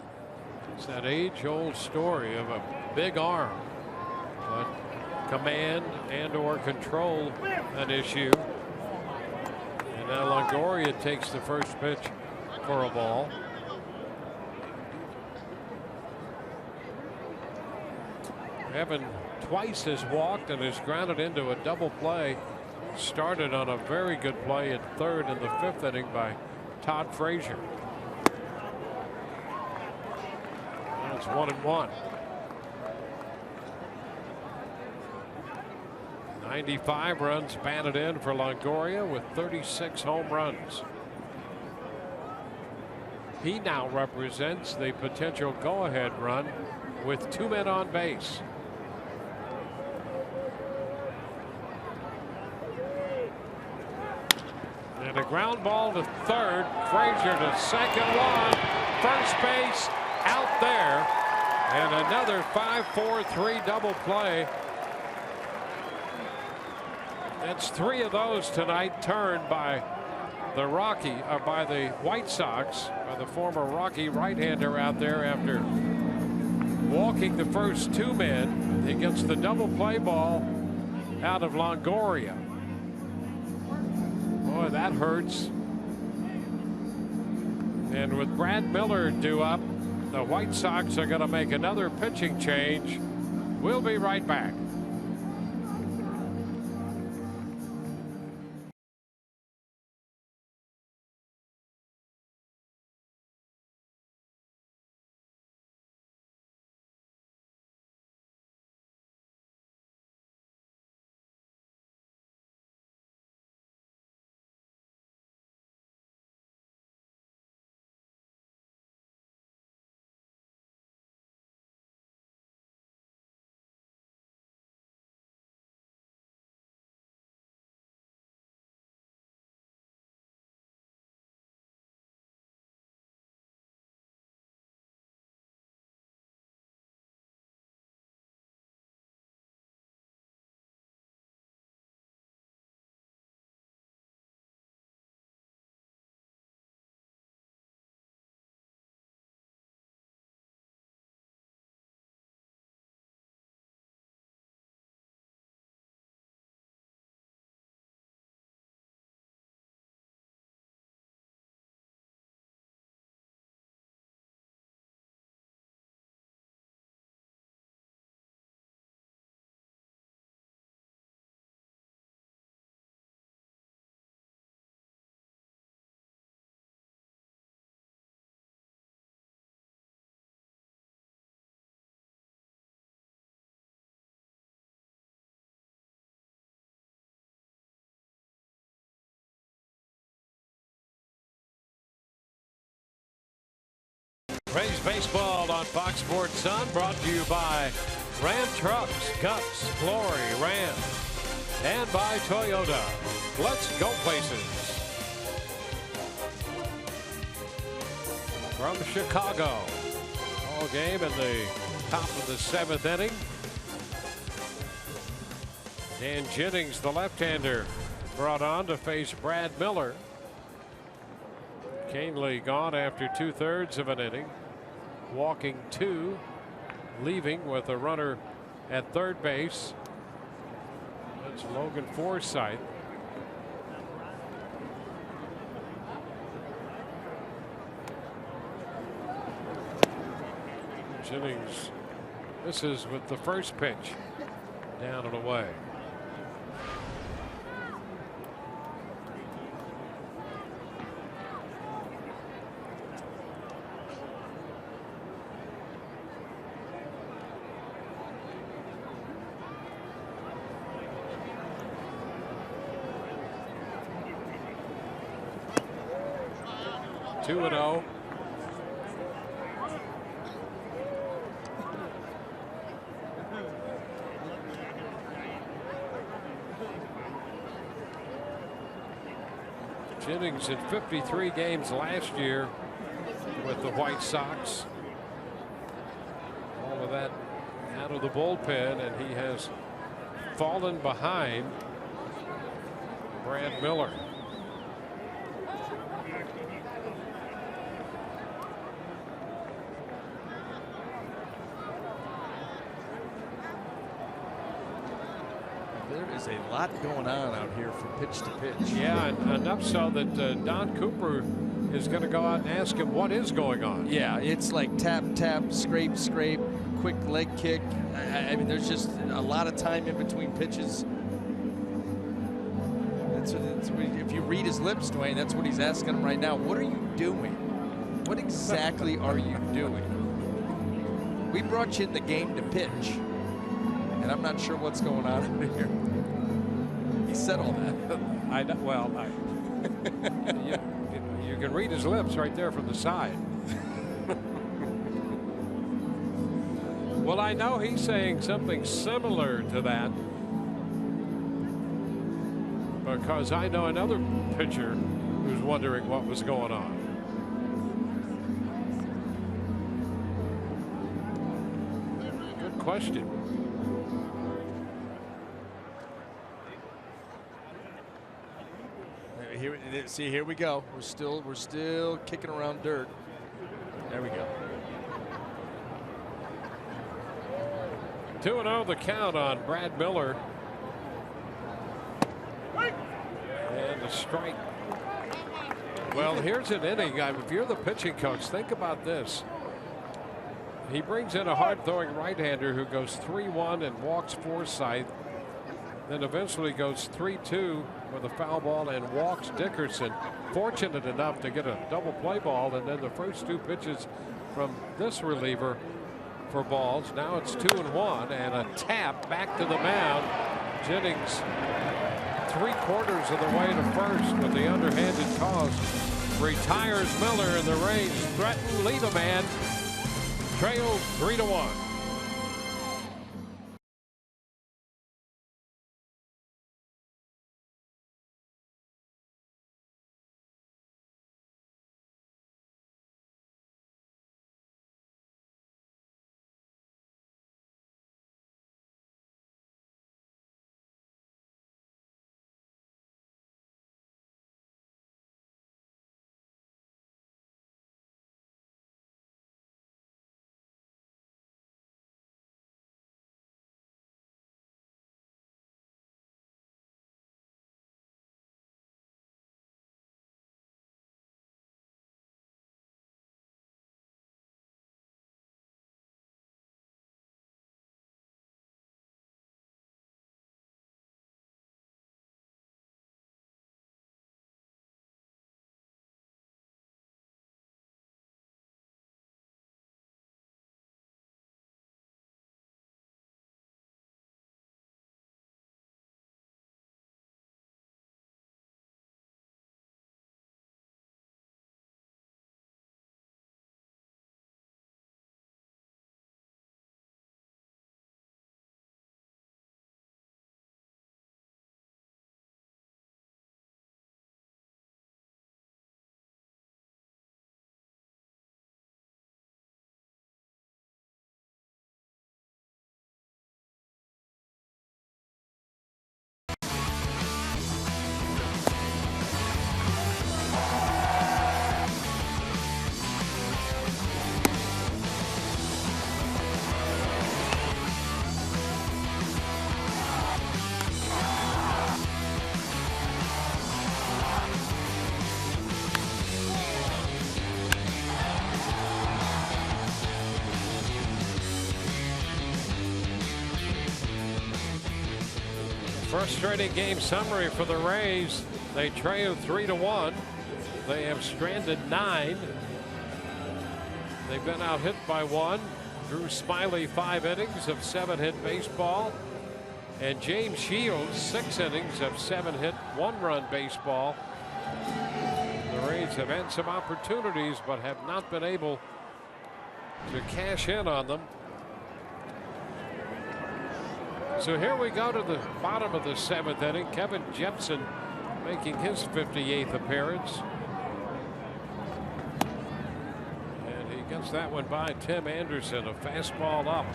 It's that age-old story of a big arm, but command and/or control an issue. And now Longoria takes the first pitch for a ball. Evan twice has walked and has grounded into a double play. Started on a very good play at third in the 5th inning by Todd Frazier. And it's 1-1. 95 runs batted in for Longoria with 36 home runs. He now represents the potential go-ahead run with 2 men on base. And a ground ball to third. Frazier to second, one. First base out there. And another 5-4-3 double play. That's 3 of those tonight turned by the by the White Sox, by the former Rocky right-hander out there after walking the first 2 men. He gets the double play ball out of Longoria. Boy, that hurts. And with Brad Miller due up, the White Sox are going to make another pitching change. We'll be right back. Rays baseball on Fox Sports Sun, brought to you by Ram Trucks, Guts, Glory, Ram, and by Toyota. Let's go places. From Chicago, all game in the top of the 7th inning. Dan Jennings, the left-hander, brought on to face Brad Miller. Canely gone after 2/3 of an inning, walking 2, leaving with a runner at third base. That's Logan Forsythe. Jennings misses with the first pitch, down and away. Two and 0. Jennings in 53 games last year with the White Sox. All of that out of the bullpen, and he has fallen behind Brad Miller. There is a lot going on out here from pitch to pitch. Yeah, and enough so that Don Cooper is going to go out and ask him what is going on. Yeah, it's like tap, tap, scrape, scrape, quick leg kick. I mean, there's just a lot of time in between pitches. If you read his lips, Dwayne, that's what he's asking him right now. What are you doing? What exactly are you doing? We brought you in the game to pitch, and I'm not sure what's going on over here. He said all that. I know. Well, you can read his lips right there from the side. Well, I know he's saying something similar to that, because I know another pitcher who's wondering what was going on. Good question. Here we go. We're still kicking around dirt. There we go. 2-0 the count on Brad Miller. And a strike. Well, here's an inning. If you're the pitching coach, think about this. He brings in a hard-throwing right-hander who goes 3-1 and walks Forsythe. Then eventually goes 3-2 with a foul ball and walks Dickerson. Fortunate enough to get a double play ball, and then the first 2 pitches from this reliever for balls. Now it's 2-1 and a tap back to the mound. Jennings 3/4 of the way to first with the underhanded toss. Retires Miller, and the Rays threaten lead a man. Trail 3-1. Frustrating game summary for the Rays. They trail 3-1. They have stranded 9. They've been out hit by 1. Drew Smyly 5 innings of 7-hit baseball. And James Shields 6 innings of 7-hit 1-run baseball. The Rays have had some opportunities but have not been able to cash in on them. So here we go to the bottom of the 7th inning. Kevin Jepson making his 58th appearance. And he gets that one by Tim Anderson. A fastball up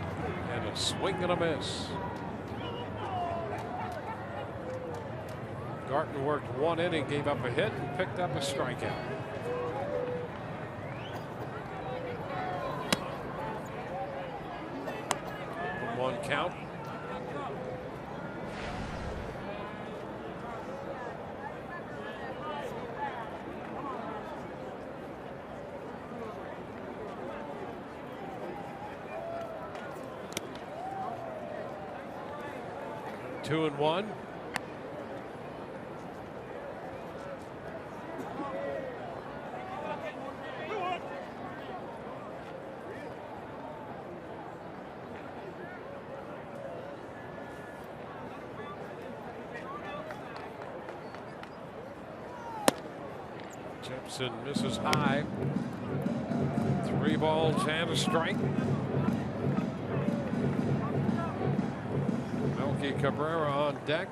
and a swing and a miss. Garton worked 1 inning, gave up a hit, and picked up a strikeout. One count. Two and one. Jepson misses high. 3 balls and a strike. Melky Cabrera on deck.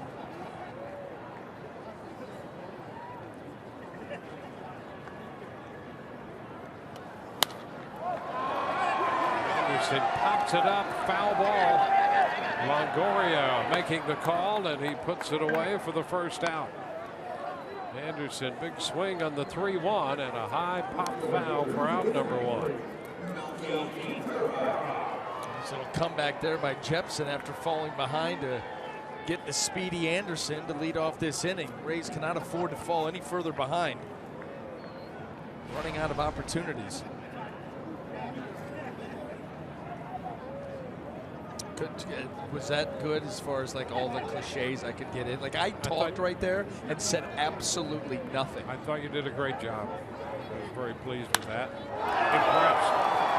Anderson pops it up, foul ball. Longoria making the call, and he puts it away for the first out. Anderson, big swing on the 3-1 and a high pop foul for out number 1. So a comeback there by Jepson after falling behind to get the speedy Anderson to lead off this inning. Rays cannot afford to fall any further behind. Running out of opportunities. Was that good as far as like all the cliches I could get in? Like I talked right there and said absolutely nothing. I thought you did a great job. I was very pleased with that. Impressed.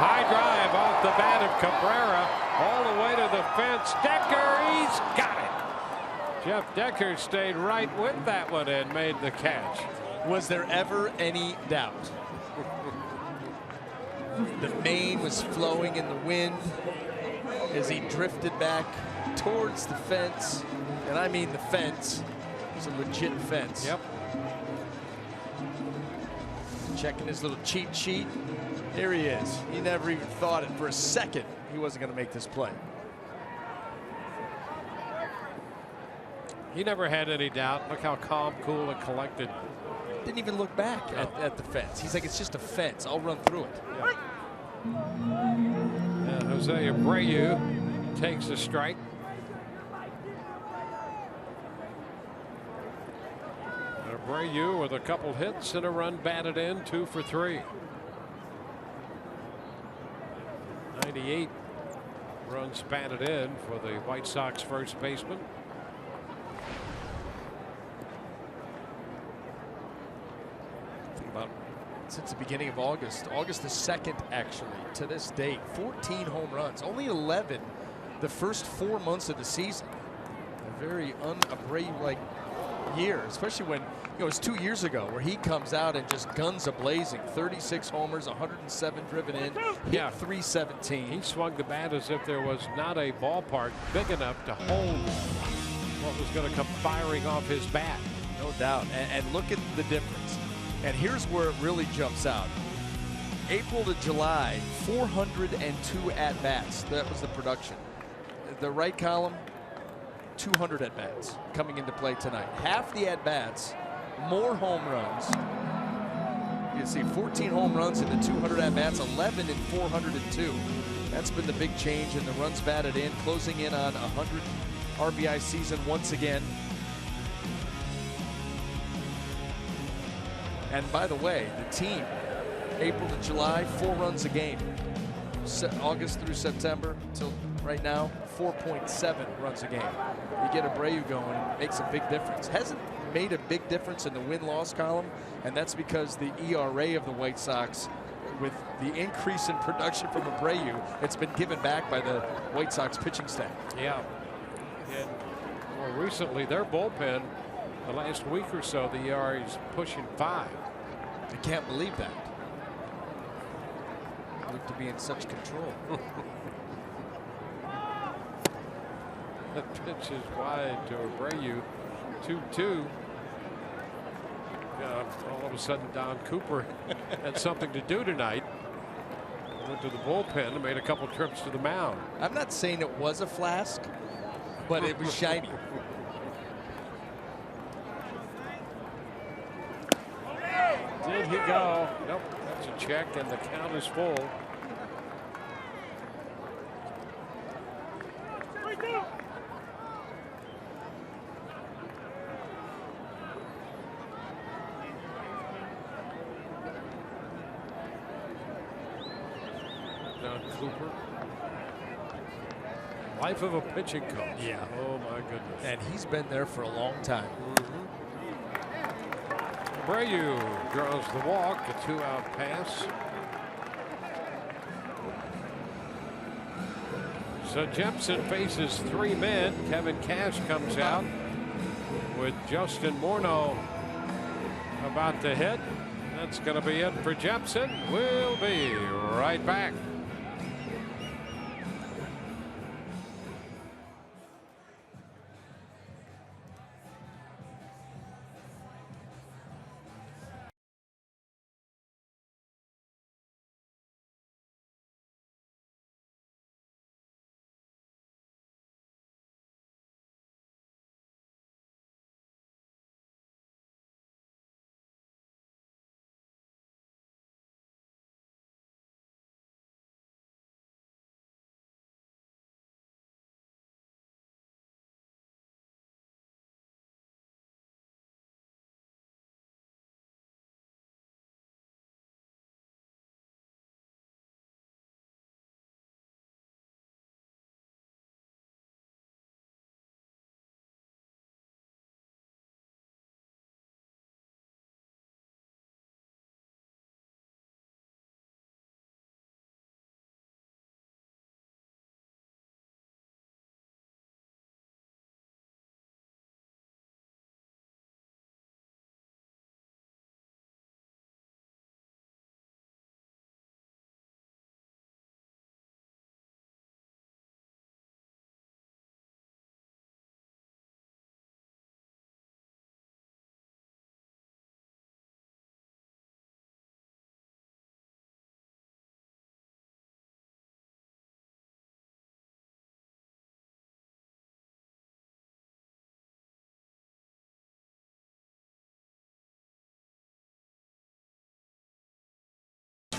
High drive off the bat of Cabrera all the way to the fence. Decker, he's got it. Jeff Decker stayed right with that one and made the catch. Was there ever any doubt? The mane was flowing in the wind as he drifted back towards the fence, and I mean the fence. It's a legit fence. Yep. Checking his little cheat sheet. Here he is. He never even thought it for a second he wasn't going to make this play. He never had any doubt. Look how calm, cool, and collected. Didn't even look back at the fence. He's like, it's just a fence. I'll run through it. Yep. And Jose Abreu takes a strike. Abreu with a couple hits and a run batted in, 2 for 3. 98 runs batted in for the White Sox first baseman. Think about since the beginning of August the 2nd actually to this date, 14 home runs, only 11 the first 4 months of the season. A very un-Abreu-like year, especially when it was 2 years ago where he comes out and just guns a-blazing. 36 homers, 107 driven in, hit 317. He swung the bat as if there was not a ballpark big enough to hold what was going to come firing off his bat. No doubt. And look at the difference. And here's where it really jumps out. April to July, 402 at-bats. That was the production. The right column, 200 at-bats coming into play tonight. Half the at-bats, more home runs. You can see 14 home runs into 200 at-bats, 11 in 402. That's been the big change in the runs batted in, closing in on 100 RBI season once again. And by the way, the team, April to July, 4 runs a game. August through September till right now, 4.7 runs a game. You get Abreu going, and it makes a big difference. Hasn't made a big difference in the win-loss column, and that's because the ERA of the White Sox, with the increase in production from Abreu, it's been given back by the White Sox pitching staff. Yeah. And more recently, their bullpen, the last week or so, the ERA is pushing 5. I can't believe that. Look to be in such control. The pitch is wide to Abreu. 2-2. All of a sudden, Don Cooper had something to do tonight. Went to the bullpen and made a couple trips to the mound. I'm not saying it was a flask, but it was shiny. Did he go? Nope. That's a check, and the count is full. Don Cooper. Life of a pitching coach. Yeah. Oh, my goodness. And he's been there for a long time. Abreu draws the walk, a 2-out pass. So Jepson faces 3 men. Kevin Cash comes out with Justin Morneau about to hit. That's going to be it for Jepson. We'll be right back.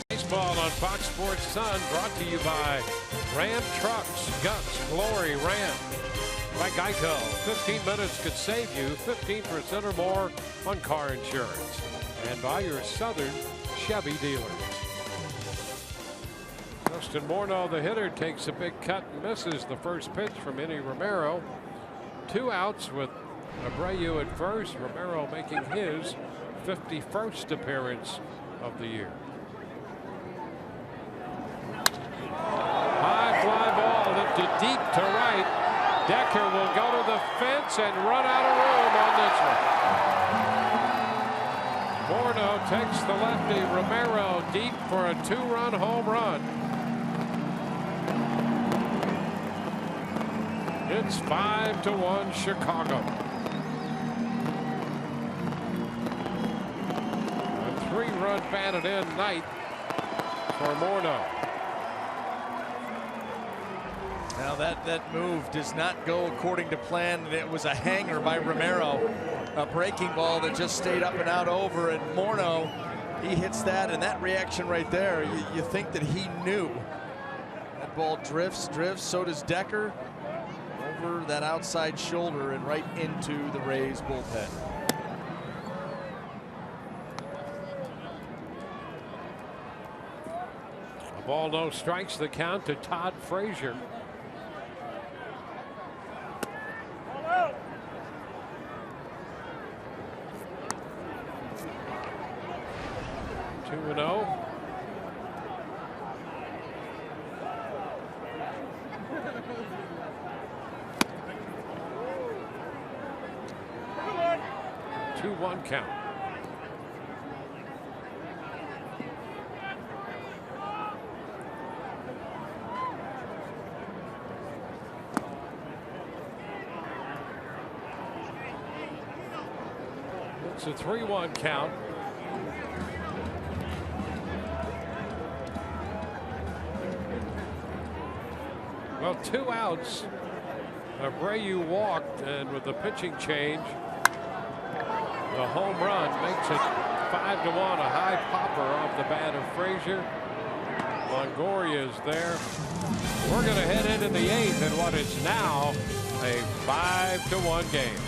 Baseball on Fox Sports Sun, brought to you by Ram Trucks, Guts, Glory, Ram. By Geico, 15 minutes could save you 15% or more on car insurance. And by your Southern Chevy dealers. Justin Morneau, the hitter, takes a big cut and misses the first pitch from Manny Romero. 2 outs with Abreu at first. Romero making his 51st appearance of the year. High fly ball lifted deep to right. Decker will go to the fence and run out of room on this one. Morneau takes the lefty. Romero deep for a 2-run home run. It's 5-1 Chicago. A 3-run batted in night for Morneau. Now that move does not go according to plan. It was a hanger by Romero, a breaking ball that just stayed up and out over, and Morneau, he hits that, and that reaction right there, you think that he knew. That ball drifts, so does Decker, over that outside shoulder and right into the Rays bullpen. A ball, no strikes, the count to Todd Frazier. 2-1 count. It's a 3-1 count. Well, 2 outs. Abreu walked, and with the pitching change, the home run makes it 5-1. A high popper off the bat of Frazier. Longoria is there. We're going to head into the 8th in what is now a 5-1 game.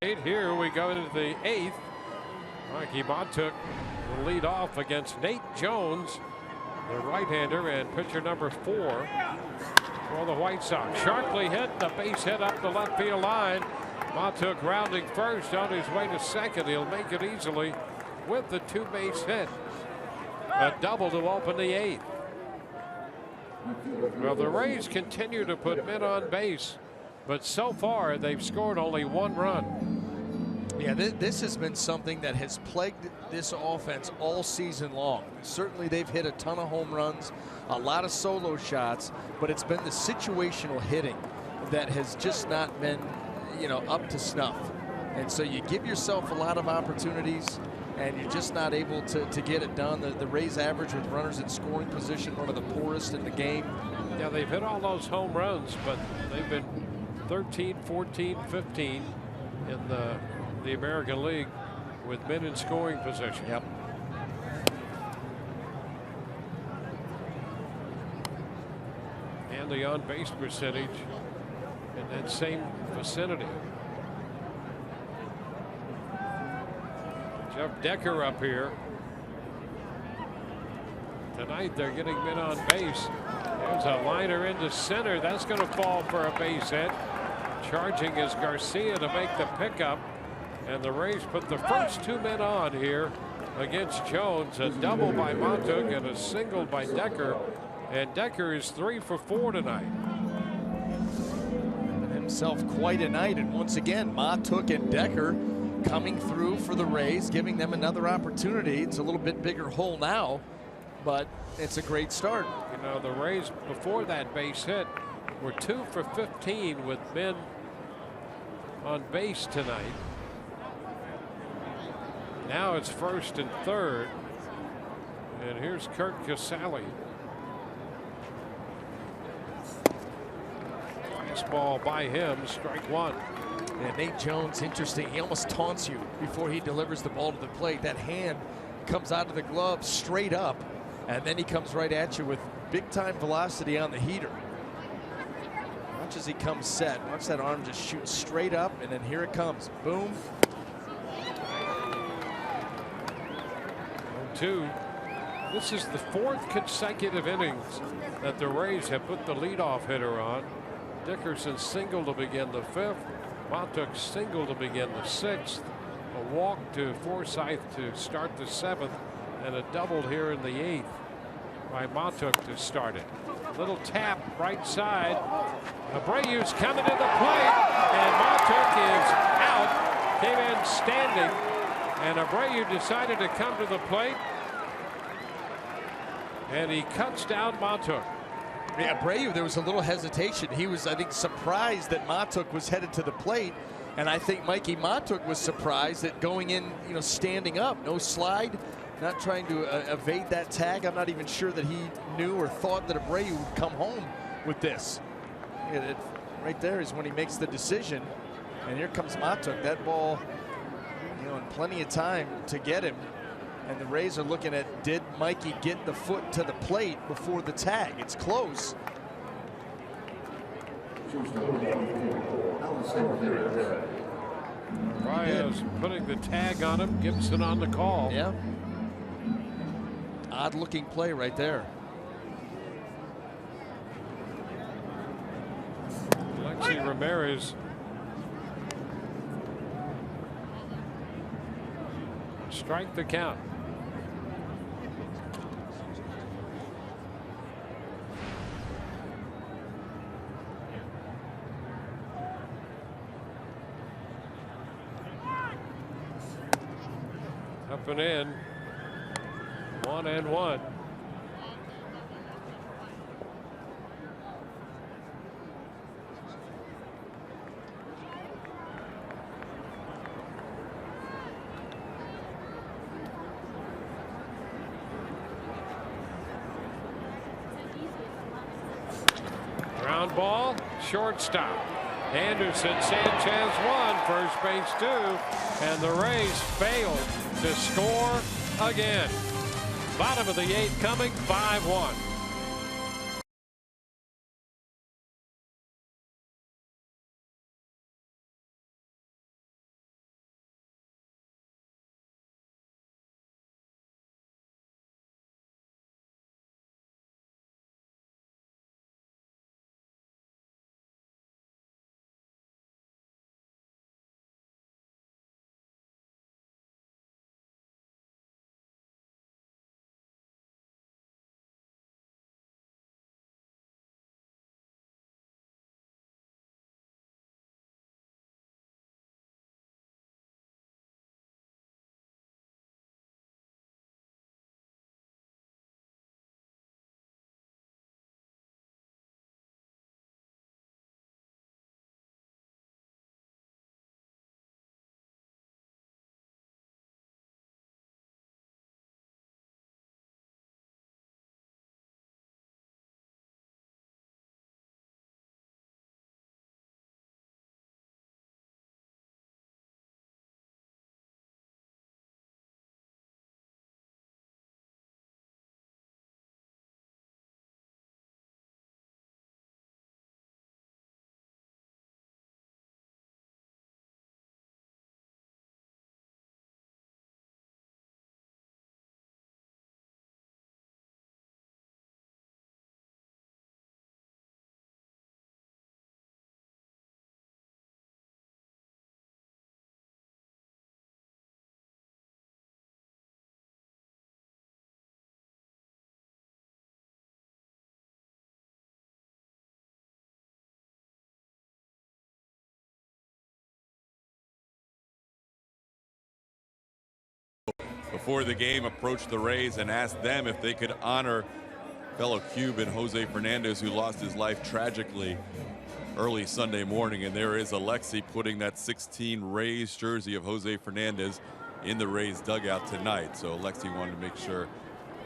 Here we go into the 8th. Mikey Montook will lead off against Nate Jones, the right-hander and pitcher number 4 for the White Sox. Sharply hit, the base hit up the left field line. Montook rounding first, on his way to second. He'll make it easily with the 2-base hit. A double to open the 8th. Well, the Rays continue to put men on base, but so far they've scored only 1 run. Yeah, this has been something that has plagued this offense all season long. Certainly they've hit a ton of home runs, a lot of solo shots, but it's been the situational hitting that has just not been, up to snuff. And so you give yourself a lot of opportunities and you're just not able to get it done. The Rays average with runners in scoring position, one of the poorest in the game. Yeah, they've hit all those home runs, but they've been 13, 14, 15 in the American League with men in scoring position. Yep. And the on-base percentage in that same vicinity. Jeff Decker up here. Tonight they're getting men on base. There's a liner into center. That's going to fall for a base hit. Charging is Garcia to make the pickup. And the Rays put the first 2 men on here against Jones. A double by Montook and a single by Decker. And Decker is 3 for 4 tonight. Himself quite a night. And once again, Montook and Decker coming through for the Rays, giving them another opportunity. It's a little bit bigger hole now, but it's a great start. The Rays before that base hit were 2 for 15 with men on base tonight. Now it's first and third. And here's Kurt Casale. Ball by him, strike one. Yeah, Nate Jones, interesting. He almost taunts you before he delivers the ball to the plate. That hand comes out of the glove straight up, and then he comes right at you with big-time velocity on the heater. Watch as he comes set. Watch that arm just shoot straight up, and then here it comes. Boom. 0-2. This is the 4th consecutive innings that the Rays have put the leadoff hitter on. Dickerson single to begin the 5th. Montauk single to begin the 6th. A walk to Forsythe to start the 7th, and a double here in the 8th by Montauk to start it. Little tap right side. Abreu's coming to the plate, and Montauk is out. Came in standing, and Abreu decided to come to the plate, and he cuts down Montauk. Yeah, Abreu, there was a little hesitation. He was, I think, surprised that Montauk was headed to the plate. And I think Mikey Montauk was surprised that going in, standing up, no slide, not trying to evade that tag. I'm not even sure that he knew or thought that Abreu would come home with this. Right there is when he makes the decision. And here comes Montauk. That ball, in plenty of time to get him. And the Rays are looking at, did Mikey get the foot to the plate before the tag? It's close. Baez putting the tag on him. Gibson on the call. Yeah. Odd looking play right there. Alexi Ramirez. Strike the count. Up and in. 1-1. Ground ball, shortstop. Anderson, Sanchez one, first base two, and the Rays failed to score again. Bottom of the 8th coming, 5-1. Before the game approached the Rays and asked them if they could honor fellow Cuban Jose Fernandez, who lost his life tragically early Sunday morning. And there is Alexi putting that 16 Rays jersey of Jose Fernandez in the Rays dugout tonight. So Alexi wanted to make sure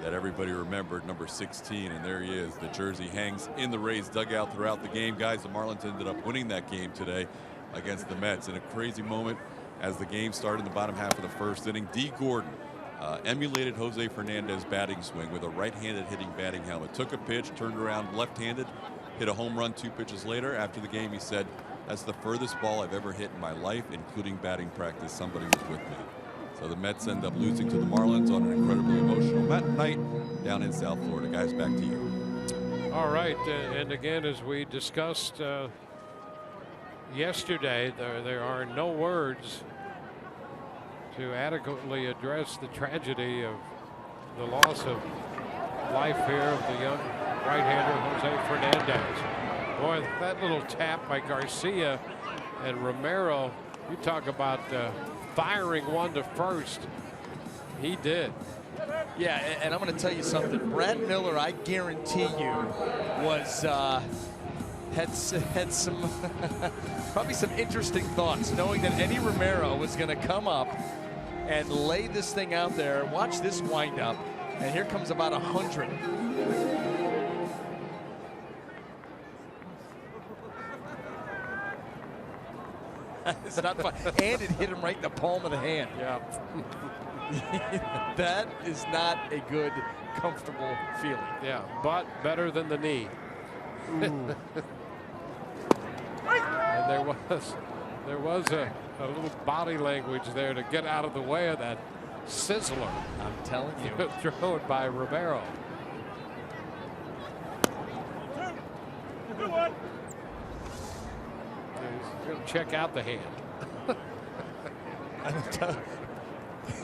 that everybody remembered, number 16, and there he is. The jersey hangs in the Rays dugout throughout the game. Guys, the Marlins ended up winning that game today against the Mets in a crazy moment as the game started in the bottom half of the first inning. D. Gordon emulated Jose Fernandez's batting swing with a right-handed hitting batting helmet. Took a pitch, turned around left-handed, hit a home run 2 pitches later. After the game, he said, "That's the furthest ball I've ever hit in my life, including batting practice. Somebody was with me." So the Mets end up losing to the Marlins on an incredibly emotional night down in South Florida. Guys, back to you. All right, and again, as we discussed yesterday, there are no words to adequately address the tragedy of the loss of life here of the young right-hander Jose Fernandez. Boy, that little tap by Garcia and Romero, you talk about firing one to first. He did. Yeah, and I'm going to tell you something. Brad Miller, I guarantee you, was had some probably some interesting thoughts, knowing that Eddie Romero was going to come up and lay this thing out there. Watch this wind up, and here comes about 100. It's not fun. And it hit him right in the palm of the hand. Yeah. That is not a good, comfortable feeling. Yeah, but better than the knee. And there was a little body language there to get out of the way of that sizzler. I'm telling you. Thrown by Romero. He's going to check out the hand.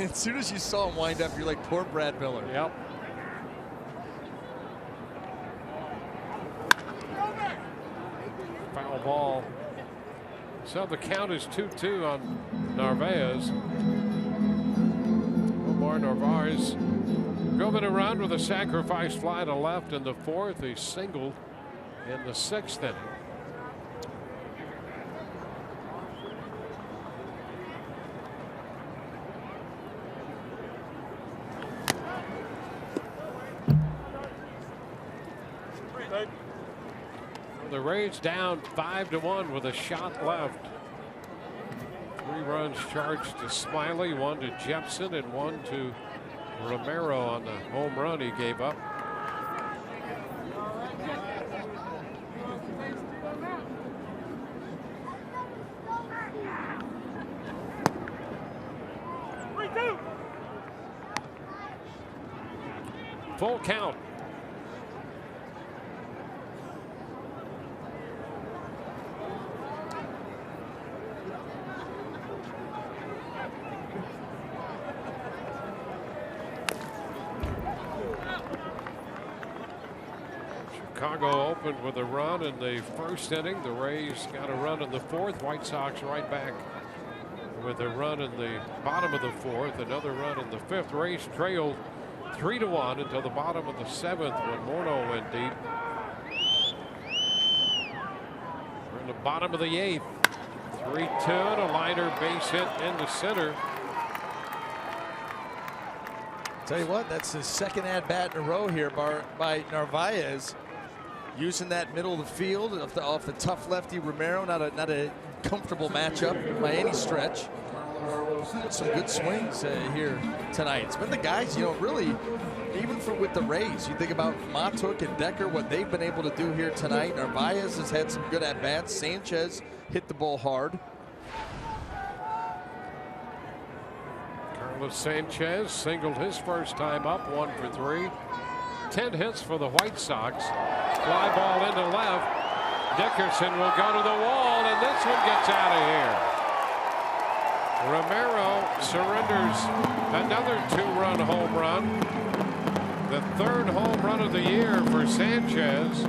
As soon as you saw him wind up, you're like, poor Brad Miller. Yep. Foul ball. So the count is 2-2 on Narvaez. Omar Narvaez drove a run with a sacrifice fly to left in the fourth. He singled in the sixth inning. The Rays down 5-1 with a shot left. 3 runs charged to Smiley, 1 to Jepson, and 1 to Romero on the home run he gave up. Full count. Chicago opened with a run in the first inning. The Rays got a run in the fourth. White Sox right back with a run in the bottom of the fourth. Another run in the fifth. Rays trailed 3-1 until the bottom of the seventh when Morneau went deep. We're in the bottom of the eighth. 3-2 and a liner base hit into center. Tell you what, that's his second at-bat in a row here by Narvaez. Using that middle of the field off the tough lefty Romero. Not a comfortable matchup by any stretch. Some good swings here tonight. It's been the guys, you know, really, even with the Rays, you think about Matuk and Decker, what they've been able to do here tonight. Narvaez has had some good at-bats. Sanchez hit the ball hard. Carlos Sanchez singled his first time up, 1 for 3. 10 hits for the White Sox. Fly ball into left. Dickerson will go to the wall, and this one gets out of here. Romero surrenders another 2-run home run. The third home run of the year for Sanchez.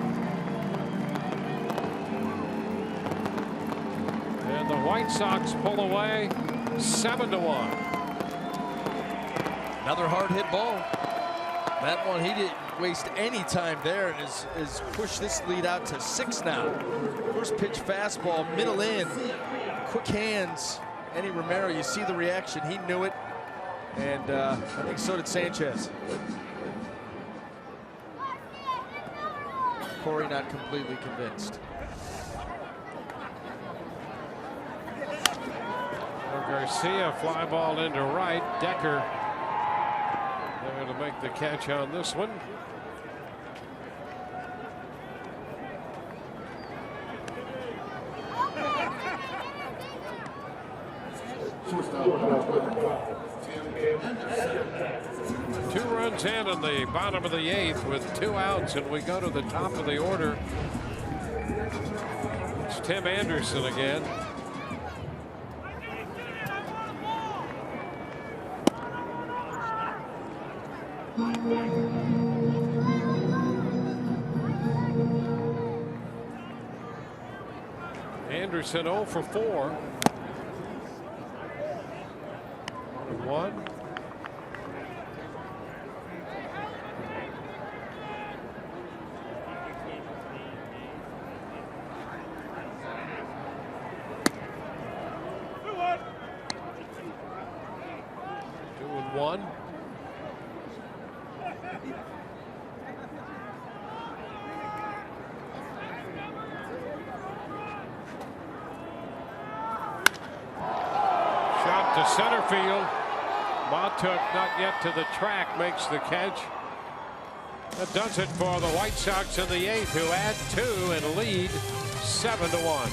And the White Sox pull away 7-1. Another hard hit ball. That one, he didn't waste any time there and has pushed this lead out to 6 now. First pitch fastball, middle in, quick hands. Eddie Romero, you see the reaction. He knew it, and I think so did Sanchez. Corey not completely convinced. Garcia fly ball into right. Decker there to make the catch on this one. Two runs in the bottom of the 8th with 2 outs, and we go to the top of the order. It's Tim Anderson again. Anderson 0 for 4. 1. To center field. Montook not yet to the track, makes the catch. That does it for the White Sox in the 8th, who add 2 and lead 7-1.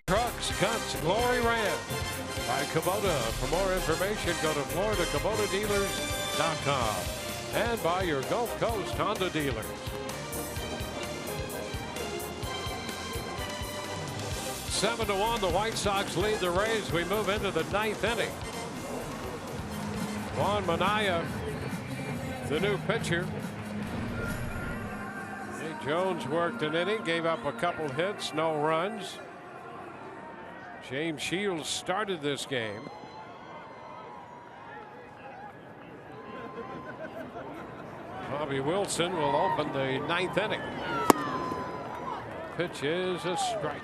Trucks, Cuts, Glory Ram by Kubota. For more information, go to FloridaKubotaDealers.com and by your Gulf Coast Honda dealers. Seven to 1, the White Sox lead the Rays. We move into the 9th inning. Juan Minaya, the new pitcher. Nate Jones worked an inning, gave up a couple hits, no runs. James Shields started this game. Bobby Wilson will open the 9th inning. Pitch is a strike.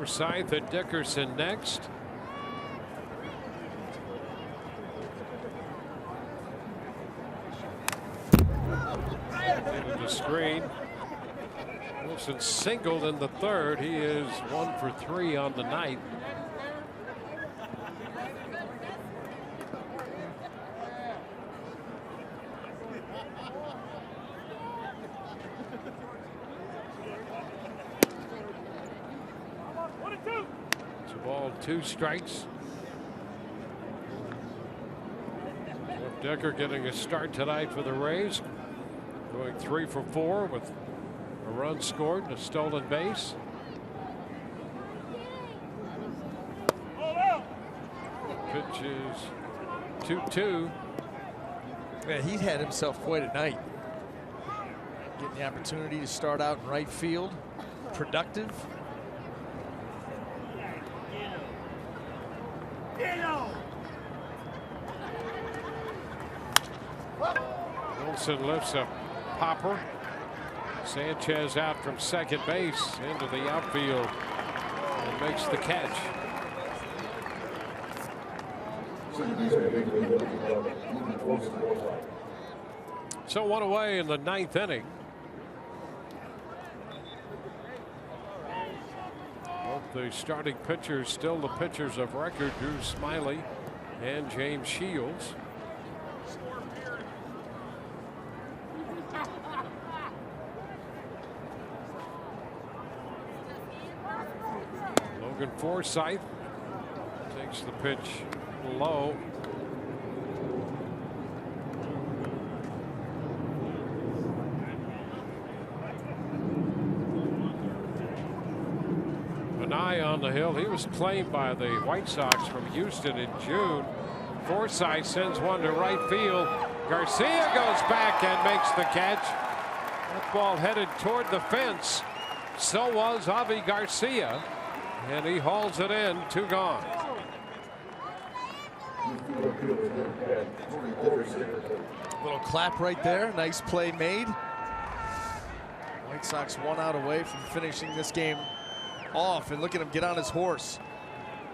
Forsythe and Dickerson next. Into the screen. Wilson singled in the 3rd. He is 1 for 3 on the night. It's a ball, 2 strikes. Decker getting a start tonight for the Rays. Going 3 for 4 with a run scored and a stolen base. Pitch is 2-2. Man, he had himself quite a night. Getting the opportunity to start out in right field. Productive. Wilson lifts a popper. Sanchez out from second base into the outfield and makes the catch. So one away in the 9th inning. Both the starting pitchers still the pitchers of record, Drew Smyly and James Shields. Logan Forsythe takes the pitch low. An eye on the hill. He was claimed by the White Sox from Houston in June. Forsythe sends one to right field. Garcia goes back and makes the catch. That ball headed toward the fence. So was Avi Garcia. And he hauls it in. 2 gone. Little clap right there. Nice play made. White Sox 1 out away from finishing this game off. And look at him get on his horse.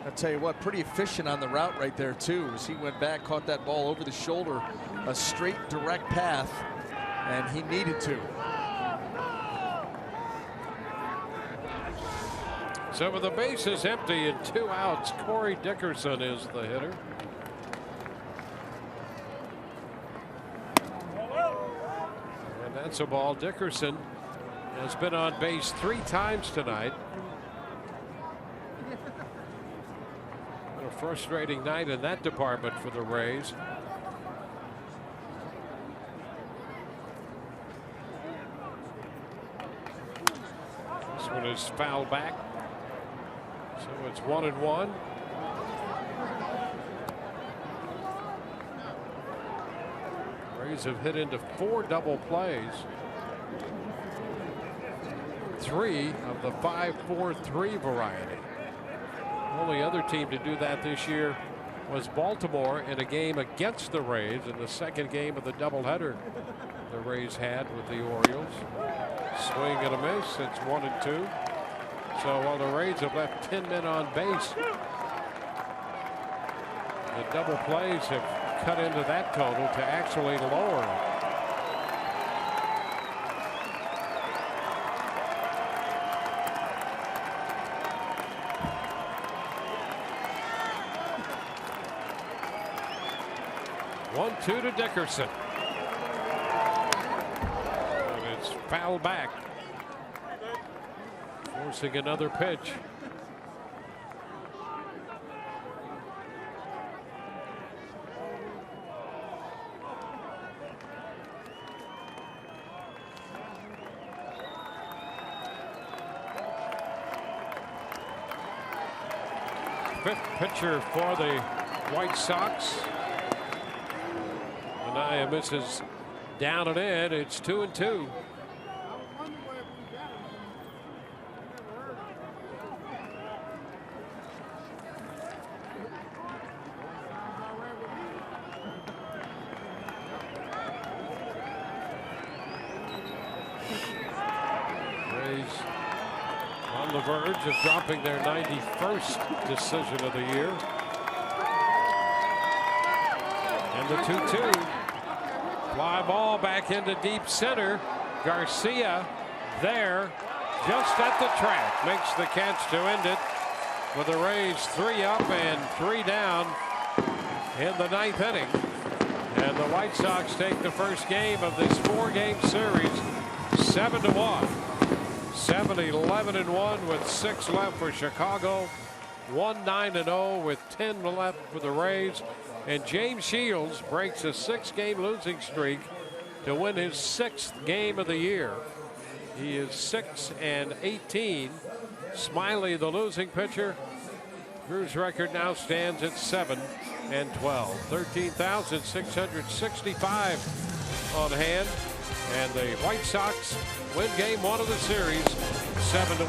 I'll tell you what, pretty efficient on the route right there too, as he went back, caught that ball over the shoulder, a straight direct path, and he needed to. So with the bases empty and 2 outs, Corey Dickerson is the hitter. And that's a ball. Dickerson has been on base 3 times tonight. A frustrating night in that department for the Rays. This one is foul back. So it's 1-1. Rays have hit into 4 double plays. 3 of the 5-4-3 variety. Only other team to do that this year was Baltimore in a game against the Rays in the second game of the doubleheader the Rays had with the Orioles. Swing and a miss. It's 1-2. So while the Rays have left 10 men on base, the double plays have cut into that total to actually lower it. One-two to Dickerson. And it's foul back. Forcing another pitch. Fifth pitcher for the White Sox. Anaya misses down and in. It's 2-2. On the verge of dropping their 91st decision of the year. And the 2-2. Fly ball back into deep center. Garcia there just at the track. Makes the catch to end it with the Rays 3 up and 3 down in the 9th inning. And the White Sox take the first game of this 4-game series 7-1. 7-11-1 with 6 left for Chicago. 1-9-0 with 10 left for the Rays. And James Shields breaks a 6-game losing streak to win his 6th game of the year. He is 6-18. Smiley, the losing pitcher. Drew's record now stands at 7-12. 13,665 on hand. And the White Sox win game 1 of the series 7-1.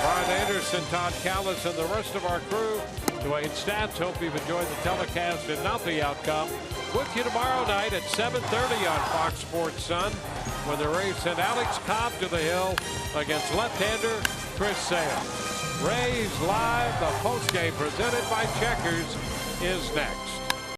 Brian Anderson, Todd Callis, and the rest of our crew. Dwayne Stats, hope you've enjoyed the telecast and not the outcome. With you tomorrow night at 7:30 on Fox Sports Sun, when the Rays send Alex Cobb to the hill against left-hander Chris Sale. Rays Live, the postgame presented by Checkers, is next.